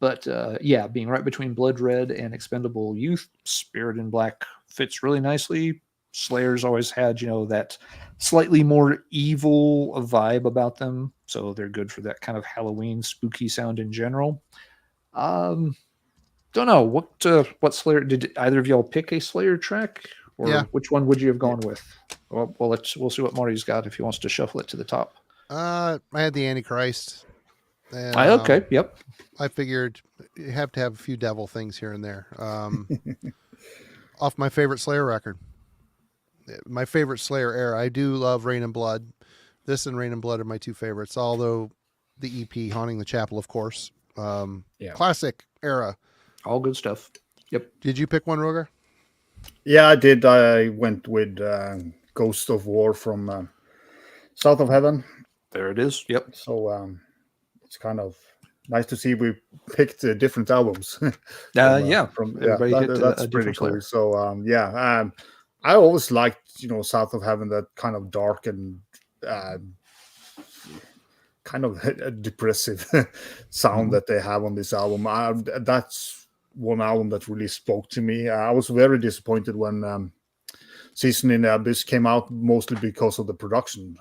[SPEAKER 2] But yeah, being right between Blood Red and Expendable Youth, Spirit in Black fits really nicely. Slayer's always had, that slightly more evil vibe about them. So they're good for that kind of Halloween spooky sound in general. Don't know what Slayer did. Either of y'all pick a Slayer track Or
[SPEAKER 1] Yeah.
[SPEAKER 2] which one would you have gone with? Well, we'll see what Marty's got if he wants to shuffle it to the top.
[SPEAKER 1] I had the Antichrist. And,
[SPEAKER 2] Okay. Yep.
[SPEAKER 1] I figured you have to have a few devil things here and there. Off my favorite Slayer record. My favorite Slayer era. I do love Rain and Blood. This and Rain and Blood are my two favorites, although the EP Haunting the Chapel, of course. Classic era.
[SPEAKER 2] All good stuff. Yep.
[SPEAKER 1] Did you pick one, Roger?
[SPEAKER 3] Yeah, I did. I went with Ghost of War from South of Heaven.
[SPEAKER 2] There it is. Yep.
[SPEAKER 3] So it's kind of nice to see we picked different albums.
[SPEAKER 2] That's
[SPEAKER 3] pretty cool. So I always liked, South of Heaven, that kind of dark and kind of a depressive sound that they have on this album. That's one album that really spoke to me. I was very disappointed when Season in the Abyss came out, mostly because of the production.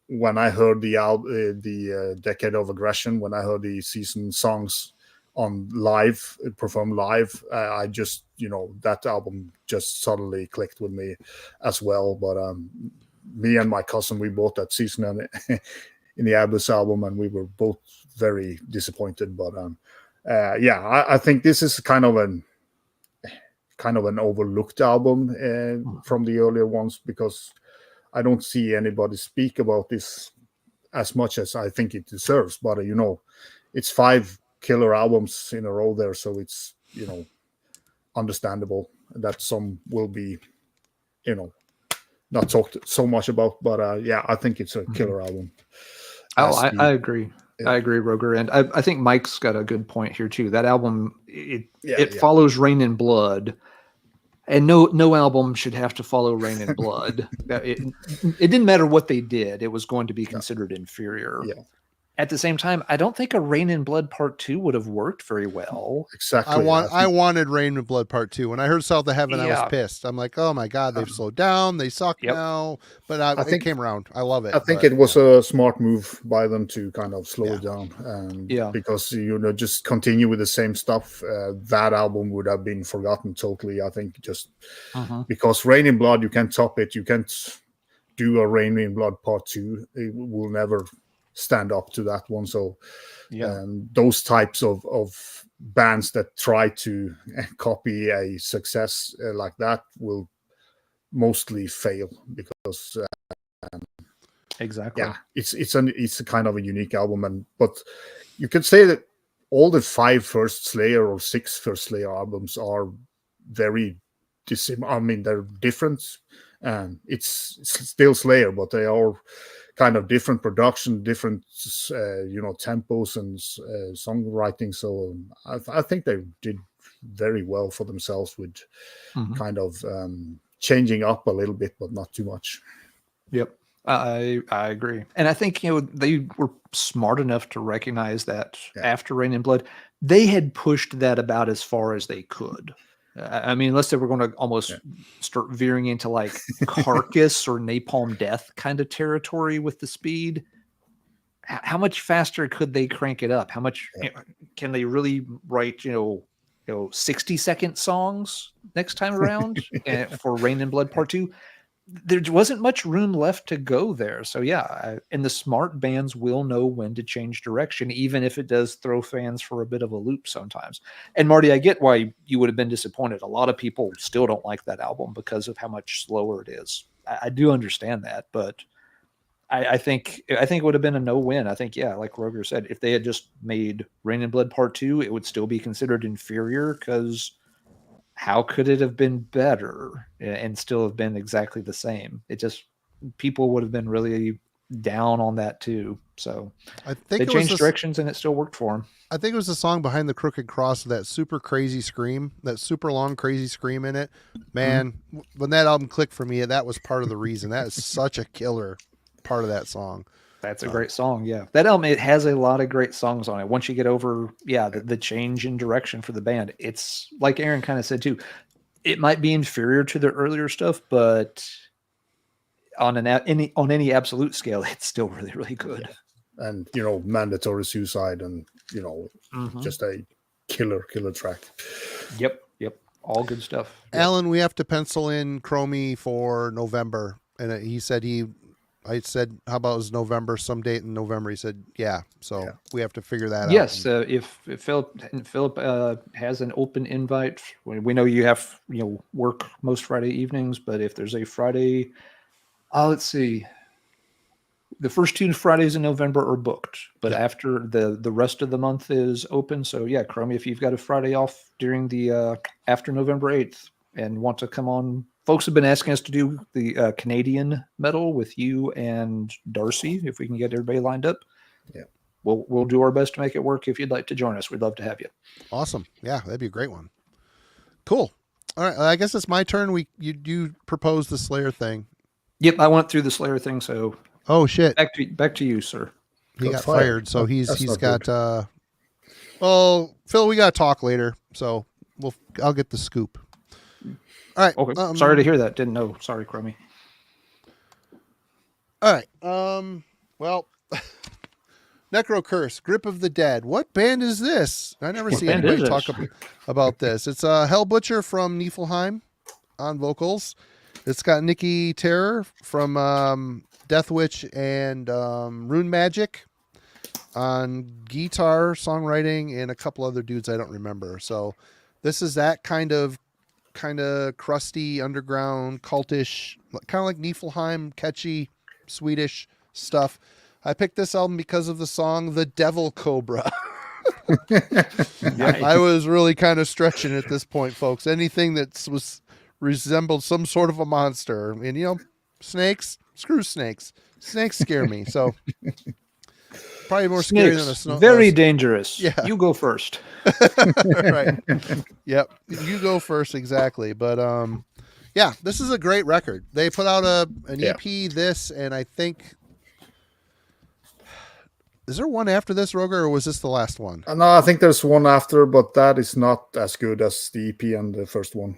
[SPEAKER 3] When I heard the Decade of Aggression, when I heard the Season songs on live, performed live, I just, that album just suddenly clicked with me as well. But me and my cousin, we bought that Season in the Abyss album, and we were both very disappointed. But I think this is kind of an overlooked album from the earlier ones, because I don't see anybody speak about this as much as I think it deserves. But it's 5 killer albums in a row there, so it's understandable that some will be not talked so much about. But I think it's a killer album.
[SPEAKER 2] I agree. Yeah. I agree, Roger. And I think Mike's got a good point here too. That album, it follows Rain and Blood, and no album should have to follow Rain and Blood. It didn't matter what they did; it was going to be considered inferior. Yeah. At the same time, I don't think a Rain and Blood Part 2 would have worked very well.
[SPEAKER 3] Exactly.
[SPEAKER 1] I wanted Rain and Blood Part 2. When I heard South of Heaven, I was pissed. I'm like, oh my God, they've slowed down. They suck now. But I think it came around. I love it.
[SPEAKER 3] I think it was a smart move by them to kind of slow it down. Because, just continue with the same stuff. That album would have been forgotten totally, I think, just because Rain and Blood, you can't top it. You can't do a Rain and Blood Part 2. It will never stand up to that one. So those types of bands that try to copy a success like that will mostly fail, because
[SPEAKER 2] exactly
[SPEAKER 3] it's a kind of a unique album. But you could say that all the 5 first Slayer or 6 first Slayer albums are very dissimilar. I mean, they're different. It's still Slayer, but they are kind of different production, different tempos and songwriting. So I think they did very well for themselves with kind of changing up a little bit, but not too much.
[SPEAKER 2] Yep, I agree, and I think they were smart enough to recognize that after Rain and Blood, they had pushed that about as far as they could. I mean, unless they were going to almost start veering into like Carcass or Napalm Death kind of territory with the speed, how much faster could they crank it up? How much can they really write, 60-second songs next time around for Rain and Blood Part 2? There wasn't much room left to go there. So and the smart bands will know when to change direction, even if it does throw fans for a bit of a loop sometimes. And Marty, I get why you would have been disappointed. A lot of people still don't like that album because of how much slower it is. I do understand that, but I think it would have been a no-win. I think, like Roger said, if they had just made Rain and Blood Part 2, it would still be considered inferior, because how could it have been better and still have been exactly the same? It just, people would have been really down on that too. So
[SPEAKER 1] I think
[SPEAKER 2] they changed directions and it still worked for them.
[SPEAKER 1] I think it was the song Behind the Crooked Cross, that super crazy scream, that super long crazy scream in it. Man, when that album clicked for me, that was part of the reason. That is such a killer part of that song.
[SPEAKER 2] That's a great song. Yeah. That album, it has a lot of great songs on it. Once you get over, the change in direction for the band, it's like Aaron kind of said too, it might be inferior to their earlier stuff, but on any absolute scale, it's still really, really good.
[SPEAKER 3] And, Mandatory Suicide and, just a killer track.
[SPEAKER 2] Yep. All good stuff. Yep.
[SPEAKER 1] Alan, we have to pencil in Chromie for November. And he said I said, how about is November, some date in November? He said, yeah. So we have to figure that out.
[SPEAKER 2] Yes, if Philip has an open invite, we know you have work most Friday evenings, but if there's a Friday, let's see, the first 2 Fridays in November are booked, but after the rest of the month is open. So yeah, Chromie, if you've got a Friday off during the after November 8th and want to come on. Folks have been asking us to do the Canadian metal with you and Darcy, if we can get everybody lined up.
[SPEAKER 1] Yeah.
[SPEAKER 2] We'll do our best to make it work. If you'd like to join us, we'd love to have you.
[SPEAKER 1] Awesome. Yeah, that'd be a great one. Cool. All right. I guess it's my turn. You proposed the Slayer thing.
[SPEAKER 2] Yep, I went through the Slayer thing, so
[SPEAKER 1] shit.
[SPEAKER 2] Back to you, sir.
[SPEAKER 1] He got fired, so he's got well, Phil, we gotta talk later, so I'll get the scoop. All right.
[SPEAKER 2] Okay. Sorry to hear that. Didn't know. Sorry, Chromie.
[SPEAKER 1] All right. Well, Necro Curse, Grip of the Dead. What band is this? I never see anybody talk about this. It's Hell Butcher from Niflheim on vocals. It's got Nikki Terror from Death Witch and Rune Magic on guitar, songwriting, and a couple other dudes I don't remember. So this is that kind of crusty, underground, cultish, kind of like Niflheim, catchy, Swedish stuff. I picked this album because of the song The Devil Cobra. I was really kind of stretching at this point, folks. Anything that resembled some sort of a monster. And, snakes, screw snakes. Snakes scare me. So probably more scary than a snow.
[SPEAKER 2] Very dangerous.
[SPEAKER 1] Yeah.
[SPEAKER 2] You go first.
[SPEAKER 1] Right. Yep. You go first. Exactly. But, yeah, this is a great record. They put out an EP, this, and I think, is there one after this, Roger, or was this the last one?
[SPEAKER 3] No, I think there's one after, but that is not as good as the EP and the first one.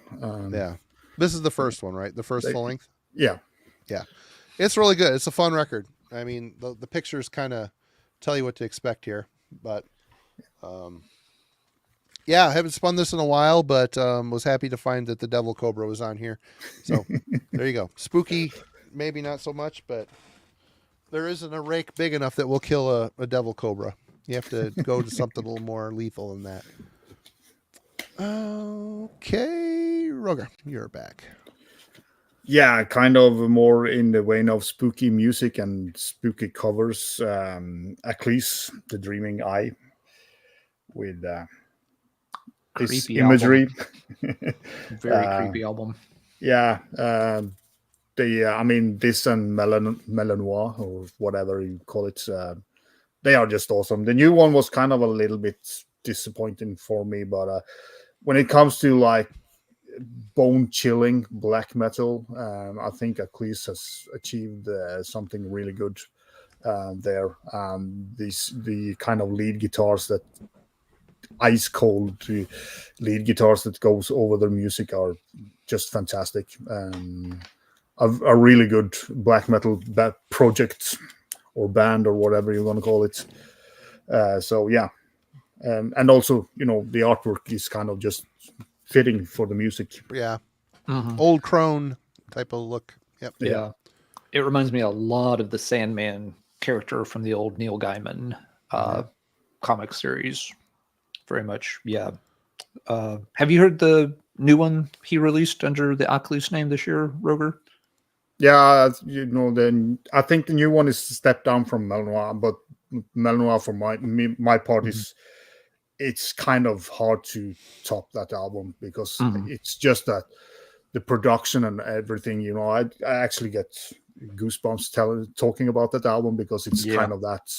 [SPEAKER 1] Yeah. This is the first one, right? The first full length?
[SPEAKER 3] Yeah.
[SPEAKER 1] Yeah. It's really good. It's a fun record. I mean, the pictures kind of tell you what to expect here. But, yeah, I haven't spun this in a while, but was happy to find that the Devil Cobra was on here. So there you go. Spooky, maybe not so much, but there isn't a rake big enough that will kill a Devil Cobra. You have to go to something a little more lethal than that. Okay, Roger, you're back.
[SPEAKER 3] Yeah, kind of more in the vein of spooky music and spooky covers. Aclis, The Dreaming Eye, with this
[SPEAKER 2] Creepy
[SPEAKER 3] imagery.
[SPEAKER 2] Very creepy album.
[SPEAKER 3] Yeah, I mean, this and Melanoir, or whatever you call it, they are just awesome. The new one was kind of a little bit disappointing for me, but when it comes to like bone-chilling black metal, I think Aclis has achieved something really good there. The kind of lead guitars, that ice-cold lead guitars that goes over their music, are just fantastic. A really good black metal project or band or whatever you want to call it. So yeah, and also the artwork is kind of just fitting for the music.
[SPEAKER 1] Yeah, old crone type of look. Yep.
[SPEAKER 2] Yeah, it reminds me a lot of the Sandman character from the old Neil Gaiman comic series. Very much. Yeah. Have you heard the new one he released under the Aclis name this year, Roger?
[SPEAKER 3] Yeah, then I think the new one is a step down from Melanoir, but Melanoir for my part is, it's kind of hard to top that album because it's just that the production and everything, I actually get goosebumps talking about that album because it's kind of that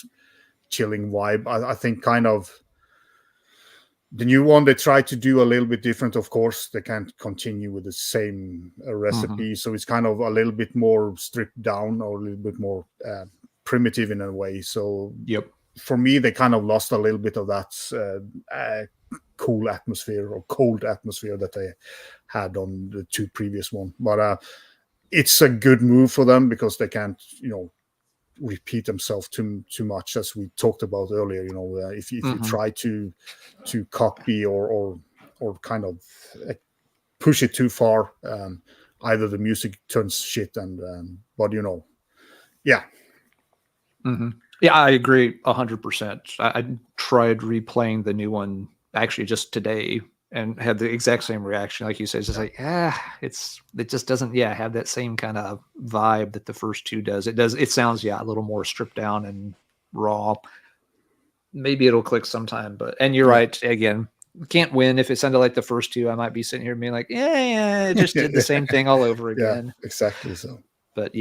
[SPEAKER 3] chilling vibe. I think kind of the new one, they try to do a little bit different. Of course, they can't continue with the same recipe. So it's kind of a little bit more stripped down, or a little bit more primitive in a way. So for me, they kind of lost a little bit of that cool atmosphere or cold atmosphere that they had on the two previous one. But it's a good move for them because they can't, repeat themselves too much, as we talked about earlier. If you try to copy or kind of push it too far, either the music turns shit but yeah.
[SPEAKER 2] Mm-hmm. Yeah, I agree 100%. I tried replaying the new one actually just today and had the exact same reaction. Like you said, it's just like, it just doesn't, have that same kind of vibe that the first two does. It sounds, a little more stripped down and raw. Maybe it'll click sometime, and you're right. Again, can't win. If it sounded like the first two, I might be sitting here being like, it just did the same thing all over again.
[SPEAKER 3] Yeah, exactly. So,
[SPEAKER 2] but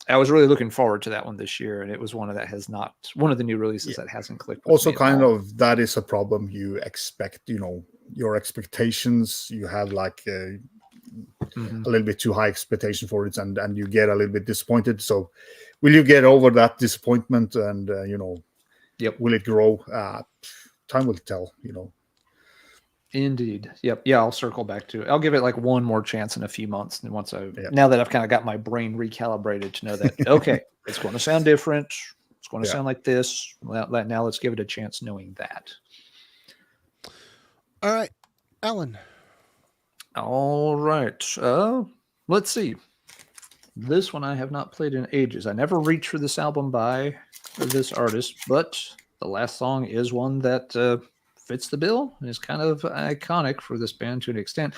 [SPEAKER 2] I was really looking forward to that one this year, and it was one of the new releases that hasn't clicked.
[SPEAKER 3] Also, kind of that is a problem. You expect, your expectations. You have like a little bit too high expectation for it, and you get a little bit disappointed. So, will you get over that disappointment? And will it grow? Time will tell.
[SPEAKER 2] Indeed. Yep. Yeah, I'll circle back to it. I'll give it like one more chance in a few months. And now that I've kind of got my brain recalibrated to know that, okay, it's going to sound different. It's going to sound like this. Now let's give it a chance knowing that.
[SPEAKER 1] All right, Alan.
[SPEAKER 2] All right. Let's see. This one I have not played in ages. I never reached for this album by this artist, but the last song is one that fits the bill and is kind of iconic for this band to an extent.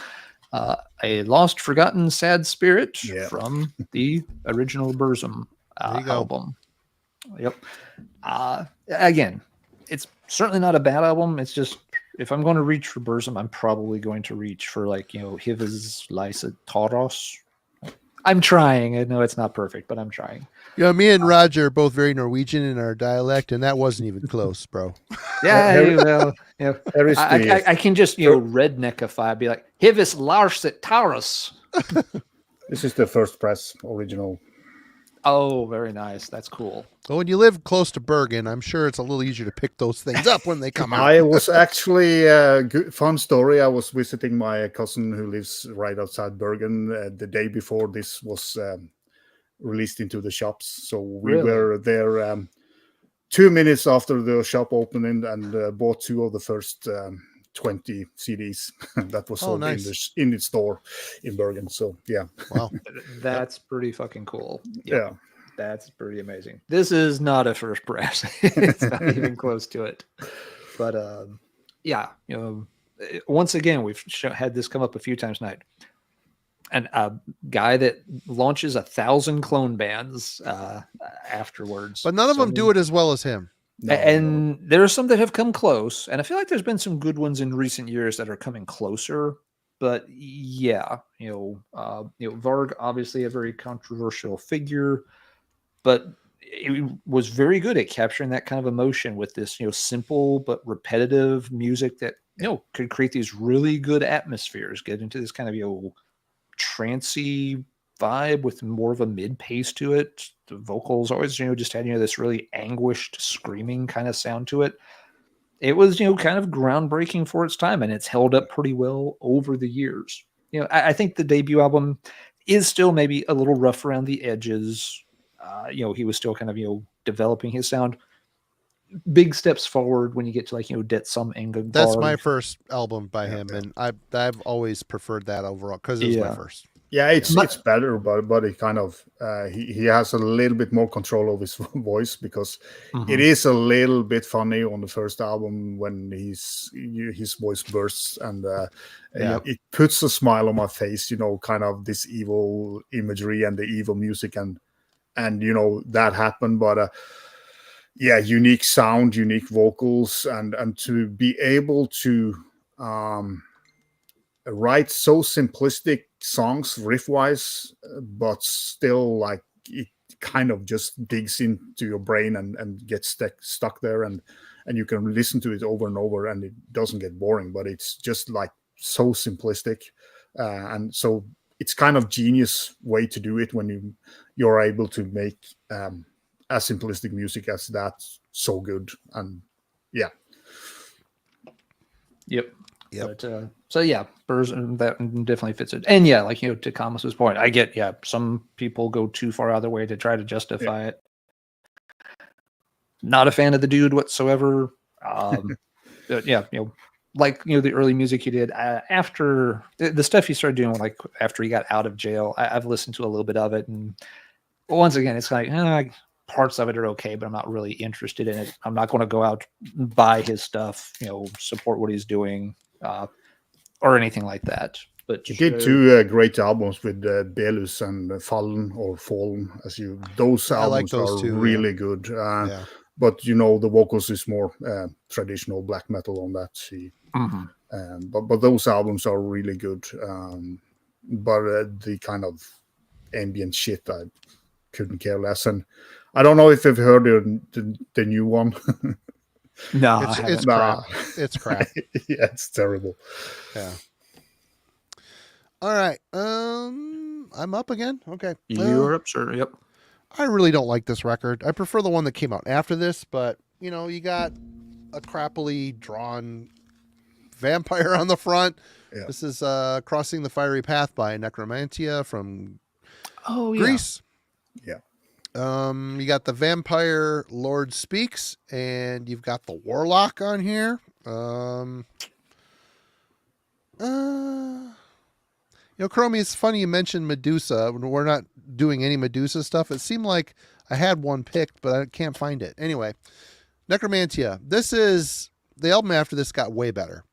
[SPEAKER 2] A lost, forgotten, sad spirit from the original Burzum album. Yep. Again, it's certainly not a bad album. It's just, if I'm going to reach for Burzum, I'm probably going to reach for Hivas Lysa Toros. I'm trying. I know it's not perfect, but I'm trying.
[SPEAKER 1] Me and Roger are both very Norwegian in our dialect, and that wasn't even close, bro.
[SPEAKER 2] I can just redneckify, be like Hivas Larset Taurus.
[SPEAKER 3] This is the first press original.
[SPEAKER 2] Oh, very nice. That's cool.
[SPEAKER 1] Well, when you live close to Bergen, I'm sure it's a little easier to pick those things up when they come out.
[SPEAKER 3] I was actually fun story. I was visiting my cousin who lives right outside Bergen the day before this was released into the shops. So we were there 2 minutes after the shop opening and bought two of the first 20 CDs that was sold in the store in Bergen. So yeah,
[SPEAKER 1] wow,
[SPEAKER 2] that's pretty fucking cool.
[SPEAKER 3] Yeah,
[SPEAKER 2] that's pretty amazing. This is not a first press. It's not even close to it. But once again, we've had this come up a few times tonight. And a guy that launches 1,000 clone bands afterwards,
[SPEAKER 1] but none of them do it as well as him.
[SPEAKER 2] And there are some that have come close, and I feel like there's been some good ones in recent years that are coming closer. But Varg, obviously a very controversial figure, but it was very good at capturing that kind of emotion with this, simple but repetitive music that could create these really good atmospheres, get into this kind of trancey vibe with more of a mid pace to it. The vocals always, just had, this really anguished screaming kind of sound to it. It was, kind of groundbreaking for its time, and it's held up pretty well over the years. I think the debut album is still maybe a little rough around the edges. He was still kind of, developing his sound. Big steps forward when you get to Det Som Enga.
[SPEAKER 1] That's my first album by him, and I've always preferred that overall because it was my first.
[SPEAKER 3] Yeah, it's better, but it kind of he has a little bit more control of his voice because it is a little bit funny on the first album when his voice bursts and it puts a smile on my face. Kind of this evil imagery and the evil music and that happened, but unique sound, unique vocals, and to be able to write so simplistic songs riff-wise, but still it kind of just digs into your brain and gets stuck there, and you can listen to it over and over and it doesn't get boring, but it's just so simplistic, and so it's kind of genius way to do it when you're able to make as simplistic music as that so good. And
[SPEAKER 2] But, Burzum, that definitely fits it. And to Kamas's point, I get, some people go too far out of their way to try to justify it. Not a fan of the dude whatsoever. But like, you know, the early music he did after the stuff he started doing, like after he got out of jail. I've listened to a little bit of it, and once again, it's like parts of it are okay, but I'm not really interested in it. I'm not going to go out and buy his stuff, you know, support what he's doing, or anything like that. But
[SPEAKER 3] he did two great albums with Belus and Fallen, as you. Those albums like those are really good. But you know, the vocals is more traditional black metal on that. But those albums are really good. But the kind of ambient shit, I couldn't care less. And I don't know if you've heard the new one.
[SPEAKER 1] No, it's crap. It's crap.
[SPEAKER 3] Yeah, it's terrible.
[SPEAKER 1] Yeah. All right. I'm up again. Okay.
[SPEAKER 2] You're up, sir. Yep.
[SPEAKER 1] I really don't like this record. I prefer the one that came out after this, but you know, you got a crappily drawn vampire on the front. Yeah. This is Crossing the Fiery Path by Necromantia from Greece.
[SPEAKER 3] Yeah.
[SPEAKER 1] You got the Vampire Lord Speaks, and you've got the Warlock on here. You know, Chromie, it's funny you mentioned Medusa. We're not doing any Medusa stuff. It seemed like I had one picked, but I can't find it. Anyway, Necromantia. This is the album after this got way better.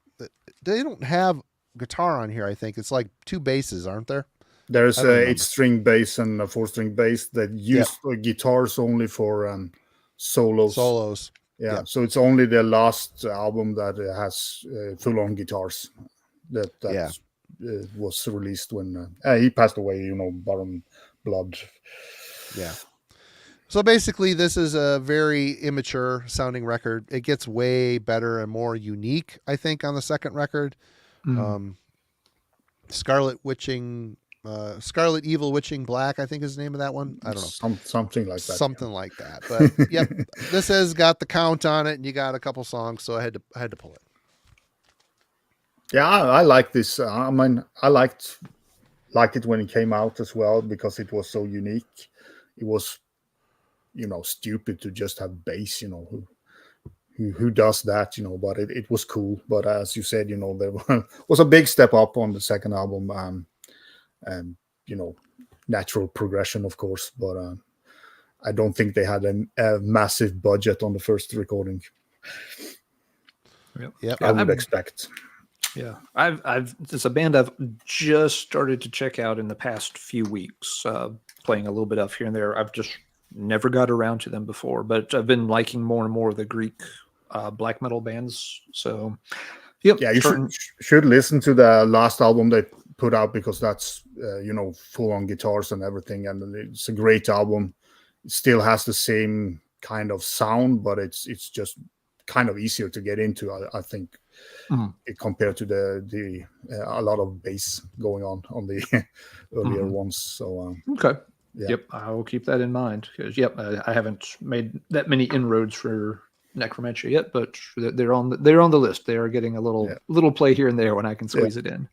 [SPEAKER 1] They don't have guitar on here, I think. It's like two basses, aren't there?
[SPEAKER 3] There's a 8-string bass and a 4-string bass that use guitars only for solos. Yeah, so it's only the last album that has full-on guitars that was released when he passed away, you know, Baron Blood.
[SPEAKER 1] Yeah. So basically, this is a very immature sounding record. It gets way better and more unique, I think, on the second record. Scarlet Evil Witching Black, I think is the name of that one. I don't know.
[SPEAKER 3] Something like that.
[SPEAKER 1] Something like that. But yep, this has got the count on it, and you got a couple songs, so I had to pull it.
[SPEAKER 3] Yeah, I like this. I mean, I liked it when it came out as well because it was so unique. It was, you know, stupid to just have bass. You know, who does that? You know, but it was cool. But as you said, you know, there was a big step up on the second album, and you know, natural progression, of course. But I don't think they had a massive budget on the first recording.
[SPEAKER 1] Yep.
[SPEAKER 3] I would expect.
[SPEAKER 2] Yeah, it's a band I've just started to check out in the past few weeks, playing a little bit of here and there. I've just never got around to them before, but I've been liking more and more of the Greek black metal bands. So,
[SPEAKER 3] yeah, you should listen to the last album they put out because that's you know, full on guitars and everything, and it's a great album. It still has the same kind of sound, but it's just kind of easier to get into, I think. Compared to the a lot of bass going on the earlier ones. So
[SPEAKER 2] okay, yep, I will keep that in mind because I haven't made that many inroads for Necromantia yet, but they're on the list. They are getting a little play here and there when I can squeeze it in.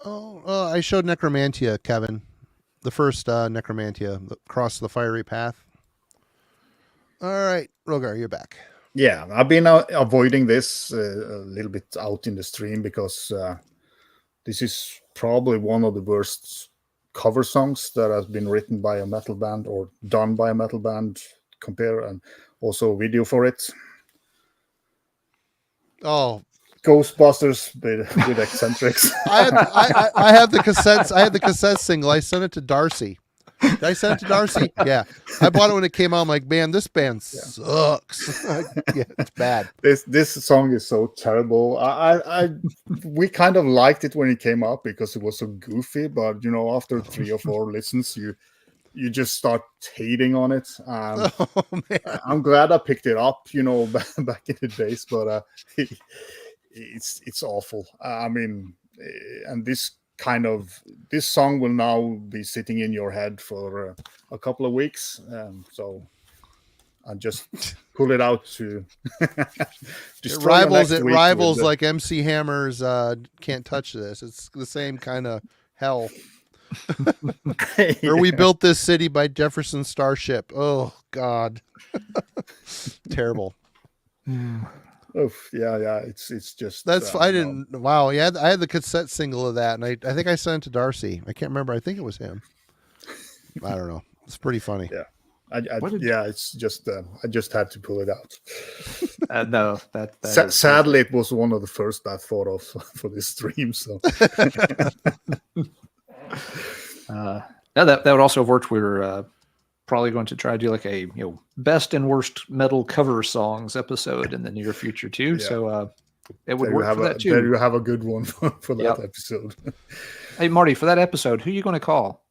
[SPEAKER 1] I showed Necromantia, Kevin, the first Necromantia, Cross the Fiery Path. All right, Rogar, you're back.
[SPEAKER 3] Yeah, I've been avoiding this a little bit out in the stream because this is probably one of the worst cover songs that has been written by a metal band or done by a metal band. Compare and also a video for it.
[SPEAKER 1] Oh,
[SPEAKER 3] Ghostbusters with eccentrics.
[SPEAKER 1] I have the cassettes. I had the cassette single. I sent it to Darcy. Did I send it to Darcy? Yeah. I bought it when it came out. I'm like, man, this band sucks. Yeah, it's bad.
[SPEAKER 3] This song is so terrible. We kind of liked it when it came out because it was so goofy, but you know, after 3 or 4 listens, you just start hating on it.
[SPEAKER 1] Oh, man.
[SPEAKER 3] I'm glad I picked it up, you know, back in the days, but it's awful. I mean, and this song will now be sitting in your head for a couple of weeks, so I just pull it out to
[SPEAKER 1] it rivals like MC Hammer's Can't Touch This. It's the same kind of hell. Or We Built This City by Jefferson Starship. Oh God. Terrible.
[SPEAKER 3] Oh yeah. It's just
[SPEAKER 1] That's I didn't. Wow, yeah, I had the cassette single of that, and I think I sent it to Darcy. I can't remember. I think it was him. I don't know. It's pretty funny.
[SPEAKER 3] Yeah. It's just I just had to pull it out.
[SPEAKER 2] No, that
[SPEAKER 3] sadly it was one of the first I thought of for this stream. So
[SPEAKER 2] no, that would also have worked. We were probably going to try to do like a best and worst metal cover songs episode in the near future too. Yeah. So it would work for that too.
[SPEAKER 3] There you have a good one for that episode.
[SPEAKER 2] Hey Marty, for that episode, who are you going to call?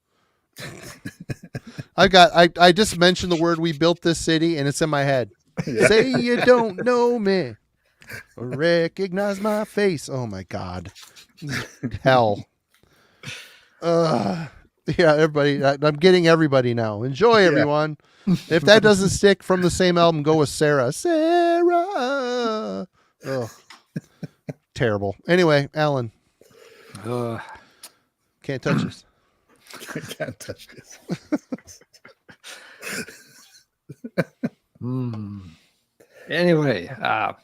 [SPEAKER 1] I just mentioned the word "we built this city" and it's in my head. Yeah. Say you don't know me, or recognize my face. Oh my God, hell. Yeah, everybody. I'm getting everybody now. Enjoy, everyone. If that doesn't stick from the same album, go with Sarah. Sarah. Oh, terrible. Anyway, Alan. Can't touch this.
[SPEAKER 3] I can't touch this.
[SPEAKER 2] Anyway, all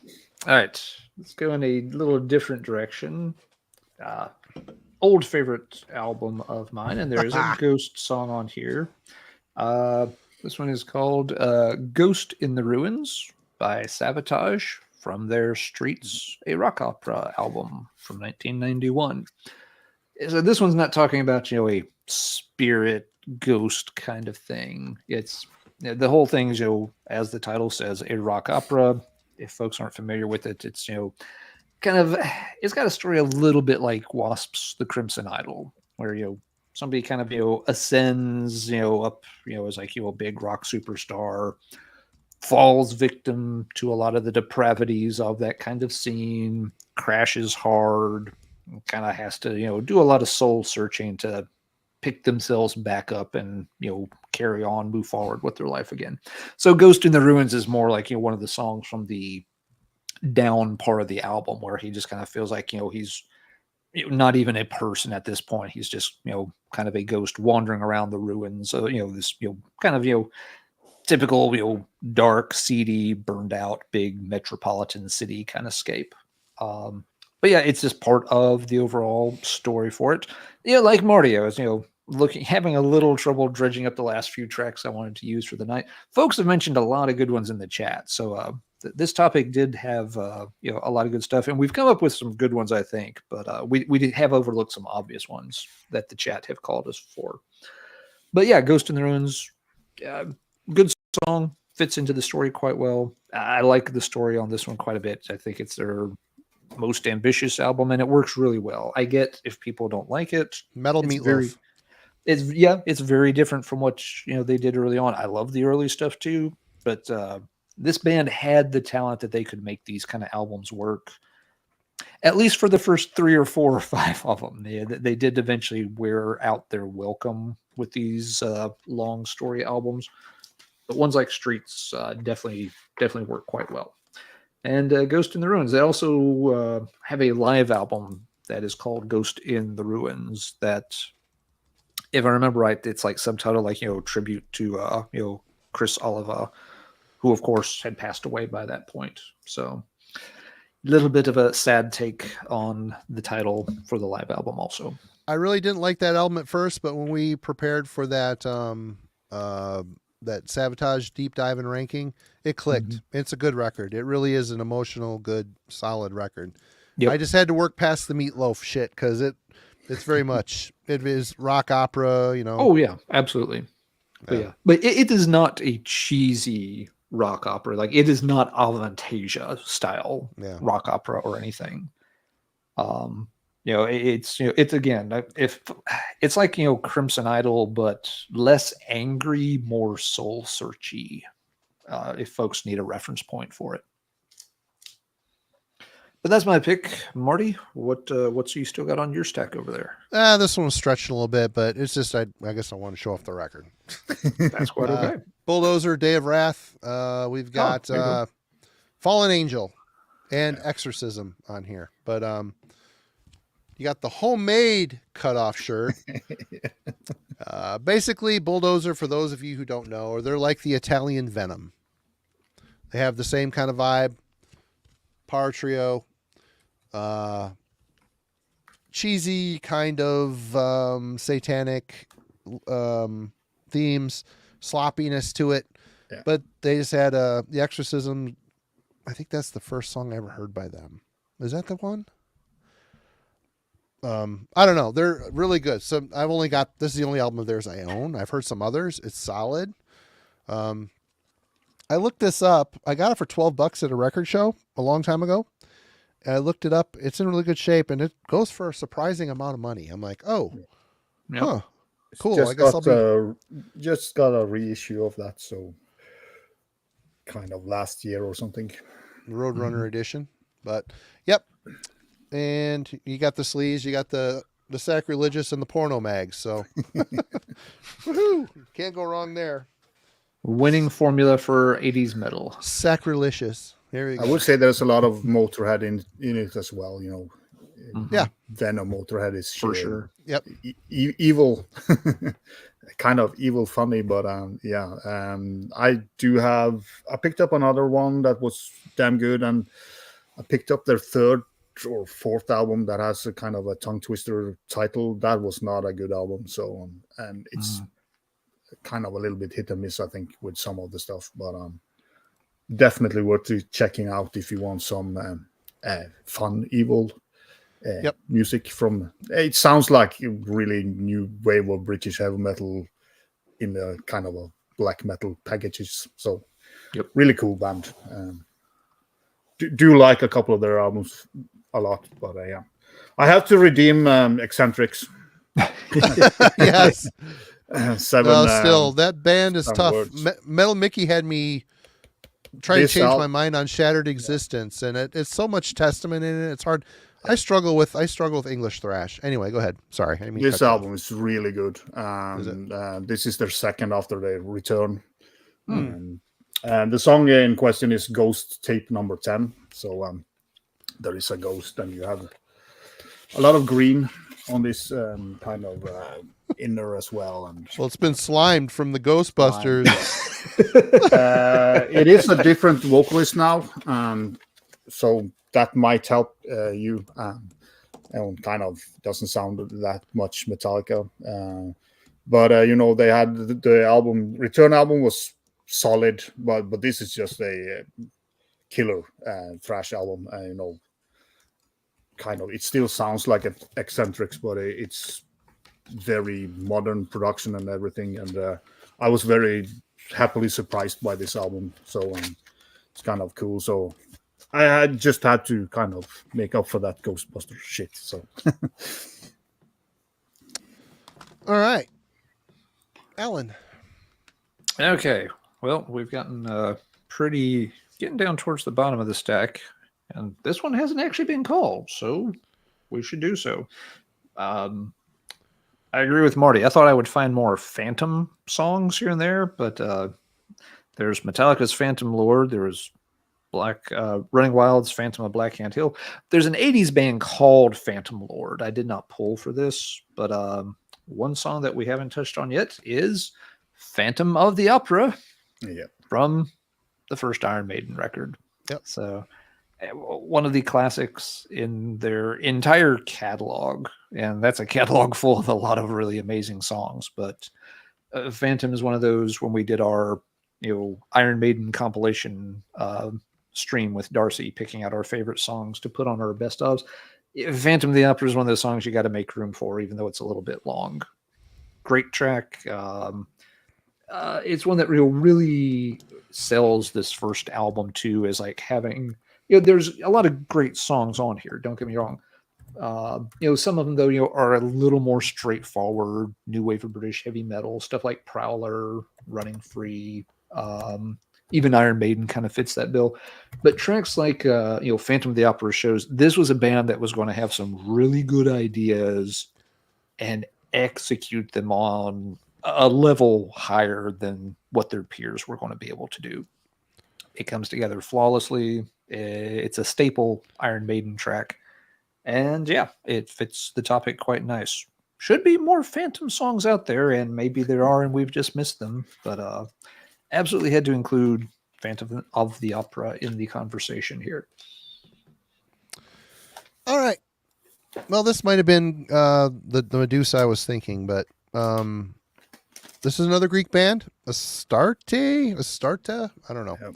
[SPEAKER 2] right. Let's go in a little different direction. Old favorite album of mine, and there is a ghost song on here. This one is called Ghost in the Ruins by Sabotage from their Streets, a rock opera album from 1991. So this one's not talking about, a spirit ghost kind of thing. It's the whole thing is, as the title says, a rock opera. If folks aren't familiar with it, it's, it's got a story a little bit like Wasp's The Crimson Idol, where, somebody kind of, ascends, up, as like, a big rock superstar, falls victim to a lot of the depravities of that kind of scene, crashes hard, kind of has to, do a lot of soul searching to pick themselves back up and, carry on, move forward with their life again. So Ghost in the Ruins is more like, one of the songs from the down part of the album where he just kind of feels like, he's not even a person at this point. He's just, kind of a ghost wandering around the ruins. So, this, kind of, typical, dark, seedy, burned out, big metropolitan city kind of scape. But yeah, it's just part of the overall story for it. Like Marty, I was, having a little trouble dredging up the last few tracks I wanted to use for the night. Folks have mentioned a lot of good ones in the chat. So this topic did have, a lot of good stuff, and we've come up with some good ones, I think, but we did have overlooked some obvious ones that the chat have called us for. But yeah, Ghost in the Ruins, good song, fits into the story quite well. I like the story on this one quite a bit. I think it's their most ambitious album, and it works really well. I get if people don't like it.
[SPEAKER 1] Metal Meatloaf.
[SPEAKER 2] It's very different from what they did early on. I love the early stuff too, but this band had the talent that they could make these kind of albums work. At least for the first 3 or 4 or 5 of them, they did eventually wear out their welcome with these long story albums. But ones like Streets definitely work quite well. And Ghost in the Ruins, they also have a live album that is called Ghost in the Ruins that, if I remember right, it's like subtitled like, tribute to, Chris Oliva, who of course had passed away by that point. So a little bit of a sad take on the title for the live album also.
[SPEAKER 1] I really didn't like that album at first, but when we prepared for that, that Sabotage deep dive and ranking, it clicked. Mm-hmm. It's a good record. It really is an emotional, good, solid record. Yep. I just had to work past the Meatloaf shit because it's very much, it is rock opera,
[SPEAKER 2] Oh yeah, absolutely. But it is not a cheesy rock opera. Like it is not Avantasia style rock opera or anything. It's again, if it's like, Crimson Idol, but less angry, more soul searchy. If folks need a reference point for it. But that's my pick, Marty. What's you still got on your stack over there?
[SPEAKER 1] This one was stretching a little bit, but it's just I guess I want to show off the record.
[SPEAKER 2] That's quite okay.
[SPEAKER 1] Bulldozer, Day of Wrath. We've got Fallen Angel and Exorcism on here, but you got the homemade cutoff shirt. Basically, Bulldozer, for those of you who don't know, they're like the Italian Venom. They have the same kind of vibe. power trio, cheesy kind of satanic themes, sloppiness to it.
[SPEAKER 3] Yeah.
[SPEAKER 1] But they just had The Exorcism. I think that's the first song I ever heard by them. Is that the one? I don't know. They're really good. So I've only got, this is the only album of theirs I own. I've heard some others. It's solid. I looked this up. I got it for $12 at a record show a long time ago. And I looked it up. It's in really good shape, and it goes for a surprising amount of money. I'm like, oh,
[SPEAKER 2] Yep.
[SPEAKER 1] huh, cool.
[SPEAKER 3] Just
[SPEAKER 1] I guess
[SPEAKER 3] just got a reissue of that, so kind of last year or something.
[SPEAKER 1] Roadrunner edition. But yep. And you got the sleeves, you got the sacrilegious and the porno mags. So woohoo! Can't go wrong there.
[SPEAKER 2] Winning formula for 80s metal.
[SPEAKER 1] Sacrilegious. Here we go.
[SPEAKER 3] I would say there's a lot of Motorhead in it as well. You know,
[SPEAKER 1] Yeah.
[SPEAKER 3] Venom Motorhead is
[SPEAKER 2] For sure.
[SPEAKER 1] Yep.
[SPEAKER 3] evil, kind of evil funny, but I picked up another one that was damn good, and I picked up their third or fourth album that has a kind of a tongue twister title. That was not a good album, so and it's kind of a little bit hit and miss, I think, with some of the stuff, but definitely worth checking out if you want some fun evil music from. It sounds like a really new wave of British heavy metal in the kind of a black metal packages. So really cool band. Do like a couple of their albums a lot, but I have to redeem Eccentrics.
[SPEAKER 1] Yes.
[SPEAKER 3] Seven.
[SPEAKER 1] Still, that band is tough.
[SPEAKER 3] words.
[SPEAKER 1] Metal Mickey had me trying to
[SPEAKER 3] This
[SPEAKER 1] change
[SPEAKER 3] al-
[SPEAKER 1] my mind on Shattered Existence, and it's so much testament in it. It's hard. I struggle with English thrash. Anyway, go ahead. Sorry. I mean,
[SPEAKER 3] This album is really good.
[SPEAKER 1] Is
[SPEAKER 3] This is their second after their return. And the song in question is Ghost Tape number 10. So there is a ghost, and you have a lot of green on this kind of inner as well. And
[SPEAKER 1] well, it's been slimed from the Ghostbusters.
[SPEAKER 3] it is a different vocalist now, so that might help you. And kind of doesn't sound that much Metallica, but you know, they had the album Return album was solid, but this is just a killer thrash album. You know, kind of it still sounds like Eccentrics, but it's very modern production and everything, and I was very happily surprised by this album, so it's kind of cool. So I just had to kind of make up for that Ghostbuster shit. So
[SPEAKER 1] All right, Alan.
[SPEAKER 2] Okay. Well, we've gotten getting down towards the bottom of the stack, and this one hasn't actually been called, so we should do so. I agree with Marty. I thought I would find more Phantom songs here and there, but there's Metallica's Phantom Lord. There was Running Wild's Phantom of Blackened Hill. There's an 80s band called Phantom Lord. I did not pull for this, but one song that we haven't touched on yet is Phantom of the Opera from the first Iron Maiden record.
[SPEAKER 1] Yep.
[SPEAKER 2] So one of the classics in their entire catalog, and that's a catalog full of a lot of really amazing songs. But Phantom is one of those. When we did our Iron Maiden compilation stream with Darcy, picking out our favorite songs to put on our best ofs, Phantom of the Opera is one of those songs you got to make room for, even though it's a little bit long. Great track. It's one that really sells this first album too, as like having, there's a lot of great songs on here, don't get me wrong. Some of them though, are a little more straightforward, new wave of British heavy metal, stuff like Prowler, Running Free, even Iron Maiden kind of fits that bill. But tracks like Phantom of the Opera shows this was a band that was going to have some really good ideas and execute them on a level higher than what their peers were going to be able to do. It comes together flawlessly. It's a staple Iron Maiden track. And yeah, it fits the topic quite nice. Should be more Phantom songs out there, and maybe there are and we've just missed them. But absolutely had to include Phantom of the Opera in the conversation here.
[SPEAKER 1] Well, this might have been the Medusa I was thinking, but this is another Greek band, Astarta. I don't know.
[SPEAKER 3] Yep.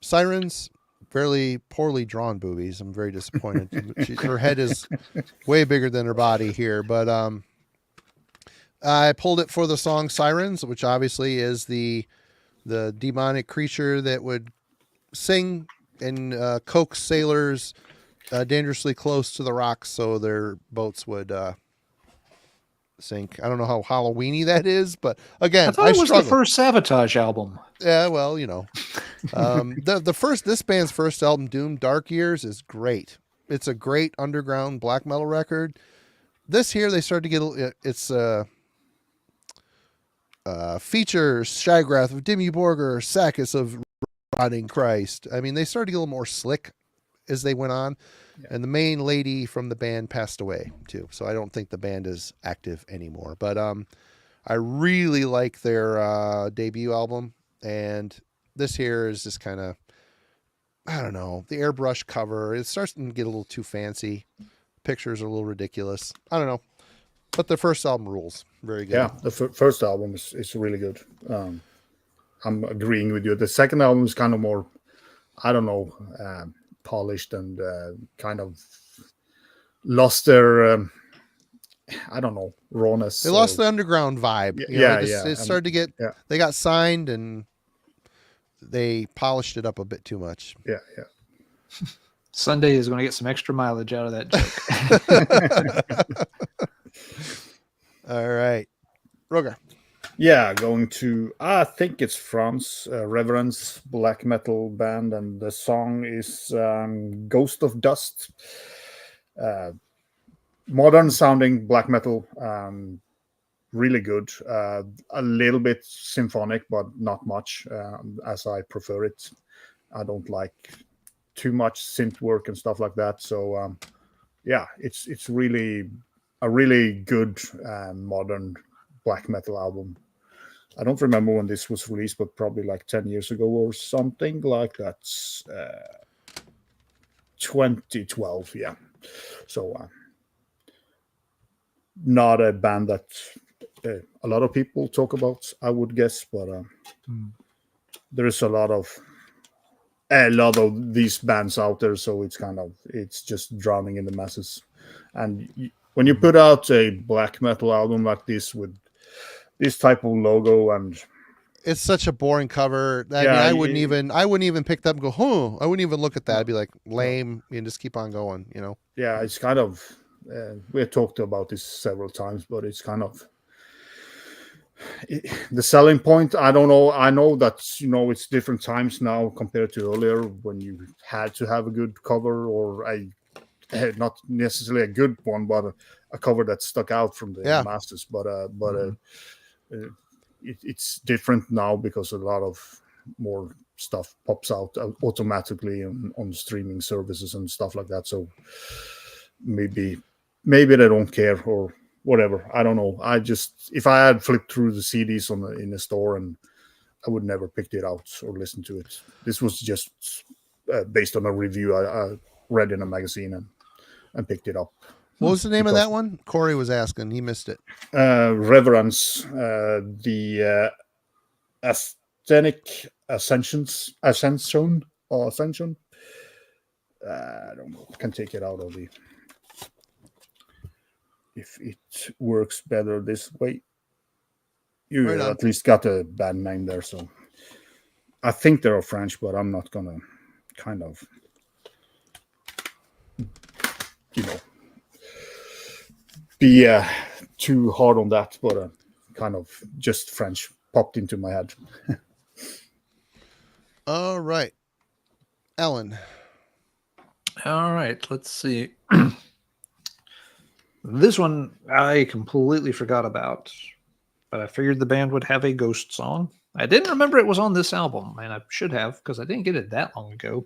[SPEAKER 1] Sirens, fairly poorly drawn boobies. I'm very disappointed. Her head is way bigger than her body here, but I pulled it for the song Sirens, which obviously is the demonic creature that would sing and coax sailors dangerously close to the rocks so their boats would sink. I don't know how Halloween-y that is, but again,
[SPEAKER 2] I thought it was
[SPEAKER 1] struggle.
[SPEAKER 2] the first Sabotage album.
[SPEAKER 1] Yeah, well, you know, this band's first album, Doom Dark Years, is great. It's a great underground black metal record. This here, they started to get it's features Shagrath of Dimmu Borgir, Sakis of Rotting Christ. I mean, they started to get a little more slick as they went on.
[SPEAKER 3] Yeah.
[SPEAKER 1] And the main lady from the band passed away too. So I don't think the band is active anymore. But I really like their debut album. And this here is just kind of, I don't know, the airbrush cover. It starts to get a little too fancy. Pictures are a little ridiculous. I don't know. But the first album rules. Very good.
[SPEAKER 3] Yeah, the first album is really good. I'm agreeing with you. The second album is kind of more, I don't know, polished and kind of lost their, I don't know, rawness.
[SPEAKER 1] They lost the underground vibe. It started to get, they got signed and they polished it up a bit too much.
[SPEAKER 3] Yeah.
[SPEAKER 2] Sunday is going to get some extra mileage out of that joke.
[SPEAKER 1] All right. Roger.
[SPEAKER 3] Yeah, going to, I think it's France, Reverence black metal band, and the song is Ghost of Dust. Modern sounding black metal, really good. A little bit symphonic, but not much, as I prefer it. I don't like too much synth work and stuff like that. So, yeah, it's really a really good modern black metal album. I don't remember when this was released, but probably like 10 years ago or something like that. 2012, yeah. So not a band that a lot of people talk about, I would guess, but there is a lot of these bands out there, so it's just drowning in the masses. And when you put out a black metal album like this with this type of logo, and
[SPEAKER 1] it's such a boring cover. I wouldn't even pick that up and go, I wouldn't even look at that. I'd be like, lame, and just keep on going, you know?
[SPEAKER 3] Yeah, it's kind of, we have talked about this several times, but it's kind of, the selling point, I don't know. I know that, it's different times now compared to earlier when you had to have a good cover or not necessarily a good one, but a cover that stuck out from the masses. But it's different now because a lot of more stuff pops out automatically on streaming services and stuff like that. So maybe they don't care or whatever. I don't know. If I had flipped through the CDs in the store, and I would never picked it out or listened to it. This was just based on a review I read in a magazine and picked it up.
[SPEAKER 1] What was the name of that one? Corey was asking. He missed it.
[SPEAKER 3] Reverence, the Ascenic Ascension. I don't know. I can take it out of if it works better this way. You at least got a band name there, so I think they're French, but I'm not gonna kind of, be too hard on that, but kind of just French popped into my head.
[SPEAKER 1] All right, Alan.
[SPEAKER 2] All right, let's see. This one I completely forgot about, but I figured the band would have a ghost song. I didn't remember it was on this album, and I should have because I didn't get it that long ago.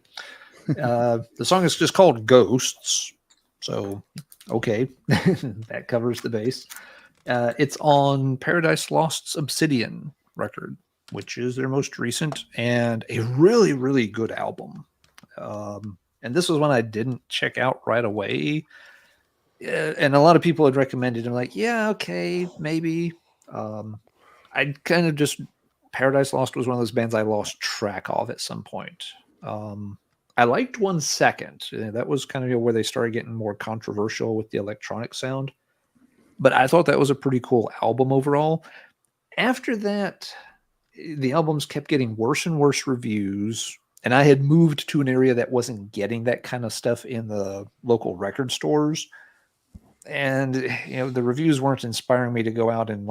[SPEAKER 2] The song is just called Ghosts. So, okay, that covers the base. It's on Paradise Lost's Obsidian record, which is their most recent and a really, really good album. And this was one I didn't check out right away. and a lot of people had recommended him, like, yeah, okay, maybe. I kind of just Paradise Lost was one of those bands I lost track of at some point. I liked 1 Second. That was kind of where they started getting more controversial with the electronic sound. But I thought that was a pretty cool album overall. After that, the albums kept getting worse and worse reviews. And I had moved to an area that wasn't getting that kind of stuff in the local record stores. And the reviews weren't inspiring me to go out and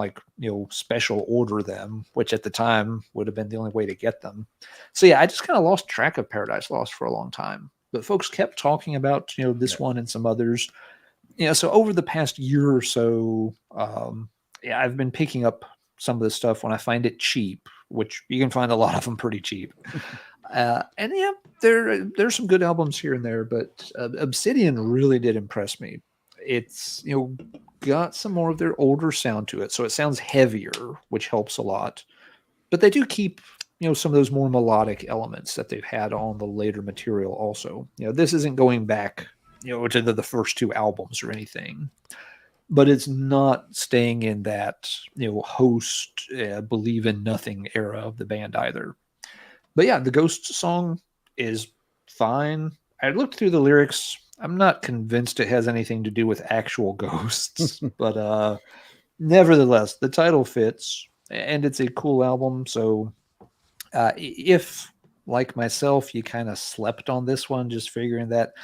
[SPEAKER 2] special order them, which at the time would have been the only way to get them. So yeah, I just kind of lost track of Paradise Lost for a long time. But folks kept talking about this one and some others. So over the past year or so, I've been picking up some of this stuff when I find it cheap, which you can find a lot of them pretty cheap. And yeah, there's some good albums here and there, but Obsidian really did impress me. It's got some more of their older sound to it, so it sounds heavier, which helps a lot. But they do keep some of those more melodic elements that they've had on the later material. Also, this isn't going back to the first 2 albums or anything, but it's not staying in that Host, Believe in Nothing era of the band either. But yeah, the Ghost song is fine. I looked through the lyrics. I'm not convinced it has anything to do with actual ghosts, but nevertheless, the title fits, and it's a cool album. So if, like myself, you kind of slept on this one, just figuring that,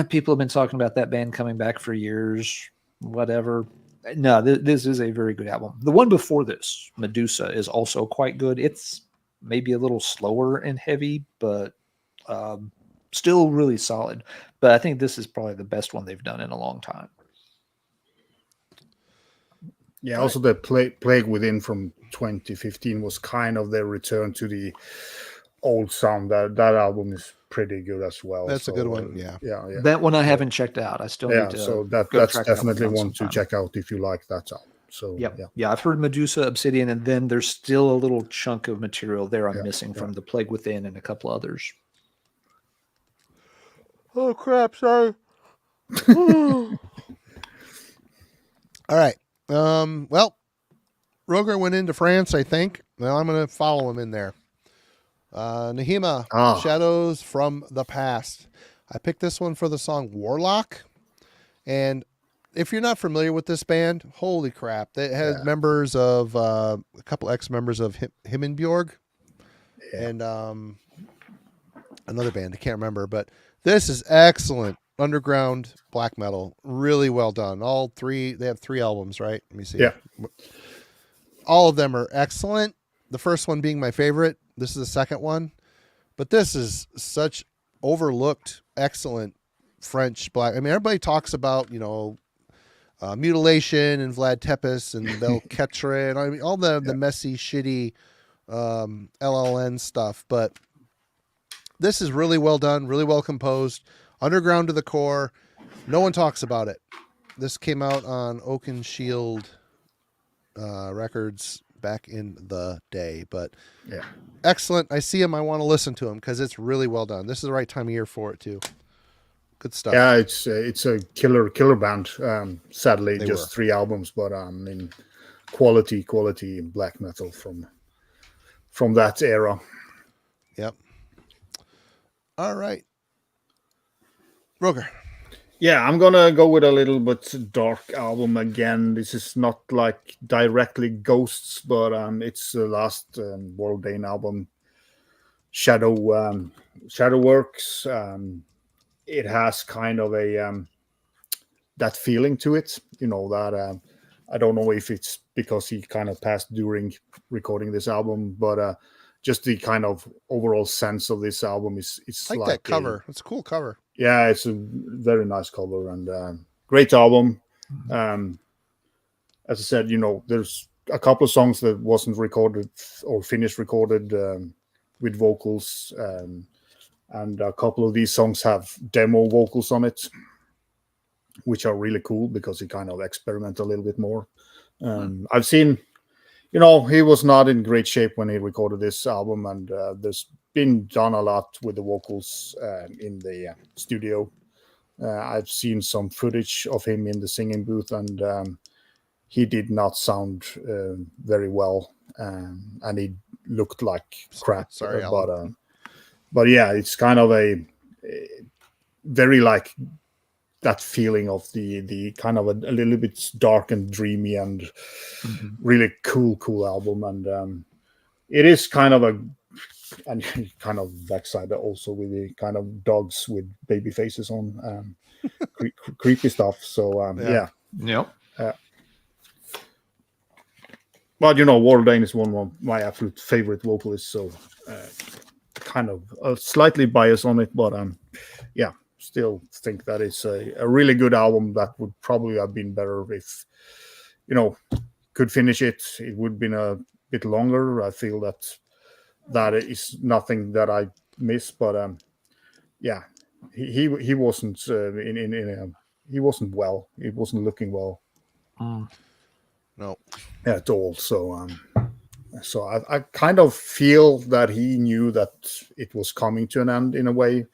[SPEAKER 2] people have been talking about that band coming back for years, whatever. No, this is a very good album. The one before this, Medusa, is also quite good. It's maybe a little slower and heavy, but still really solid. But I think this is probably the best one they've done in a long time.
[SPEAKER 3] Yeah, also the Plague Within from 2015 was kind of their return to the old sound. That album is pretty good as well.
[SPEAKER 1] That's a good one. Yeah.
[SPEAKER 2] That one I haven't checked out. I still need to.
[SPEAKER 3] So that's definitely one to check out if you like that album. So
[SPEAKER 2] yeah, I've heard Medusa, Obsidian, and then there's still a little chunk of material there I'm missing from the Plague Within and a couple others.
[SPEAKER 1] Oh crap! Sorry. All right. Well, Roger went into France, I think. Well, I'm going to follow him in there. Nahima, Shadows from the Past. I picked this one for the song Warlock. And if you're not familiar with this band, holy crap. It has members of, a couple ex-members of Himmelbjorg and another band. I can't remember, but this is excellent. Underground black metal, really well done. All 3, they have 3 albums, right? Let me see.
[SPEAKER 3] Yeah.
[SPEAKER 1] All of them are excellent. The first one being my favorite. This is the second one. But this is such overlooked, excellent French black. I mean, everybody talks about, Mutilation and Vlad Tepes and Belketre and I mean, all the messy, shitty LLN stuff. But this is really well done, really well composed. Underground to the core. No one talks about it. This came out on Oaken Shield Records back in the day, but excellent. I see him. I want to listen to him because it's really well done. This is the right time of year for it too. Good stuff.
[SPEAKER 3] Yeah, it's a killer band. Sadly, they just were. 3 albums, but in quality black metal from that era.
[SPEAKER 1] Yep. All right. Roger.
[SPEAKER 3] Yeah, I'm gonna go with a little bit dark album again. This is not like directly Ghosts, but it's the last World Dane album, Shadowworks. It has kind of a that feeling to it, that I don't know if it's because he kind of passed during recording this album, but just the kind of overall sense of this album is
[SPEAKER 1] like that cover. It's a cool cover.
[SPEAKER 3] Yeah, it's a very nice cover and great album. As I said, there's a couple of songs that wasn't recorded or finished recorded with vocals, and a couple of these songs have demo vocals on it, which are really cool because he kind of experiment a little bit more. I've seen, he was not in great shape when he recorded this album, and there's been done a lot with the vocals in the studio. I've seen some footage of him in the singing booth, and he did not sound very well, and he looked like crap.
[SPEAKER 1] Sorry, Alan.
[SPEAKER 3] But yeah, it's kind of a very like that feeling of the kind of a little bit dark and dreamy and really cool album, and it is kind of a and kind of backside also with the kind of dogs with baby faces on, creepy stuff. So yeah.
[SPEAKER 2] Yep.
[SPEAKER 3] But Wardane is one of my absolute favorite vocalists, so kind of slightly biased on it, but yeah, still think that it's a really good album that would probably have been better if could finish it. It would have been a bit longer. I feel that is nothing that I miss, but yeah, he wasn't he wasn't well. He wasn't looking well.
[SPEAKER 1] No,
[SPEAKER 3] at all. So I kind of feel that he knew that it was coming to an end in a way.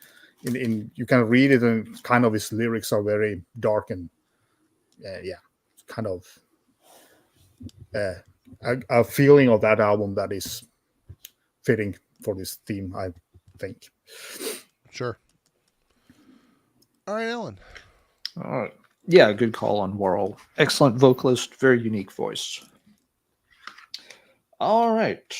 [SPEAKER 3] In you can read it, and kind of his lyrics are very dark and kind of a feeling of that album that is fitting for this theme, I think.
[SPEAKER 1] Sure. All right, Alan.
[SPEAKER 2] All right. Yeah, good call on Worrell. Excellent vocalist, very unique voice. All right.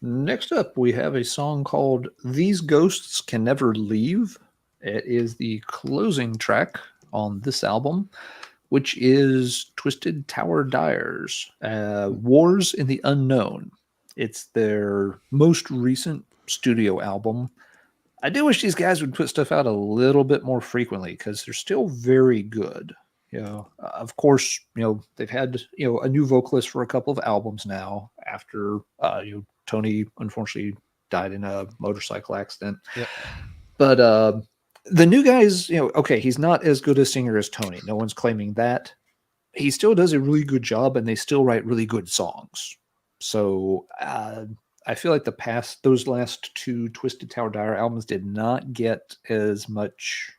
[SPEAKER 2] Next up, we have a song called These Ghosts Can Never Leave. It is the closing track on this album, which is Twisted Tower Dyer's Wars in the Unknown. It's their most recent studio album. I do wish these guys would put stuff out a little bit more frequently because they're still very good. Of course, they've had a new vocalist for a couple of albums now after Tony unfortunately died in a motorcycle accident.
[SPEAKER 1] Yep.
[SPEAKER 2] But the new guys, okay, he's not as good a singer as Tony. No one's claiming that. He still does a really good job, and they still write really good songs. So I feel like those last two Twisted Tower Dyer albums did not get as much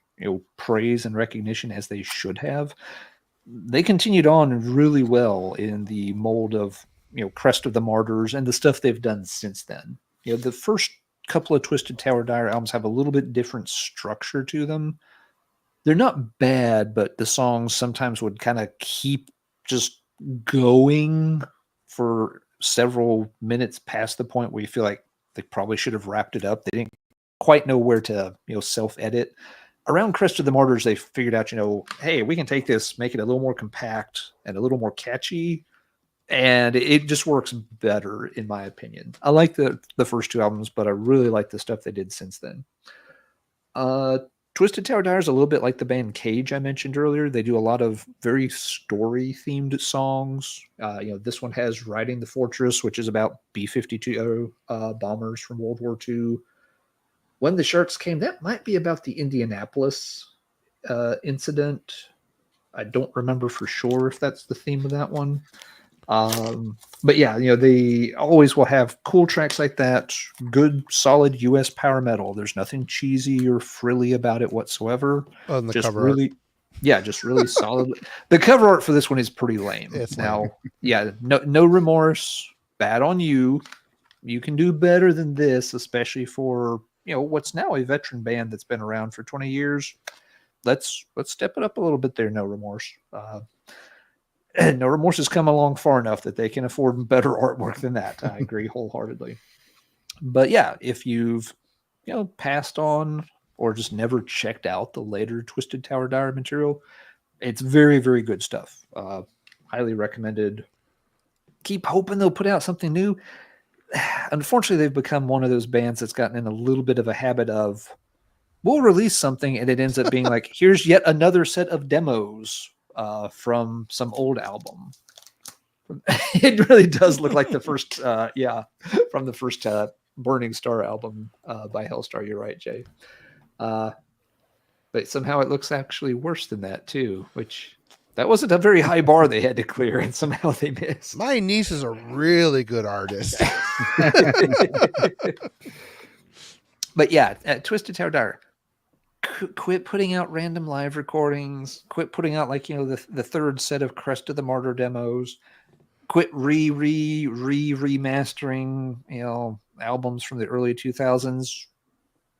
[SPEAKER 2] praise and recognition as they should have. They continued on really well in the mold of Crest of the Martyrs and the stuff they've done since then. The first couple of Twisted Tower Dyer albums have a little bit different structure to them. They're not bad, but the songs sometimes would kind of keep just going for several minutes past the point where you feel like they probably should have wrapped it up. They didn't quite know where to self-edit. Around Crest of the Martyrs, they figured out, hey, we can take this, make it a little more compact and a little more catchy, and it just works better, in my opinion. I like the first two albums, but I really like the stuff they did since then. Twisted Tower Dyer is a little bit like the band Cage I mentioned earlier. They do a lot of very story-themed songs. This one has Riding the Fortress, which is about B-52 bombers from World War II. When the Sharks Came, that might be about the Indianapolis incident. I don't remember for sure if that's the theme of that one. But yeah, they always will have cool tracks like that. Good, solid U.S. power metal. There's nothing cheesy or frilly about it whatsoever.
[SPEAKER 1] On the
[SPEAKER 2] just
[SPEAKER 1] cover
[SPEAKER 2] really,
[SPEAKER 1] art.
[SPEAKER 2] Yeah, just really solid. The cover art for this one is pretty lame.
[SPEAKER 1] It's
[SPEAKER 2] now,
[SPEAKER 1] lame.
[SPEAKER 2] Yeah, no remorse. Bad on you. You can do better than this, especially for what's now a veteran band that's been around for 20 years. Let's step it up a little bit there. No Remorse. No Remorse has come along far enough that they can afford better artwork than that. I agree wholeheartedly. But yeah, if you've passed on or just never checked out the later Twisted Tower Dyer material, it's very, very good stuff. Highly recommended. Keep hoping they'll put out something new. Unfortunately, they've become one of those bands that's gotten in a little bit of a habit of, we'll release something and it ends up being like, here's yet another set of demos from some old album. It really does look like the first, from the first Burning Star album by Hellstar. You're right, Jay. But somehow it looks actually worse than that too, which that wasn't a very high bar they had to clear, and somehow they missed.
[SPEAKER 1] My niece is a really good artist.
[SPEAKER 2] But yeah, Twisted Tower Dyer, quit putting out random live recordings. Quit putting out like the third set of Crest of the Martyr demos. Quit remastering albums from the early 2000s.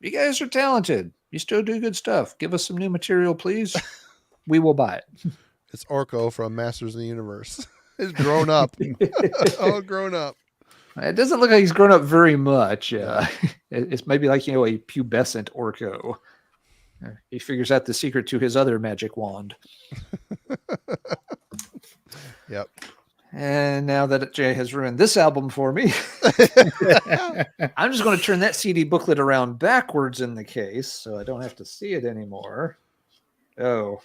[SPEAKER 2] You guys are talented. You still do good stuff. Give us some new material, please. We will buy it.
[SPEAKER 1] It's Orko from Masters of the Universe. He's grown up. All grown up.
[SPEAKER 2] It doesn't look like he's grown up very much. It's maybe like, a pubescent Orko. He figures out the secret to his other magic wand.
[SPEAKER 1] Yep.
[SPEAKER 2] And now that Jay has ruined this album for me, I'm just going to turn that CD booklet around backwards in the case so I don't have to see it anymore. Oh,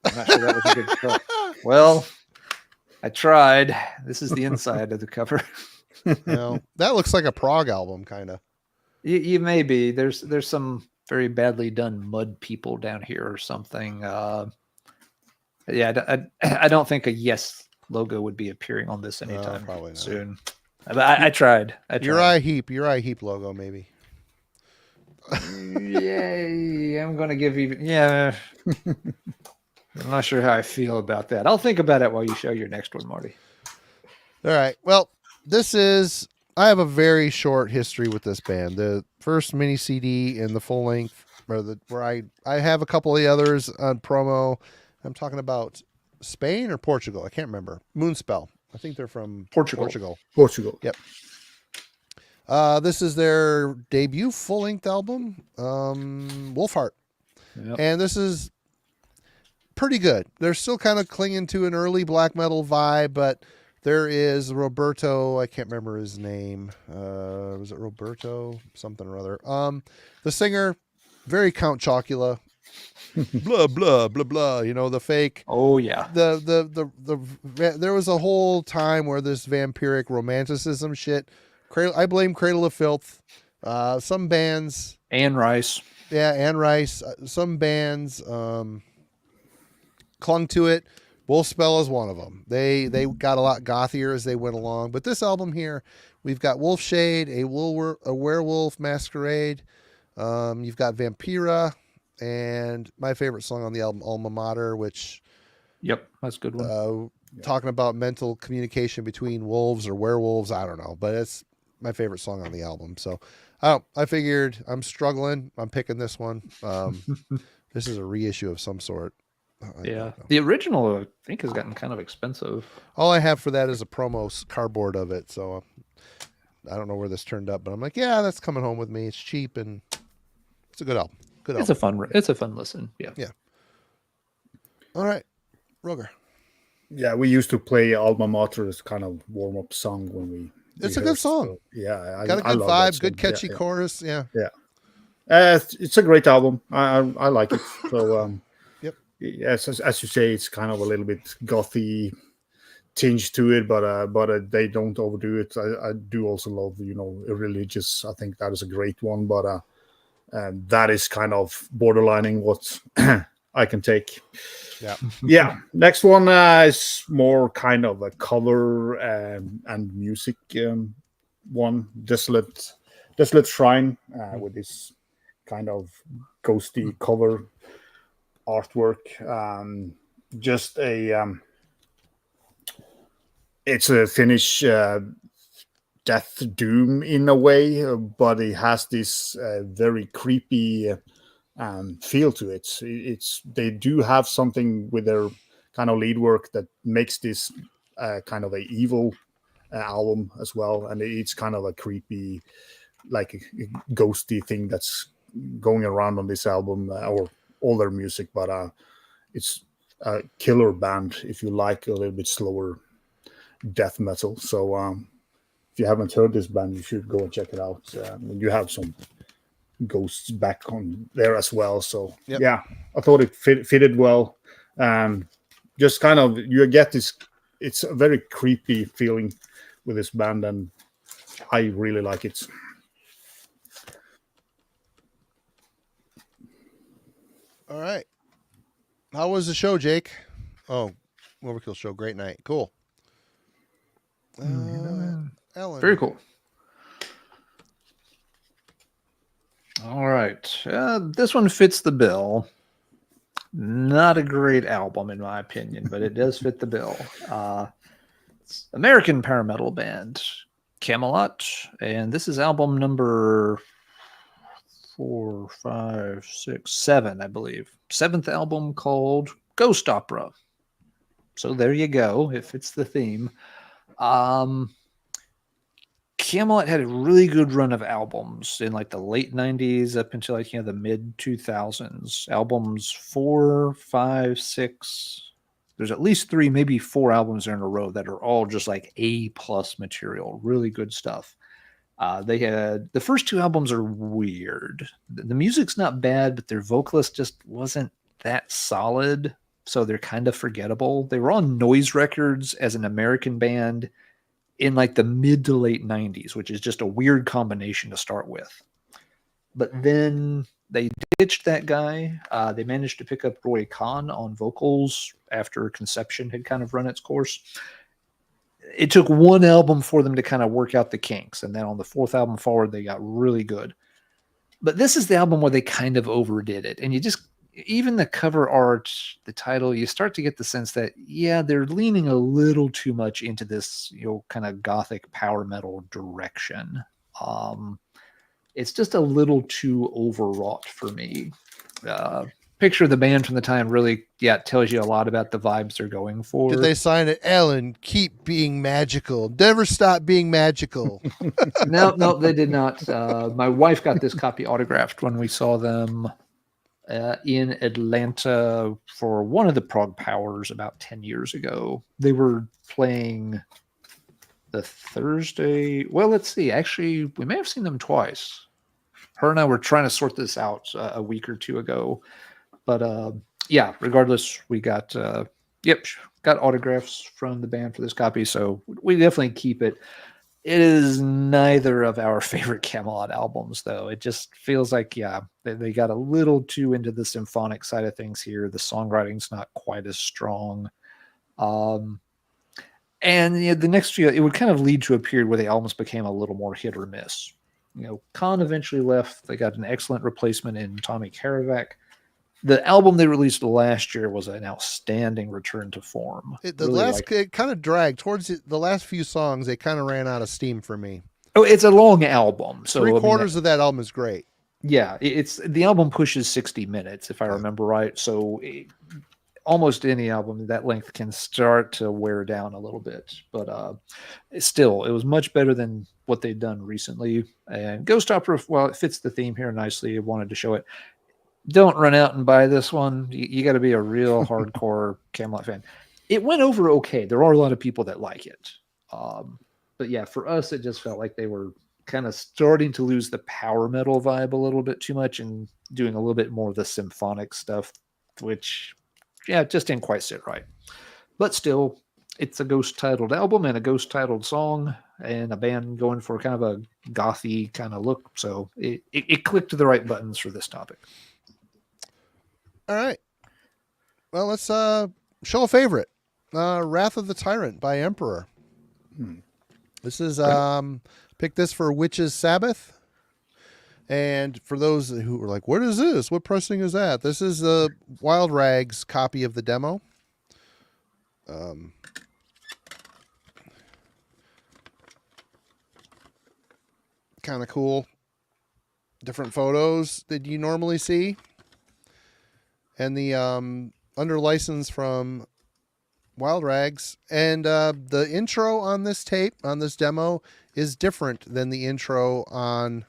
[SPEAKER 2] I'm not sure that was a good call. Well, I tried. This is the inside of the cover.
[SPEAKER 1] That looks like a prog album, kind of.
[SPEAKER 2] You may be. There's some very badly done mud people down here or something. I don't think a Yes logo would be appearing on this anytime soon. But I tried.
[SPEAKER 1] Uriah Heep logo, maybe.
[SPEAKER 2] Yay! I'm going to give you. Yeah. I'm not sure how I feel about that. I'll think about it while you show your next one, Marty.
[SPEAKER 1] All right. Well, I have a very short history with this band. The first mini CD and the full length, where I have a couple of the others on promo. I'm talking about Spain or Portugal. I can't remember. Moonspell. I think they're from Portugal. Yep. This is their debut full length album, Wolfheart. Yep. And this is pretty good. They're still kind of clinging to an early black metal vibe, but there is Roberto. I can't remember his name. Was it Roberto? Something or other. The singer, very Count Chocula. Blah blah blah blah. The fake.
[SPEAKER 2] Oh yeah.
[SPEAKER 1] There was a whole time where this vampiric romanticism shit. I blame Cradle of Filth. Some bands.
[SPEAKER 2] Anne Rice.
[SPEAKER 1] Yeah, Anne Rice. Some bands clung to it. Wolfspell is one of them. They got a lot gothier as they went along. But this album here, we've got Wolfshade, a werewolf masquerade. You've got Vampira. And my favorite song on the album, Alma Mater, which...
[SPEAKER 2] Yep, that's a good one.
[SPEAKER 1] Talking about mental communication between wolves or werewolves, I don't know. But it's my favorite song on the album. So I figured I'm struggling. I'm picking this one. This is a reissue of some sort.
[SPEAKER 2] The original, I think, has gotten kind of expensive.
[SPEAKER 1] All I have for that is a promo cardboard of it. So I don't know where this turned up. But I'm like, yeah, that's coming home with me. It's cheap and it's a good album.
[SPEAKER 2] It's a fun listen. Yeah.
[SPEAKER 1] All right, Roger.
[SPEAKER 3] Yeah, we used to play Alma Mater as kind of warm-up song when we.
[SPEAKER 1] It's a good song.
[SPEAKER 3] So, yeah,
[SPEAKER 1] got a good vibe, good catchy chorus. Yeah.
[SPEAKER 3] It's a great album. I like it. So
[SPEAKER 1] yep.
[SPEAKER 3] Yes, as you say, it's kind of a little bit gothy tinge to it, but they don't overdo it. I do also love Irreligious. I think that is a great one, but. And that is kind of borderlining what I can take. Yeah. Next one is more kind of a cover and music one. Desolate Shrine with this kind of ghosty cover artwork. It's a Finnish death doom in a way, but it has this very creepy feel to it. They do have something with their kind of lead work that makes this kind of a evil album as well, and it's kind of a creepy, like a ghosty thing that's going around on this album or all their music. But it's a killer band if you like a little bit slower death metal. So. If you haven't heard this band, you should go and check it out. You have some ghosts back on there as well. So yeah, I thought it fitted well. Just kind of you get this. It's a very creepy feeling with this band, and I really like it.
[SPEAKER 1] All right. How was the show, Jake? Oh, Overkill show. Great night. Cool. Ellen.
[SPEAKER 2] Very cool. All right. This one fits the bill. Not a great album, in my opinion, but it does fit the bill. It's American power metal band Camelot, and this is album number 4, 5, 6, 7, I believe. 7th album called Ghost Opera. So there you go. It fits the theme. Camelot had a really good run of albums in like the late 90s up until like the mid 2000s. Albums 4, 5, 6. There's at least 3, maybe 4 albums in a row that are all just like A+ material. Really good stuff. They had the first 2 albums are weird. The music's not bad, but their vocalist just wasn't that solid. So they're kind of forgettable. They were on Noise Records as an American band in like the mid to late 90s, which is just a weird combination to start with. But then they ditched that guy. They managed to pick up Roy Khan on vocals after Conception had kind of run its course. It took 1 album for them to kind of work out the kinks. And then on the 4th album forward, they got really good. But this is the album where they kind of overdid it. And you just, even the cover art, the title, you start to get the sense that, yeah, they're leaning a little too much into this, kind of gothic power metal direction. It's just a little too overwrought for me. Picture of the band from the time really, tells you a lot about the vibes they're going for.
[SPEAKER 1] Did they sign it? Ellen, keep being magical. Never stop being magical.
[SPEAKER 2] No, they did not. My wife got this copy autographed when we saw them in Atlanta for one of the prog powers about 10 years ago. They were playing the Thursday. Well, let's see. Actually, we may have seen them twice. Her and I were trying to sort this out a week or 2 ago. But regardless, we got autographs from the band for this copy. So we definitely keep it. It is neither of our favorite Camelot albums, though. It just feels like, they got a little too into the symphonic side of things here. The songwriting's not quite as strong. And the next few, it would kind of lead to a period where they almost became a little more hit or miss. Khan eventually left. They got an excellent replacement in Tommy Kjorvik. The album they released last year was an outstanding return to form.
[SPEAKER 1] It kind of dragged towards the last few songs. They kind of ran out of steam for me.
[SPEAKER 2] Oh, it's a long album. So
[SPEAKER 1] 3/4 of that album is great.
[SPEAKER 2] Yeah, the album pushes 60 minutes, if I remember right. So almost any album that length can start to wear down a little bit. But still, it was much better than what they'd done recently. And Ghost Opera, well, it fits the theme here nicely. I wanted to show it. Don't run out and buy this one. You got to be a real hardcore Camelot fan. It went over okay. There are a lot of people that like it. But yeah, for us, it just felt like they were kind of starting to lose the power metal vibe a little bit too much and doing a little bit more of the symphonic stuff, which, it just didn't quite sit right. But still, it's a ghost-titled album and a ghost-titled song and a band going for kind of a gothy kind of look. So it clicked the right buttons for this topic.
[SPEAKER 1] All right. Well, let's show a favorite. Wrath of the Tyrant by Emperor. This is picked this for Witches Sabbath. And for those who were like, what is this? What pressing is that? This is the Wild Rags copy of the demo. Kind of cool. Different photos that you normally see. And the under license from Wild Rags. And the intro on this tape, on this demo, is different than the intro on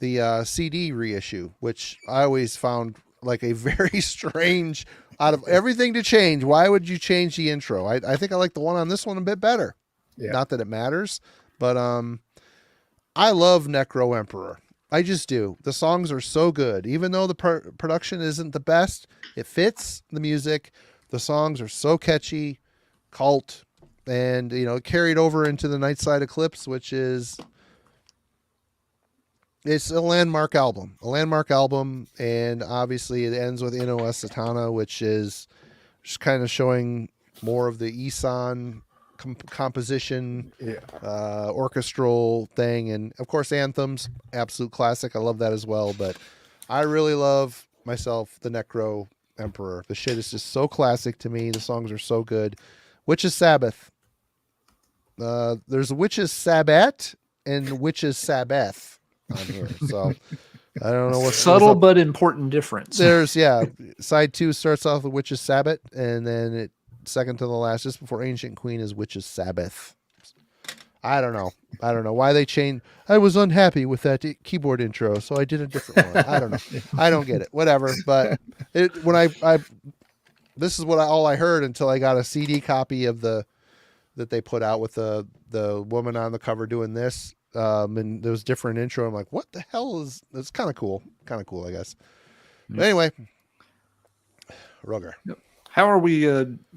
[SPEAKER 1] the CD reissue, which I always found like a very strange, out of everything to change, why would you change the intro? I think I like the one on this one a bit better. Yeah. Not that it matters, but I love Necro Emperor. I just do. The songs are so good. Even though the production isn't the best, it fits the music. The songs are so catchy, cult, and, it carried over into the Nightside Eclipse, which is, it's a landmark album. And obviously it ends with Inno Satana, which is just kind of showing more of the Isan composition,
[SPEAKER 3] Yeah.
[SPEAKER 1] orchestral thing, and of course anthems, absolute classic. I love that as well. But I really love myself the Necro Emperor. The shit is just so classic to me. The songs are so good. Witch's Sabbath. There's Witch's Sabbat and Witch's Sabbath on here. So I don't know what
[SPEAKER 2] subtle but important difference.
[SPEAKER 1] There's side 2 starts off with Witch's Sabbath, and then it second to the last, just before Ancient Queen, is Witch's Sabbath. I don't know why they changed. I was unhappy with that keyboard intro, so I did a different one. I don't know. I don't get it. Whatever. But when I this is all I heard until I got a CD copy of that they put out with the woman on the cover doing this. And there was different intro. I'm like, what the hell is? It's kind of cool. Kind of cool, I guess. But anyway, Rugger.
[SPEAKER 2] Yep. How are we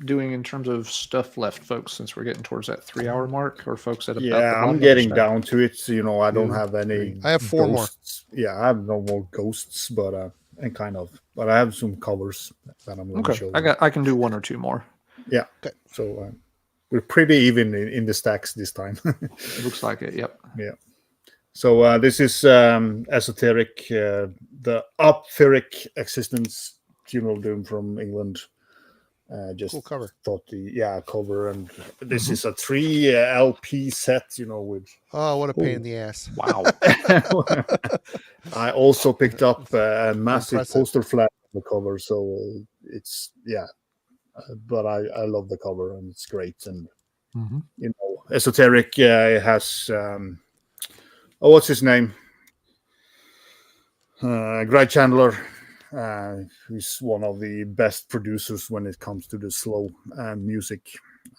[SPEAKER 2] doing in terms of stuff left, folks, since we're getting towards that 3-hour mark, or folks at about the
[SPEAKER 3] I'm getting down to it. So, I don't have any.
[SPEAKER 1] I have 4
[SPEAKER 3] ghosts.
[SPEAKER 1] more.
[SPEAKER 3] Yeah, I have no more ghosts, but I have some covers that I'm going to show.
[SPEAKER 2] I can do 1 or 2 more.
[SPEAKER 3] Yeah. Okay. So we're pretty even in the stacks this time.
[SPEAKER 2] It looks like it. Yep.
[SPEAKER 3] Yeah. So this is Esoteric, the Opetheric Existence Funeral Doom from England. Just
[SPEAKER 1] cool cover.
[SPEAKER 3] Thought the cover, and this is a 3 LP set, with.
[SPEAKER 1] Oh, what a pain in the ass!
[SPEAKER 2] Wow.
[SPEAKER 3] I also picked up a massive
[SPEAKER 1] Impressive.
[SPEAKER 3] poster flag on the cover, so it's but I love the cover and it's great, and Esoteric has what's his name? Greg Chandler. Who's one of the best producers when it comes to the slow music.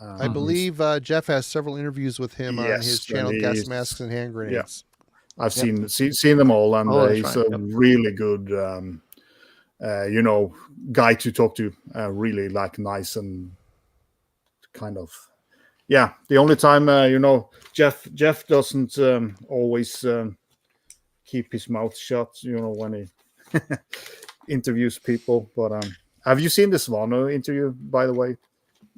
[SPEAKER 1] I believe Jeff has several interviews with him on his channel, Gas Masks and Hand Grenades.
[SPEAKER 3] Yeah. I've seen them all, and he's a really good, guy to talk to. Really nice and kind of, The only time, Jeff doesn't always keep his mouth shut. When he interviews people, but have you seen the Svano interview, by the way?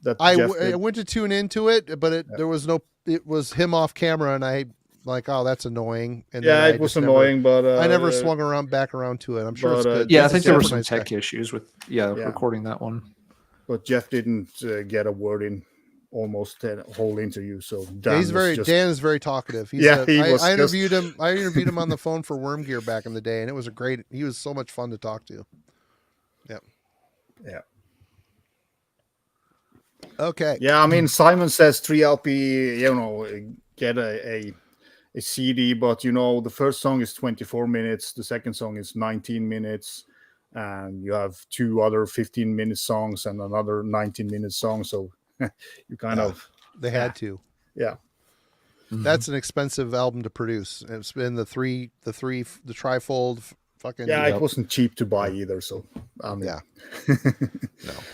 [SPEAKER 3] That
[SPEAKER 1] I went to tune into it, but there was no. It was him off camera, and I like, oh, that's annoying. And
[SPEAKER 3] it was annoying, but
[SPEAKER 1] I never swung back around to it. I'm sure it's good.
[SPEAKER 2] I think there were some tech issues with recording that one.
[SPEAKER 3] But Jeff didn't get a word in almost the whole interview. So Dan
[SPEAKER 1] is very talkative. I interviewed him. I interviewed him on the phone for Worm Gear back in the day, and it was he was so much fun to talk to. Yep.
[SPEAKER 3] Yeah.
[SPEAKER 1] Okay.
[SPEAKER 3] Yeah, I mean, Simon says 3 LP, get a CD, but the first song is 24 minutes, the second song is 19 minutes, and you have 2 other 15-minute songs and another 19-minute song, so you kind of
[SPEAKER 1] they had to.
[SPEAKER 3] Yeah.
[SPEAKER 1] That's an expensive album to produce. It's been the trifold fucking.
[SPEAKER 3] Yeah, it wasn't cheap to buy either. So
[SPEAKER 1] no.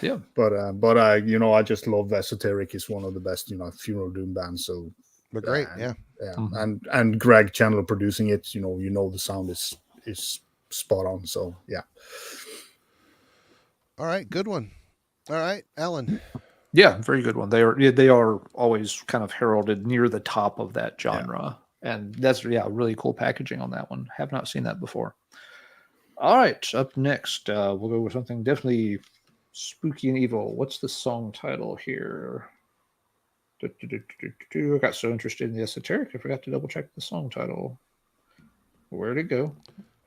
[SPEAKER 2] Yeah.
[SPEAKER 3] But I just love Esoteric. Is one of the best funeral doom bands. So
[SPEAKER 1] they're great. Yeah.
[SPEAKER 3] And Greg Chandler producing it. The sound is spot on. So yeah.
[SPEAKER 1] All right, good one. All right, Alan.
[SPEAKER 2] Yeah, very good one. They are always kind of heralded near the top of that genre, and that's really cool packaging on that one. Have not seen that before. All right, up next, we'll go with something definitely spooky and evil. What's the song title here? I got so interested in the Esoteric, I forgot to double check the song title. Where'd it go?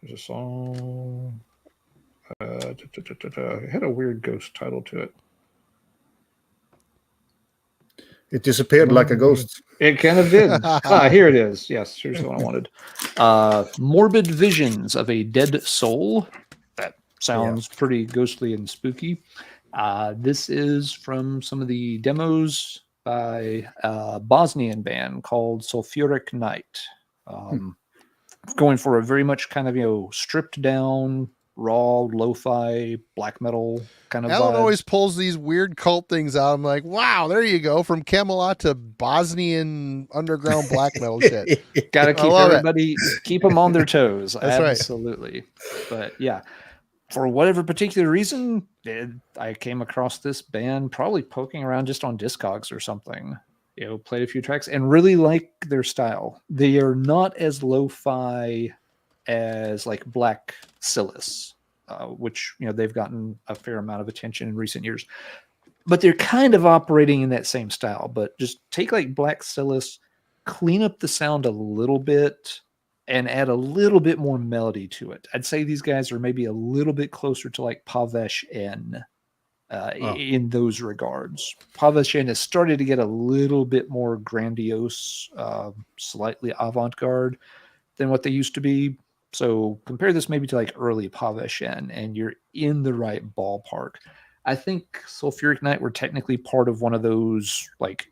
[SPEAKER 2] There's a song. It had a weird ghost title to it.
[SPEAKER 3] It disappeared like a ghost.
[SPEAKER 2] It kind of did. Here it is. Yes, here's the one I wanted. Morbid Visions of a Dead Soul. That sounds pretty ghostly and spooky. This is from some of the demos by a Bosnian band called Sulfuric Night. Going for a very much kind of, stripped down, raw, lo-fi, black metal kind of
[SPEAKER 1] Alan
[SPEAKER 2] vibes.
[SPEAKER 1] always pulls these weird cult things out. I'm like, wow, there you go. From Camelot to Bosnian underground black metal shit.
[SPEAKER 2] Gotta keep everybody, keep them on their toes.
[SPEAKER 1] That's
[SPEAKER 2] Absolutely. Right. But yeah, for whatever particular reason, I came across this band probably poking around just on Discogs or something. played a few tracks and really like their style. They are not as lo-fi as like Black Silas, which they've gotten a fair amount of attention in recent years. But they're kind of operating in that same style. But just take like Black Silas, clean up the sound a little bit, and add a little bit more melody to it. I'd say these guys are maybe a little bit closer to like Pavesh N in those regards. Pavesh N has started to get a little bit more grandiose, slightly avant-garde than what they used to be. So compare this maybe to like early Pavesh N, and you're in the right ballpark. I think Sulfuric Night were technically part of one of those like,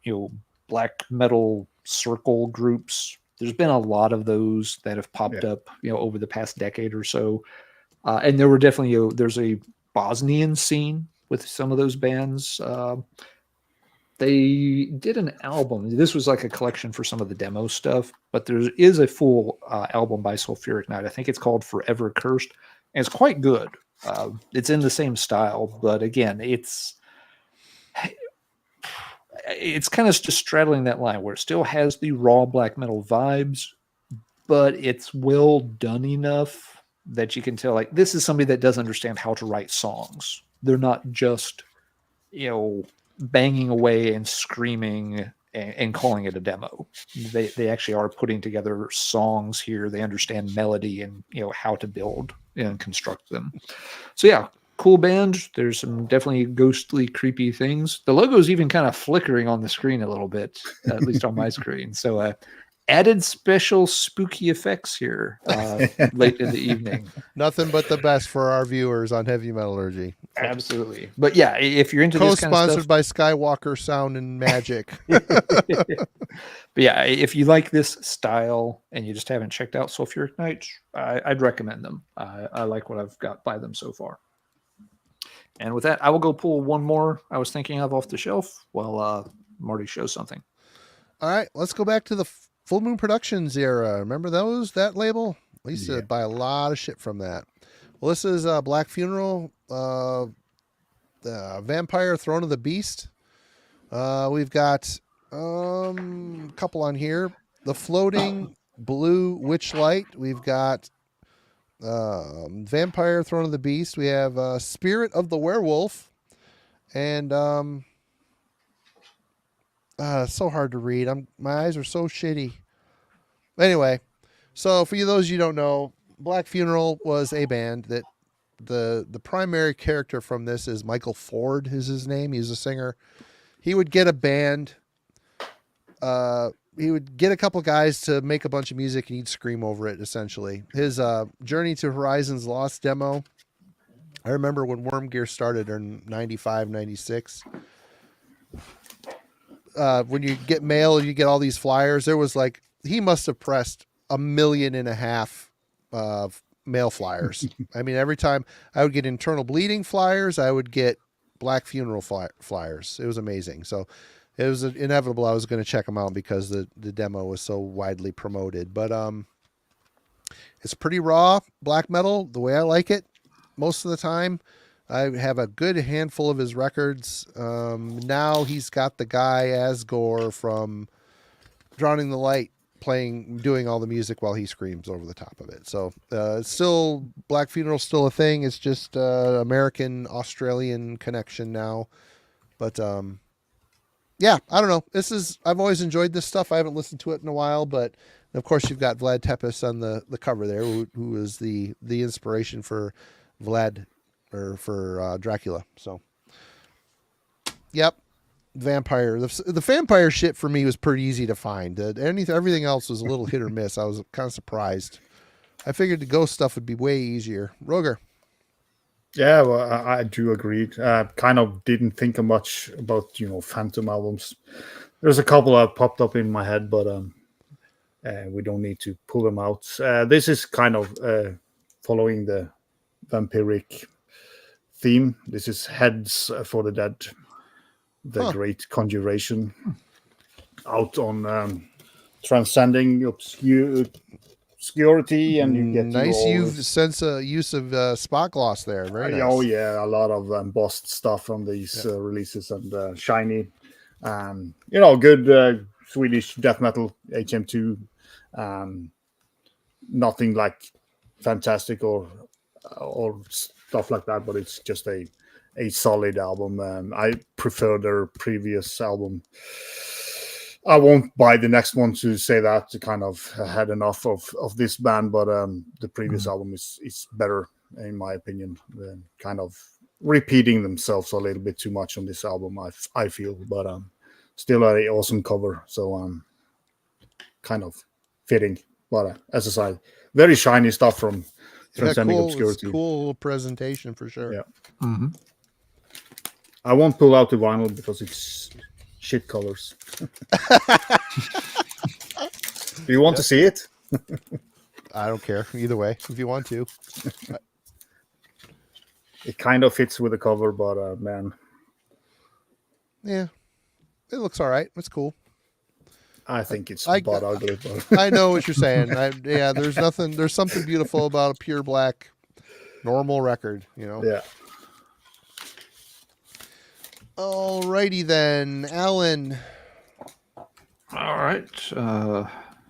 [SPEAKER 2] black metal circle groups. There's been a lot of those that have popped up, over the past decade or so. And there were definitely, there's a Bosnian scene with some of those bands. They did an album. This was like a collection for some of the demo stuff, but there is a full album by Sulfuric Night. I think it's called Forever Cursed, and it's quite good. It's in the same style, but again, it's kind of just straddling that line where it still has the raw black metal vibes, but it's well done enough that you can tell, like, this is somebody that does understand how to write songs. They're not just, banging away and screaming and calling it a demo. They actually are putting together songs here. They understand melody and, how to build and construct them. So yeah, cool band. There's some definitely ghostly, creepy things. The logo's even kind of flickering on the screen a little bit, at least on my screen. So added special spooky effects here late in the evening.
[SPEAKER 1] Nothing but the best for our viewers on Heavy Metallurgy.
[SPEAKER 2] Absolutely. But yeah, if you're into this kind of stuff,
[SPEAKER 1] co-sponsored by Skywalker Sound and Magic.
[SPEAKER 2] But yeah, if you like this style and you just haven't checked out Sulfuric Night, I'd recommend them. I like what I've got by them so far. And with that, I will go pull one more I was thinking of off the shelf while Marty shows something.
[SPEAKER 1] All right, let's go back to the Full Moon Productions era. Remember that label? I used to buy a lot of shit from that. Well, this is Black Funeral, the Vampire, Throne of the Beast. We've got a couple on here. The Floating Blue Witchlight. We've got Vampire, Throne of the Beast. We have Spirit of the Werewolf. And it's so hard to read. My eyes are so shitty. Anyway, so for those you don't know, Black Funeral was a band that the primary character from this is Michael Ford is his name. He's a singer. He would get a band. He would get a couple guys to make a bunch of music and he'd scream over it, essentially. His Journey to Horizons Lost demo. I remember when Worm Gear started in 95, 96. When you get mail, you get all these flyers. There was like, he must have pressed 1.5 million mail flyers. I mean, every time I would get Internal Bleeding flyers, I would get Black Funeral flyers. It was amazing. So it was inevitable I was going to check them out because the demo was so widely promoted. But it's pretty raw black metal, the way I like it most of the time. I have a good handful of his records. Now he's got the guy Asgore from Drowning the Light doing all the music while he screams over the top of it. So still, Black Funeral still a thing. It's just American Australian connection now. But yeah, I don't know. I've always enjoyed this stuff. I haven't listened to it in a while, but of course you've got Vlad Tepes on the cover there, who is the inspiration for Vlad. Or for Dracula. So, yep, vampire. The vampire shit for me was pretty easy to find. Everything else was a little hit or miss. I was kind of surprised. I figured the ghost stuff would be way easier. Roger.
[SPEAKER 3] Yeah, well, I do agree. Kind of didn't think much about Phantom albums. There's a couple that popped up in my head, but we don't need to pull them out. This is kind of following the vampiric theme. This is Heads for the Dead, the Great Conjuration, out on Transcending Obscurity, and you get
[SPEAKER 1] nice use of spot gloss there. Very nice.
[SPEAKER 3] Oh yeah, a lot of embossed stuff on these releases, and shiny. Good Swedish death metal, HM2. Nothing like fantastic or stuff like that, but it's just a solid album. I prefer their previous album. I won't buy the next one to say that. I kind of had enough of this band, but the previous album is better in my opinion. Kind of repeating themselves a little bit too much on this album, I feel, but still an awesome cover. So kind of fitting. But as I say, very shiny stuff from Transcending Obscurity.
[SPEAKER 1] Cool presentation for sure.
[SPEAKER 3] Yeah. Mm-hmm. I won't pull out the vinyl because it's shit colors. Do you want to see it?
[SPEAKER 1] I don't care either way if you want to.
[SPEAKER 3] It kind of fits with the cover, but man.
[SPEAKER 1] Yeah. It looks all right. It's cool.
[SPEAKER 3] I think it's butt ugly.
[SPEAKER 1] But. I know what you're saying. There's something beautiful about a pure black normal record,
[SPEAKER 2] Yeah.
[SPEAKER 1] Alrighty then, Alan.
[SPEAKER 2] All right.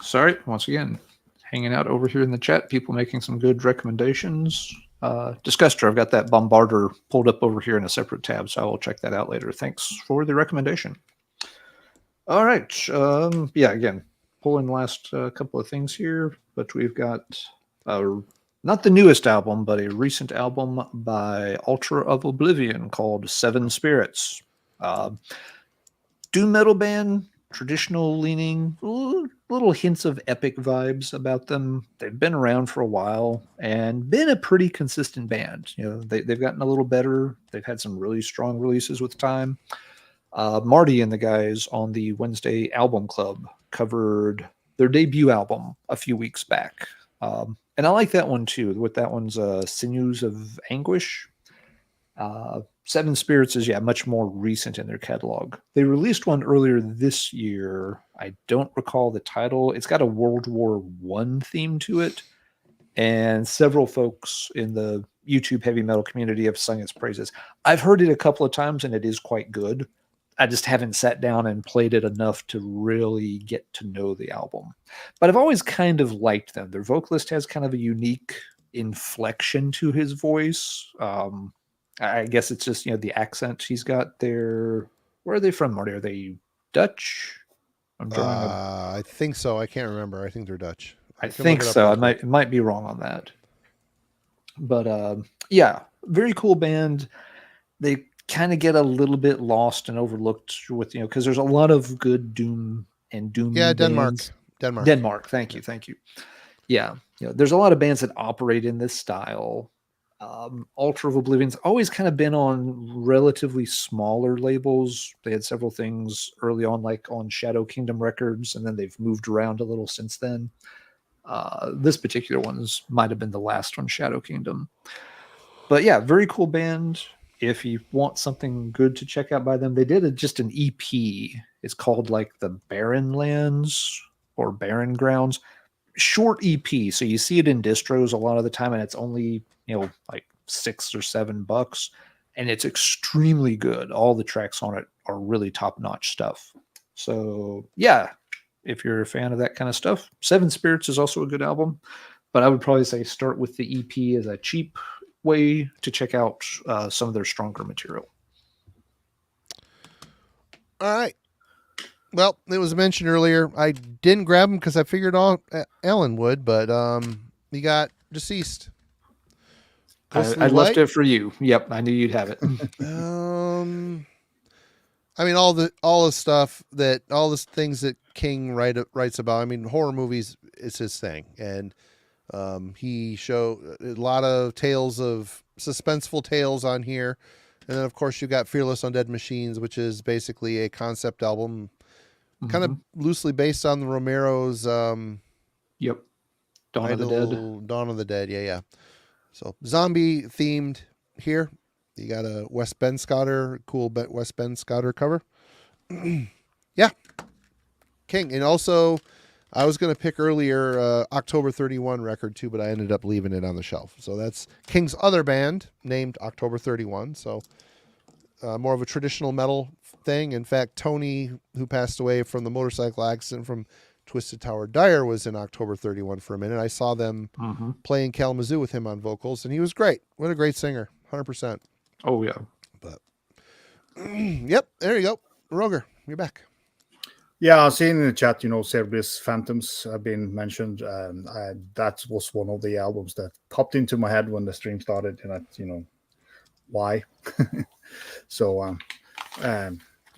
[SPEAKER 2] Sorry, once again, hanging out over here in the chat, people making some good recommendations. Discuster, I've got that Bombarder pulled up over here in a separate tab, so I will check that out later. Thanks for the recommendation. All right. Again, pulling the last couple of things here, but we've got not the newest album, but a recent album by Altar of Oblivion called Seven Spirits. Doom metal band, traditional leaning, little hints of epic vibes about them. They've been around for a while and been a pretty consistent band. They've gotten a little better. They've had some really strong releases with time. Marty and the guys on the Wednesday Album Club covered their debut album a few weeks back. And I like that one too. With that one's Sinews of Anguish. Seven Spirits is much more recent in their catalog. They released one earlier this year. I don't recall the title. It's got a World War I theme to it. And several folks in the YouTube heavy metal community have sung its praises. I've heard it a couple of times and it is quite good. I just haven't sat down and played it enough to really get to know the album. But I've always kind of liked them. Their vocalist has kind of a unique inflection to his voice. I guess it's just,
[SPEAKER 1] the
[SPEAKER 2] accent he's got there. Where are they from, Marty? Are they Dutch?
[SPEAKER 1] I think so. I can't remember. I think they're Dutch.
[SPEAKER 2] I think so. I might be wrong on that. But very cool band. They kind of get a little bit lost and overlooked with, because there's a lot of good Doom and Doom.
[SPEAKER 1] Yeah,
[SPEAKER 2] bands. Denmark. Thank you. Yeah. There's a lot of bands that operate in this style. Altar of Oblivion's always kind of been on relatively smaller labels. They had several things early on, like on Shadow Kingdom Records, and then they've moved around a little since then. This particular one's might have been the last on Shadow Kingdom. But yeah, very cool band. If you want something good to check out by them, they did just an EP. It's called like the Barren Lands or Barren Grounds. Short EP. So you see it in distros a lot of the time, and it's only, like $6 or $7. And it's extremely good. All the tracks on it are really top-notch stuff. So yeah, if you're a fan of that kind of stuff, Seven Spirits is also a good album. But I would probably say start with the EP as a cheap way to check out some of their stronger material.
[SPEAKER 1] All right. Well, it was mentioned earlier. I didn't grab them because I figured Ellen would, but you got Deceased.
[SPEAKER 2] I left it for you. Yep, I knew you'd have it.
[SPEAKER 1] I mean, all the things that King writes about. I mean, horror movies is his thing, and he showed a lot of suspenseful tales on here. And then of course you got Fearless Undead Machines, which is basically a concept album, kind of loosely based on the Romero's,
[SPEAKER 2] Dawn of the Dead.
[SPEAKER 1] Dawn of the Dead. Yeah. So zombie themed here. You got a cool Wes Ben Scotter cover. Yeah. King. And also, I was going to pick earlier October 31 record too, but I ended up leaving it on the shelf. So that's King's other band named October 31. So more of a traditional metal thing. In fact, Tony, who passed away from the motorcycle accident from Twisted Tower Dyer, was in October 31 for a minute. I saw them playing Kalamazoo with him on vocals, and he was great. What a great singer, 100%.
[SPEAKER 2] Oh yeah.
[SPEAKER 1] But yep, there you go, Roger, you're back.
[SPEAKER 3] Yeah, I've seen in the chat, Cerberus Phantoms have been mentioned. That was one of the albums that popped into my head when the stream started, and why. So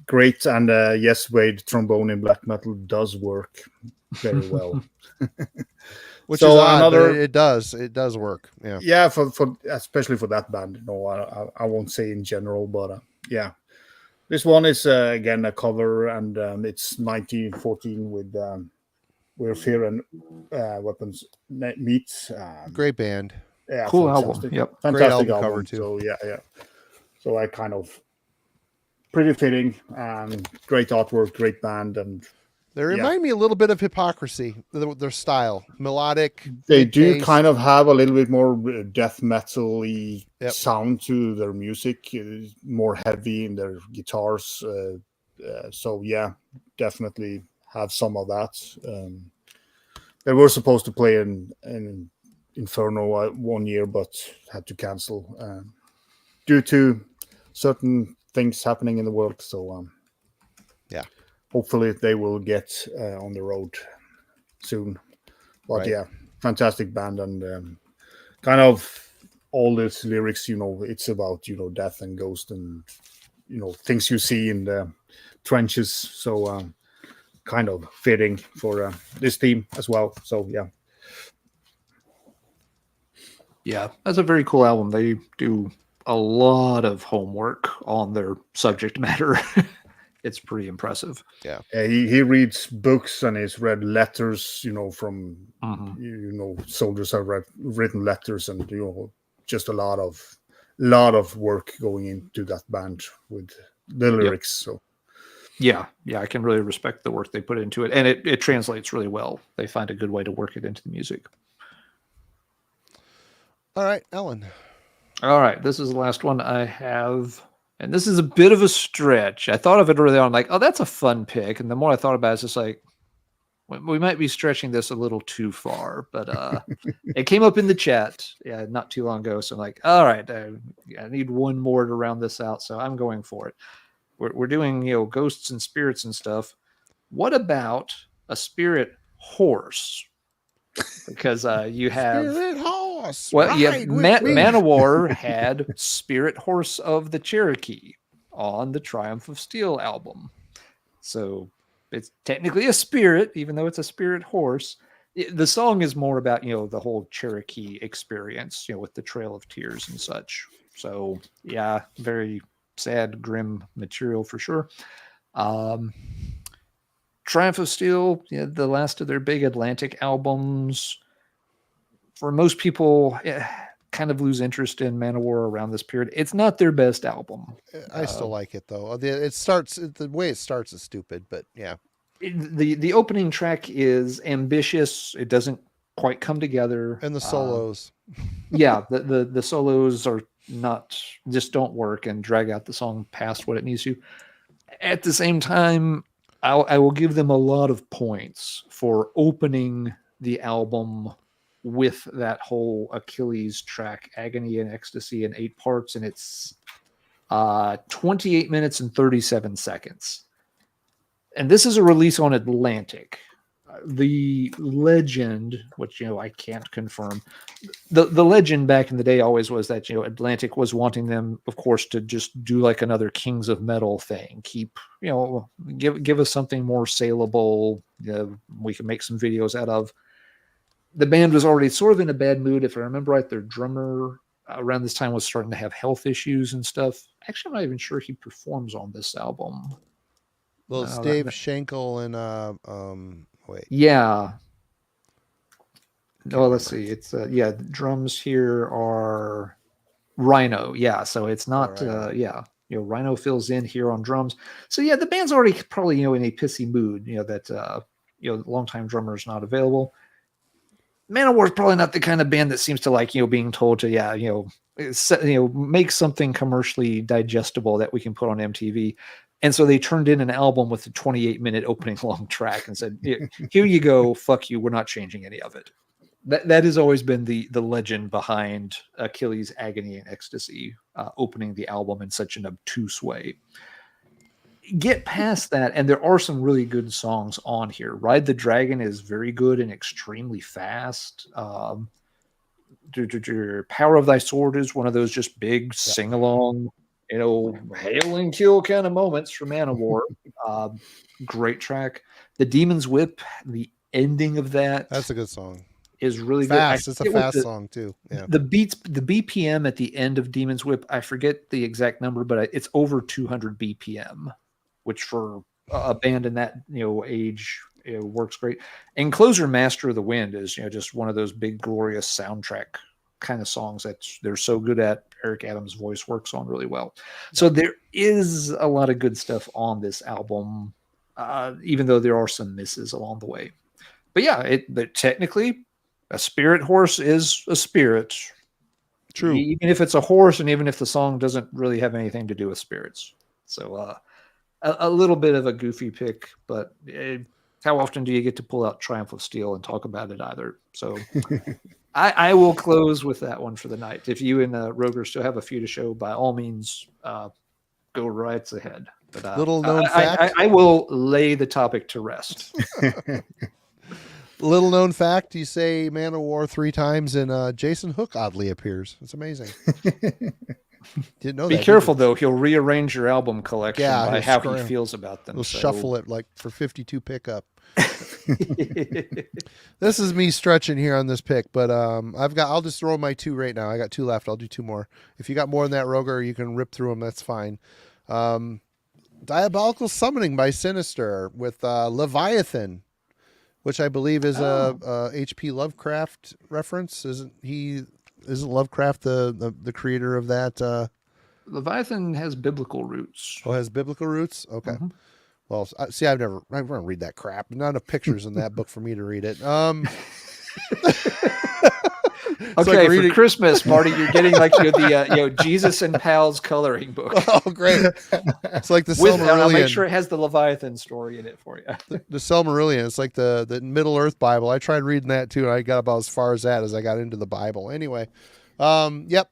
[SPEAKER 3] great. And yes, Wade, trombone in black metal does work very well.
[SPEAKER 1] Which is odd, but it does work.
[SPEAKER 3] Yeah, for especially for that band. I won't say in general, but yeah. This one is again a cover, and it's 1914 with Where Fear and Weapons Meet.
[SPEAKER 1] Great band.
[SPEAKER 3] Yeah,
[SPEAKER 2] cool
[SPEAKER 3] fantastic.
[SPEAKER 2] album. Yep,
[SPEAKER 3] fantastic
[SPEAKER 1] album
[SPEAKER 3] album
[SPEAKER 1] cover too.
[SPEAKER 3] So yeah. So I kind of pretty fitting. Great artwork, great band, and
[SPEAKER 1] they remind me a little bit of Hypocrisy. Their style, melodic.
[SPEAKER 3] They do kind of have a little bit more death metal-y sound to their music, more heavy in their guitars. So yeah, definitely have some of that. They were supposed to play in Inferno 1 year, but had to cancel due to certain things happening in the world. So
[SPEAKER 1] yeah.
[SPEAKER 3] Hopefully they will get on the road soon. But yeah, fantastic band, and kind of all these lyrics, it's about, death and ghost and, things you see in the trenches. So kind of fitting for this theme as well. So yeah.
[SPEAKER 2] Yeah, that's a very cool album. They do a lot of homework on their subject matter. It's pretty impressive.
[SPEAKER 1] Yeah.
[SPEAKER 3] He reads books, and he's read letters, from soldiers have written letters, and just a lot of work going into that band with the lyrics. So
[SPEAKER 2] yeah, I can really respect the work they put into it, and it translates really well. They find a good way to work it into the music.
[SPEAKER 1] All right, Ellen.
[SPEAKER 2] All right, this is the last one I have. And this is a bit of a stretch. I thought of it early on, like, oh, that's a fun pick. And the more I thought about it, it's just like, we might be stretching this a little too far. But it came up in the chat not too long ago. So I'm like, all right, I need one more to round this out. So I'm going for it. We're doing, ghosts and spirits and stuff. What about a spirit horse? Because you have
[SPEAKER 1] Spirit Horse.
[SPEAKER 2] Well, yeah, Manowar had Spirit Horse of the Cherokee on the Triumph of Steel album. So it's technically a spirit, even though it's a spirit horse. The song is more about, the whole Cherokee experience, with the Trail of Tears and such. So yeah, very sad, grim material for sure. Triumph of Steel, the last of their big Atlantic albums. For most people, kind of lose interest in Manowar around this period. It's not their best album.
[SPEAKER 1] I still like it though. The way it starts is stupid, but yeah.
[SPEAKER 2] The opening track is ambitious. It doesn't quite come together.
[SPEAKER 1] And the solos.
[SPEAKER 2] The solos are just don't work and drag out the song past what it needs to. At the same time, I will give them a lot of points for opening the album with that whole Achilles track, Agony and Ecstasy, in 8 parts, and it's 28 minutes and 37 seconds. And this is a release on Atlantic. The legend, which I can't confirm, the legend back in the day always was that Atlantic was wanting them, of course, to just do like another Kings of Metal thing. Keep give us something more saleable. We can make some videos out of. The band was already sort of in a bad mood. If I remember right, their drummer around this time was starting to have health issues and stuff. Actually, I'm not even sure he performs on this album.
[SPEAKER 1] Well, it's Dave Schenkel and wait.
[SPEAKER 2] Yeah. Oh, let's see. It's the drums here are Rhino. Yeah, so it's not Rhino fills in here on drums. So yeah, the band's already probably in a pissy mood, that longtime drummer is not available. Manowar is probably not the kind of band that seems to like being told to make something commercially digestible that we can put on MTV. And so they turned in an album with a 28-minute opening long track and said, here you go, fuck you, we're not changing any of it. That has always been the legend behind Achilles' Agony and Ecstasy, opening the album in such an obtuse way. Get past that, and there are some really good songs on here. Ride the Dragon is very good and extremely fast. Power of Thy Sword is one of those just big sing-along, hail and kill kind of moments from Manowar. Great track. The Demon's Whip, the ending of that's
[SPEAKER 1] a good song.
[SPEAKER 2] Is really
[SPEAKER 1] fast.
[SPEAKER 2] Good.
[SPEAKER 1] It's a fast song too. Yeah.
[SPEAKER 2] The BPM at the end of Demon's Whip, I forget the exact number, but it's over 200 BPM, which for a band in that age works great. And Closer, Master of the Wind is just one of those big glorious soundtrack kind of songs that they're so good at. Eric Adams' voice works on really well. So there is a lot of good stuff on this album, even though there are some misses along the way. But yeah, but technically, a spirit horse is a spirit.
[SPEAKER 1] True.
[SPEAKER 2] Even if it's a horse, and even if the song doesn't really have anything to do with spirits. So a little bit of a goofy pick, but how often do you get to pull out Triumph of Steel and talk about it either? So I will close with that one for the night. If you and Roger still have a few to show, by all means, go right ahead. But
[SPEAKER 1] little known fact.
[SPEAKER 2] I will lay the topic to rest.
[SPEAKER 1] Little known fact, you say Manowar 3 times and Jason Hook oddly appears. It's amazing. Didn't know
[SPEAKER 2] Be
[SPEAKER 1] that.
[SPEAKER 2] careful though, he'll rearrange your album collection by how he feels about them.
[SPEAKER 1] He'll shuffle it like for 52 pickup. This is me stretching here on this pick, but I'll just throw my 2 right now. I got 2 left. I'll do 2 more. If you got more than that, Roger, you can rip through them. That's fine. Diabolical Summoning by Sinister with Leviathan, which I believe is a H.P. Lovecraft reference. Isn't Lovecraft the creator of that?
[SPEAKER 2] Leviathan has biblical roots.
[SPEAKER 1] Oh, has biblical roots? Okay. Mm-hmm. Well, see, I don't read that crap. Not enough pictures in that book for me to read it.
[SPEAKER 2] Okay, like for Christmas, Marty, you're getting like the Jesus and Pals coloring book.
[SPEAKER 1] Oh, great! It's like the Silmarillion.
[SPEAKER 2] I'll make sure it has the Leviathan story in it for you.
[SPEAKER 1] The Silmarillion. It's like the Middle Earth Bible. I tried reading that too, and I got about as far as that as I got into the Bible. Anyway, yep.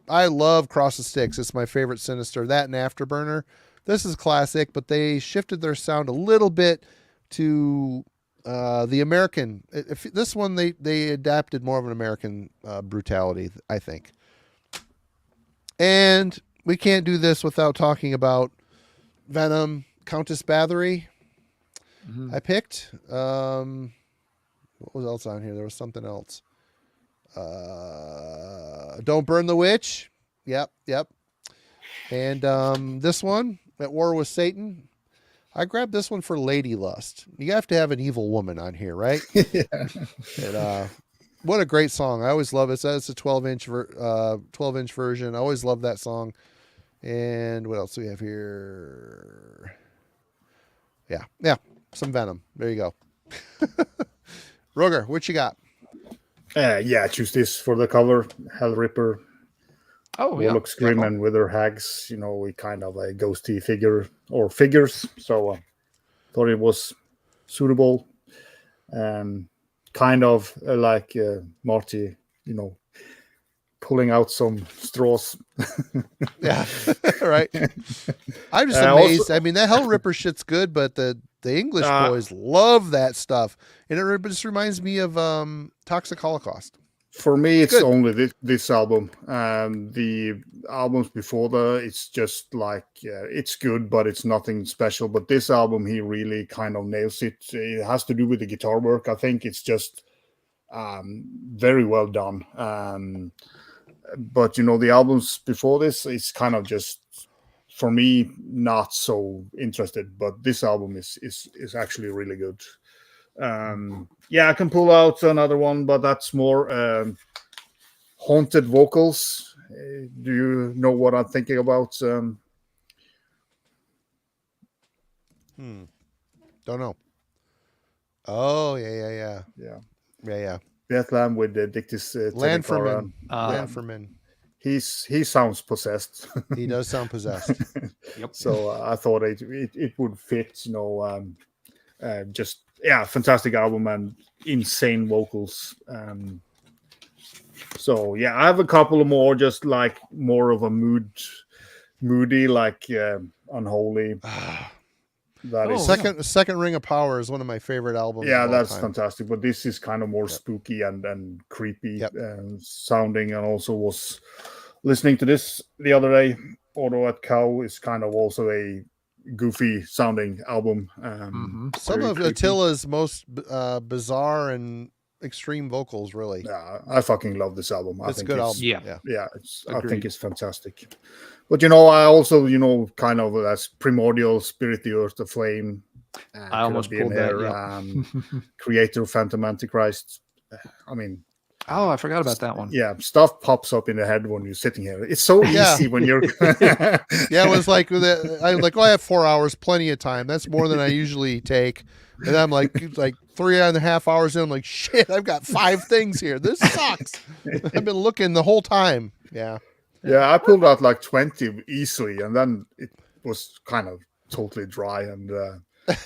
[SPEAKER 1] I love Cross of Styx. It's my favorite Sinister. That and Afterburner. This is classic, but they shifted their sound a little bit to the American. This one, they adapted more of an American brutality, I think. And we can't do this without talking about Venom, Countess Bathory. Mm-hmm. I picked. What was else on here? There was something else. Don't Burn the Witch. Yep. And this one, At War with Satan. I grabbed this one for Lady Lust. You have to have an evil woman on here, right?
[SPEAKER 3] Yeah.
[SPEAKER 1] And, what a great song. I always love it. It's a 12-inch version. I always love that song. And what else do we have here? Yeah. Some Venom. There you go. Roger, what you got?
[SPEAKER 3] I choose this for the cover. Hell Ripper.
[SPEAKER 2] Oh, yeah.
[SPEAKER 3] Looks grim and wither hags. We kind of a ghosty figure or figures. So thought it was suitable. Kind of like Marty, pulling out some straws.
[SPEAKER 1] Yeah, right. I'm just amazed. Also, I mean, that Hell Ripper shit's good, but the English boys love that stuff. And it just reminds me of Toxic Holocaust.
[SPEAKER 3] For me, it's only this album. The albums before it's just like, it's good, but it's nothing special. But this album, he really kind of nails it. It has to do with the guitar work. I think it's just very well done. But, the albums before this, it's kind of just, for me, not so interested. But this album is actually really good. I can pull out another one, but that's more haunted vocals. Do you know what I'm thinking about?
[SPEAKER 1] Don't know. Oh, yeah.
[SPEAKER 3] Bethlehem with the Dictis
[SPEAKER 1] Landferman.
[SPEAKER 3] he sounds possessed.
[SPEAKER 1] He does sound possessed.
[SPEAKER 2] Yep.
[SPEAKER 3] So I thought it would fit, just fantastic album and insane vocals. So yeah, I have a couple of more, just like more of a moody, like Unholy. That is
[SPEAKER 1] Second Ring of Power is one of my favorite albums.
[SPEAKER 3] Yeah,
[SPEAKER 1] of all
[SPEAKER 3] that's
[SPEAKER 1] time.
[SPEAKER 3] fantastic. But this is kind of more spooky and creepy sounding. And also was listening to this the other day. Auto at Cow is kind of also a goofy sounding album.
[SPEAKER 1] Some of Attila's most bizarre and extreme vocals, really.
[SPEAKER 3] Yeah, I fucking love this album.
[SPEAKER 1] It's a good album.
[SPEAKER 3] Yeah, I think it's fantastic. But I also kind of that's Primordial, Spirit, the Earth, the Flame.
[SPEAKER 2] I almost pulled that.
[SPEAKER 3] Creator, Phantom, Antichrist. I mean,
[SPEAKER 2] oh, I forgot about that one.
[SPEAKER 3] Yeah, stuff pops up in the head when you're sitting here. It's so easy when you're.
[SPEAKER 1] It was like I was like, I have 4 hours, plenty of time. That's more than I usually take. And I'm like 3.5 hours in. I'm like, shit, I've got 5 things here. This sucks. I've been looking the whole time. Yeah.
[SPEAKER 3] Yeah, I pulled out like 20 easily, and then it was kind of totally dry. And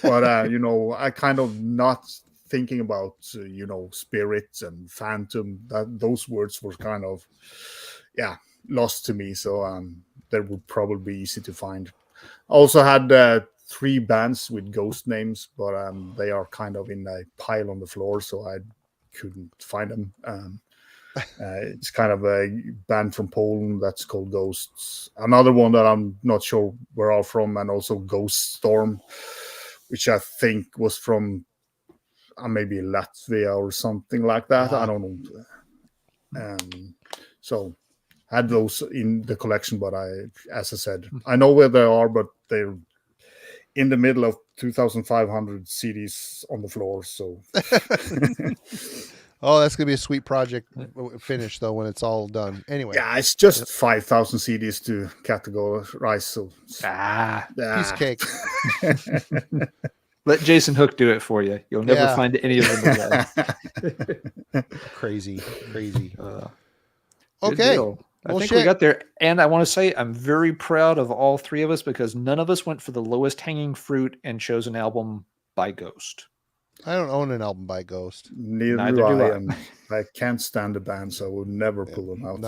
[SPEAKER 3] but I kind of not thinking about spirits and phantom. Those words were kind of lost to me. So they would probably be easy to find. I also had 3 bands with ghost names, but they are kind of in a pile on the floor, so I couldn't find them. It's kind of a band from Poland that's called Ghosts. Another one that I'm not sure where are from, and also Ghost Storm, which I think was from maybe Latvia or something like that. I don't know. So had those in the collection, but as I said, I know where they are, but they're in the middle of 2,500 CDs on the floor. So.
[SPEAKER 1] Oh, that's gonna be a sweet project finish though when it's all done. Anyway,
[SPEAKER 3] yeah, it's just 5,000 CDs to categorize. So
[SPEAKER 1] piece of cake.
[SPEAKER 2] Let Jason Hook do it for you. You'll never find any of them again.
[SPEAKER 1] Crazy.
[SPEAKER 2] Okay. I think we got there. And I want to say I'm very proud of all 3 of us because none of us went for the lowest hanging fruit and chose an album by Ghost.
[SPEAKER 1] I don't own an album by Ghost.
[SPEAKER 3] Neither do I. And I can't stand the band, so I would never pull them out.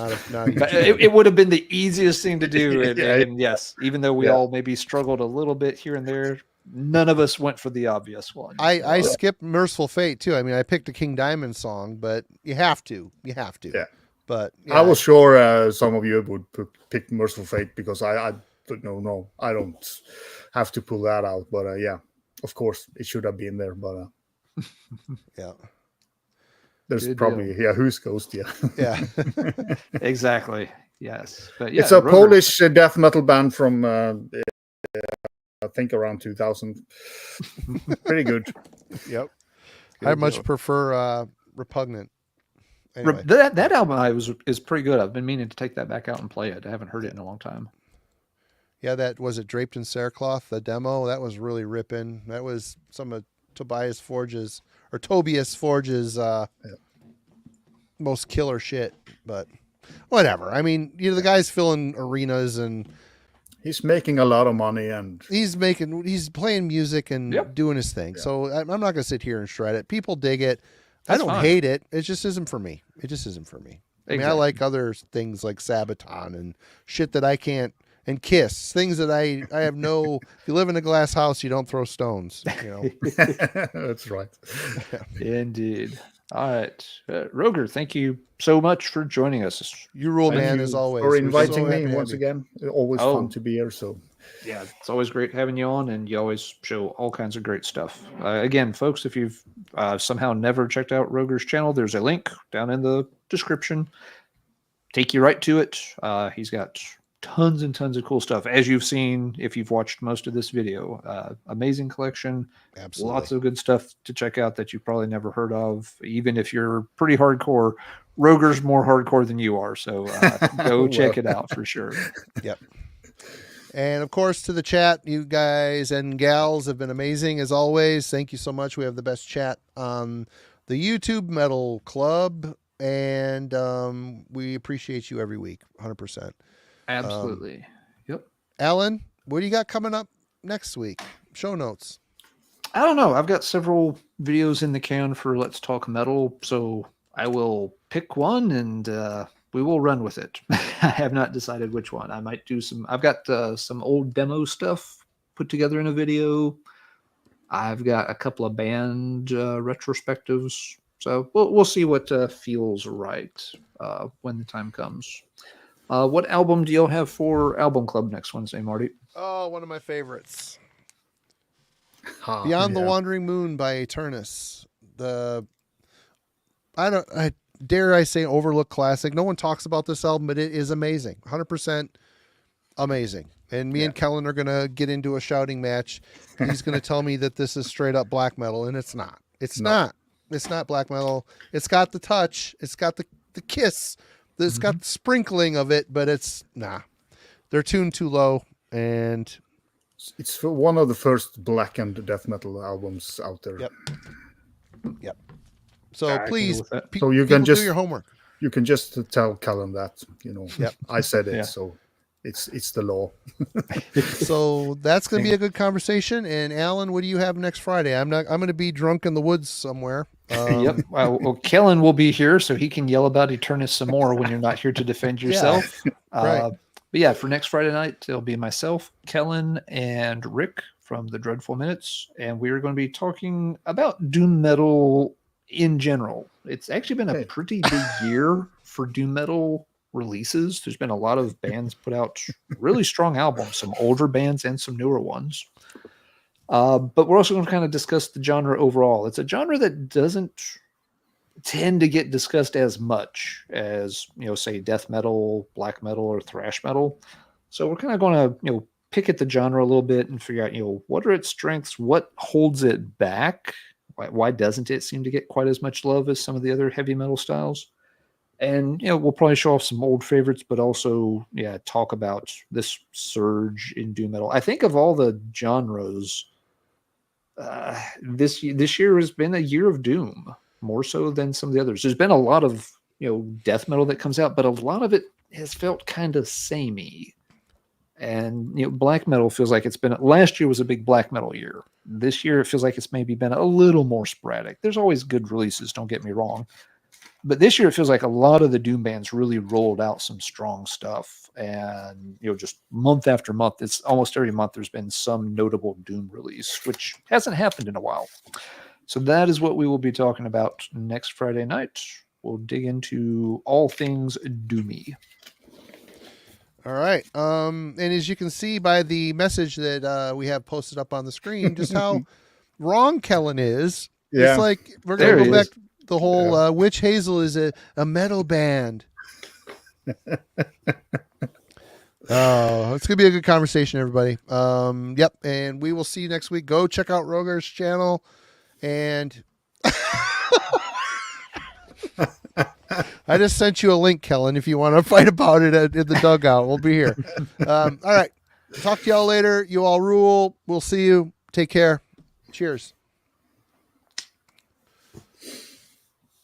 [SPEAKER 2] It would have been the easiest thing to do. And yes, even though we all maybe struggled a little bit here and there, none of us went for the obvious one.
[SPEAKER 1] I skipped Merciful Fate too. I mean, I picked a King Diamond song, but you have to. Yeah. But
[SPEAKER 3] I was sure some of you would pick Merciful Fate because I don't have to pull that out. But of course, it should have been there. But there's
[SPEAKER 2] Good
[SPEAKER 3] probably
[SPEAKER 2] deal.
[SPEAKER 3] who's Ghost?
[SPEAKER 1] Yeah.
[SPEAKER 2] Exactly. Yes, but
[SPEAKER 3] it's a Polish death metal band from I think around 2000. Pretty good.
[SPEAKER 1] Yep. I much prefer Repugnant. Anyway.
[SPEAKER 2] That album is pretty good. I've been meaning to take that back out and play it. I haven't heard it in a long time.
[SPEAKER 1] Yeah, that was it. Draped in Cerecloth, the demo that was really ripping. That was some of Tobias Forge's most killer shit. But whatever. I mean, the guy's filling arenas and
[SPEAKER 3] he's making a lot of money and
[SPEAKER 1] he's playing music and doing his thing. Yeah. So I'm not going to sit here and shred it. People dig it. I don't hate it. It just isn't for me. Exactly. I mean, I like other things like Sabaton and shit that I can't, and Kiss, things that I have no. If you live in a glass house, you don't throw stones.
[SPEAKER 3] That's right.
[SPEAKER 2] Indeed. All right, Roger, thank you so much for joining us.
[SPEAKER 1] You rule, man, as always.
[SPEAKER 3] For inviting me once again. Always fun to be here. So.
[SPEAKER 2] Yeah, it's always great having you on, and you always show all kinds of great stuff. Again, folks, if you've somehow never checked out Roger's channel, there's a link down in the description. Take you right to it. He's got tons and tons of cool stuff, as you've seen if you've watched most of this video. Amazing collection.
[SPEAKER 1] Absolutely.
[SPEAKER 2] Lots of good stuff to check out that you've probably never heard of. Even if you're pretty hardcore, Roger's more hardcore than you are, so go check it out for sure.
[SPEAKER 1] Yep. And of course, to the chat, you guys and gals have been amazing as always. Thank you so much. We have the best chat on the YouTube Metal Club and we appreciate you every week, 100%.
[SPEAKER 2] Absolutely. Yep.
[SPEAKER 1] Alan, what do you got coming up next week? Show notes.
[SPEAKER 2] I don't know. I've got several videos in the can for Let's Talk Metal, so I will pick one and we will run with it. I have not decided which one. I might do some. I've got some old demo stuff put together in a video. I've got a couple of band retrospectives. So we'll see what feels right when the time comes. What album do y'all have for Album Club next Wednesday, Marty?
[SPEAKER 1] Oh, one of my favorites. Beyond the Wandering Moon by Eternus. I dare I say overlooked classic. No one talks about this album, but it is amazing. 100% amazing. And me and Kellen are going to get into a shouting match. He's going to tell me that this is straight up black metal, and it's not. It's not. It's not black metal. It's got the touch. It's got the kiss. It's got the sprinkling of it, but it's they're tuned too low, and
[SPEAKER 3] it's one of the first Blackened death metal albums out there.
[SPEAKER 1] Yep. So please,
[SPEAKER 3] so you can just
[SPEAKER 1] do your homework.
[SPEAKER 3] You can just tell Callum that I said it,
[SPEAKER 2] Yeah.
[SPEAKER 3] so it's the law.
[SPEAKER 1] So that's going to be a good conversation. And Alan, what do you have next Friday? I'm going to be drunk in the woods somewhere.
[SPEAKER 2] Yep. Well, Kellen will be here, so he can yell about Eternus some more when you're not here to defend yourself.
[SPEAKER 1] Right.
[SPEAKER 2] But yeah, for next Friday night, it'll be myself, Kellen, and Rick from the Dreadful Minutes, and we are going to be talking about doom metal in general. It's actually been a pretty big year for doom metal releases. There's been a lot of bands put out really strong albums, some older bands and some newer ones. But we're also going to kind of discuss the genre overall. It's a genre that doesn't tend to get discussed as much as, say death metal, black metal, or thrash metal. So we're kind of going to, pick at the genre a little bit and figure out, what are its strengths? What holds it back? Why doesn't it seem to get quite as much love as some of the other heavy metal styles? And, we'll probably show off some old favorites, but also, talk about this surge in doom metal. I think of all the genres, this year has been a year of doom, more so than some of the others. There's been a lot of, death metal that comes out, but a lot of it has felt kind of samey. And, black metal feels like last year was a big black metal year. This year, it feels like it's maybe been a little more sporadic. There's always good releases, don't get me wrong. But this year, it feels like a lot of the doom bands really rolled out some strong stuff. And, just month after month, it's almost every month there's been some notable doom release, which hasn't happened in a while. So that is what we will be talking about next Friday night. We'll dig into all things doomy.
[SPEAKER 1] All right. And as you can see by the message that we have posted up on the screen, just how wrong Kellen is.
[SPEAKER 3] Yeah.
[SPEAKER 1] It's like we're going to go back to the whole Witch Hazel is a metal band. Oh, it's going to be a good conversation, everybody. Yep. And we will see you next week. Go check out Rogar's channel. And I just sent you a link, Kellen, if you want to fight about it in the dugout. We'll be here. All right. Talk to y'all later. You all rule. We'll see you. Take care. Cheers.